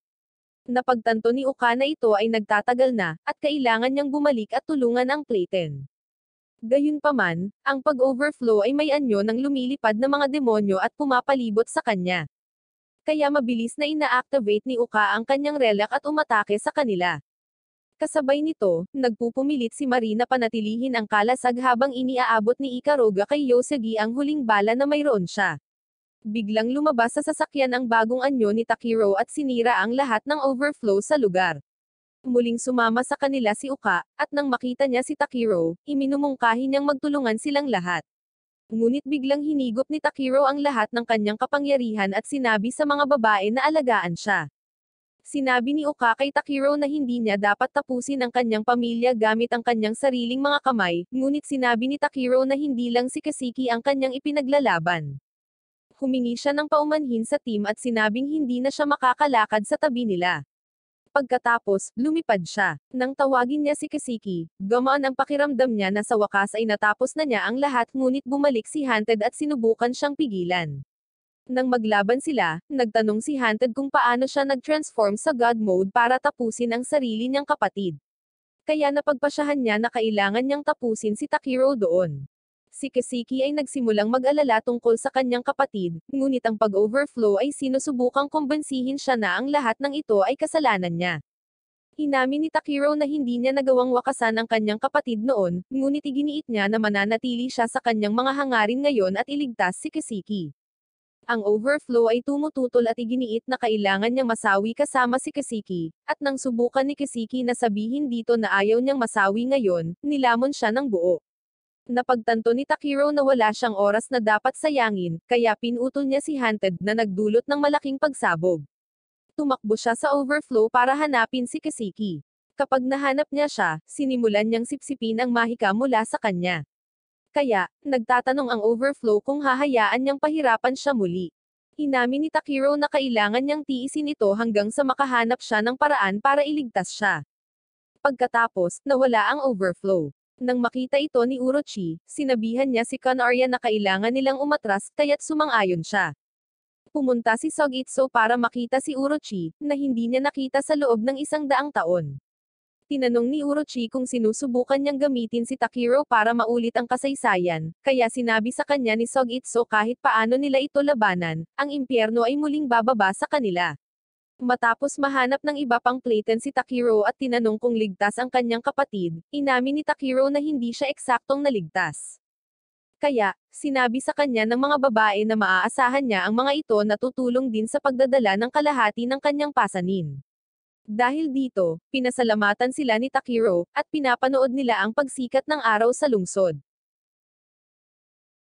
Napagtanto ni Uka na ito ay nagtatagal na, at kailangan niyang bumalik at tulungan ang Clayton. Gayunpaman, ang pag-overflow ay may anyo ng lumilipad na mga demonyo at pumapalibot sa kanya. Kaya mabilis na ina-activate ni Uka ang kanyang relic at umatake sa kanila. Kasabay nito, nagpupumilit si Marie na panatilihin ang kalasag habang iniaabot ni Ikaruga kay Yosegi ang huling bala na mayroon siya. Biglang lumabas sa sasakyan ang bagong anyo ni Takiro at sinira ang lahat ng overflow sa lugar. Muling sumama sa kanila si Uka, at nang makita niya si Takiro, iminumungkahi niyang magtulungan silang lahat. Ngunit biglang hinigop ni Takiro ang lahat ng kanyang kapangyarihan at sinabi sa mga babae na alagaan siya. Sinabi ni Uka kay Takiro na hindi niya dapat tapusin ang kanyang pamilya gamit ang kanyang sariling mga kamay, ngunit sinabi ni Takiro na hindi lang si Kisiki ang kanyang ipinaglalaban. Humingi siya ng paumanhin sa team at sinabing hindi na siya makakalakad sa tabi nila. Pagkatapos, lumipad siya. Nang tawagin niya si Kisiki, gumaan ang pakiramdam niya na sa wakas ay natapos na niya ang lahat ngunit bumalik si Hunted at sinubukan siyang pigilan. Nang maglaban sila, nagtanong si Hunted kung paano siya nag-transform sa God mode para tapusin ang sarili niyang kapatid. Kaya napagpasyahan niya na kailangan niyang tapusin si Takiro doon. Si Kisiki ay nagsimulang mag-alala tungkol sa kanyang kapatid, ngunit ang pag-overflow ay sinusubukang kumbensihin siya na ang lahat ng ito ay kasalanan niya. Inamin ni Takiro na hindi niya nagawang wakasan ang kanyang kapatid noon, ngunit iginiit niya na mananatili siya sa kanyang mga hangarin ngayon at iligtas si Kisiki. Ang overflow ay tumututol at iginiit na kailangan niyang masawi kasama si Kisiki, at nang subukan ni Kisiki na sabihin dito na ayaw niyang masawi ngayon, nilamon siya ng buo. Napagtanto ni Takiro na wala siyang oras na dapat sayangin, kaya pinutol niya si Hunted na nagdulot ng malaking pagsabog. Tumakbo siya sa overflow para hanapin si Kisiki. Kapag nahanap niya siya, sinimulan niyang sipsipin ang mahika mula sa kanya. Kaya, nagtatanong ang overflow kung hahayaan niyang pahirapan siya muli. Inamin ni Takiro na kailangan niyang tiisin ito hanggang sa makahanap siya ng paraan para iligtas siya. Pagkatapos, nawala ang overflow. Nang makita ito ni Orochi, sinabihan niya si Kanarya na kailangan nilang umatras, kaya't sumang-ayon siya. Pumunta si Sogitsu para makita si Orochi, na hindi niya nakita sa loob ng 100 taon. Tinanong ni Orochi kung sinusubukan niyang gamitin si Takiro para maulit ang kasaysayan, kaya sinabi sa kanya ni Sogitsu kahit paano nila ito labanan, ang impyerno ay muling bababa sa kanila. Matapos mahanap ng iba pang Clayton si Takiro at tinanong kung ligtas ang kanyang kapatid, inamin ni Takiro na hindi siya eksaktong naligtas. Kaya, sinabi sa kanya ng mga babae na maaasahan niya ang mga ito na tutulong din sa pagdadala ng kalahati ng kanyang pasanin. Dahil dito, pinasalamatan sila ni Takiro, at pinapanood nila ang pagsikat ng araw sa lungsod.